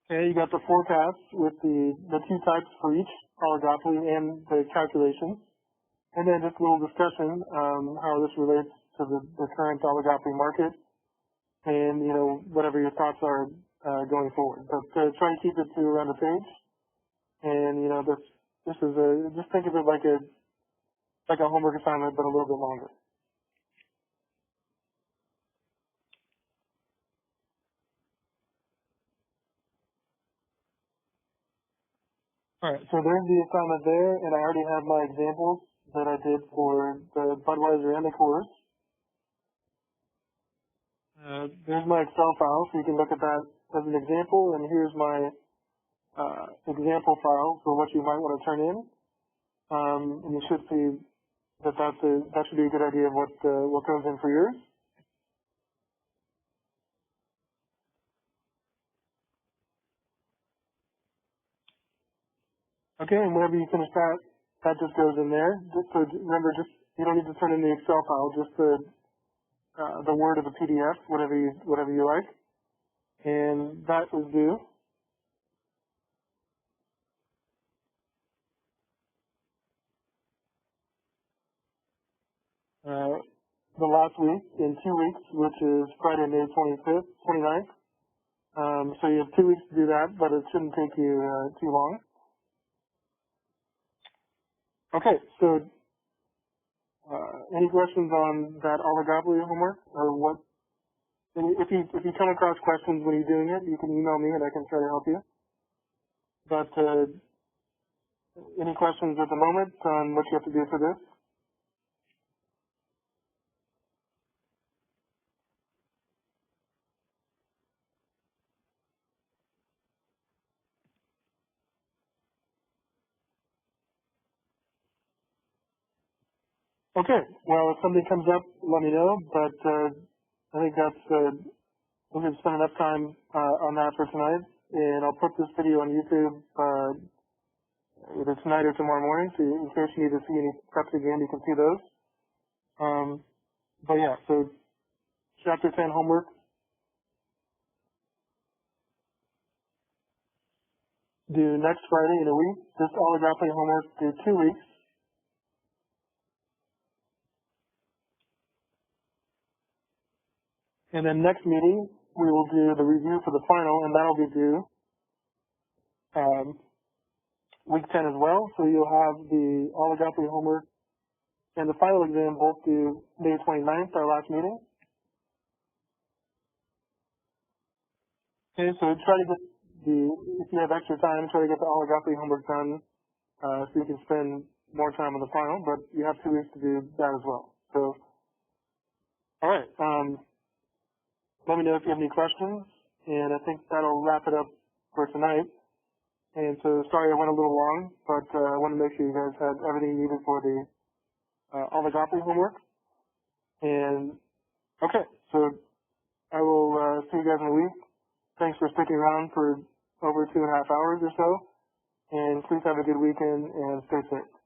Okay, you got the forecast with the two types for each oligopoly and the calculations. And then just a little discussion how this relates to the current oligopoly market and, you know, whatever your thoughts are going forward. But try to keep it to around a page. And, you know, this is just think of it like a homework assignment, but a little bit longer. All right, so there's the assignment there, and I already have my examples that I did for the Budweiser and the Coors. There's my Excel file, so you can look at that as an example, and here's my example file for what you might want to turn in. And you should see that that should be a good idea of what goes in for yours. Okay, and whenever you finish that, that just goes in there. So remember, you don't need to turn in the Excel file, just the Word of the PDF, whatever you like. And that is due. The last week, in 2 weeks, which is Friday, May 25th, 29th. So you have 2 weeks to do that, but it shouldn't take you too long. Okay, so any questions on that oligopoly homework, or what? If you come across questions when you're doing it, you can email me and I can try to help you. But any questions at the moment on what you have to do for this? Okay, well, if something comes up, let me know. But I think we're going to spend enough time on that for tonight. And I'll put this video on YouTube either tonight or tomorrow morning, so in case you need to see any preps again, you can see those. But yeah, so Chapter 10 homework due next Friday in a week. This oligopoly homework due 2 weeks. And then next meeting, we will do the review for the final, and that'll be due week 10 as well. So you'll have the oligopoly homework and the final exam both due May 29th, our last meeting. Okay, so try to get if you have extra time, try to get the oligopoly homework done so you can spend more time on the final, but you have 2 weeks to do that as well. So, all right. Let me know if you have any questions, and I think that'll wrap it up for tonight. And so sorry I went a little long, but I wanted to make sure you guys had everything needed for the oligopoly homework. And okay, so I will see you guys in a week. Thanks for sticking around for over 2.5 hours or so. And please have a good weekend and stay safe.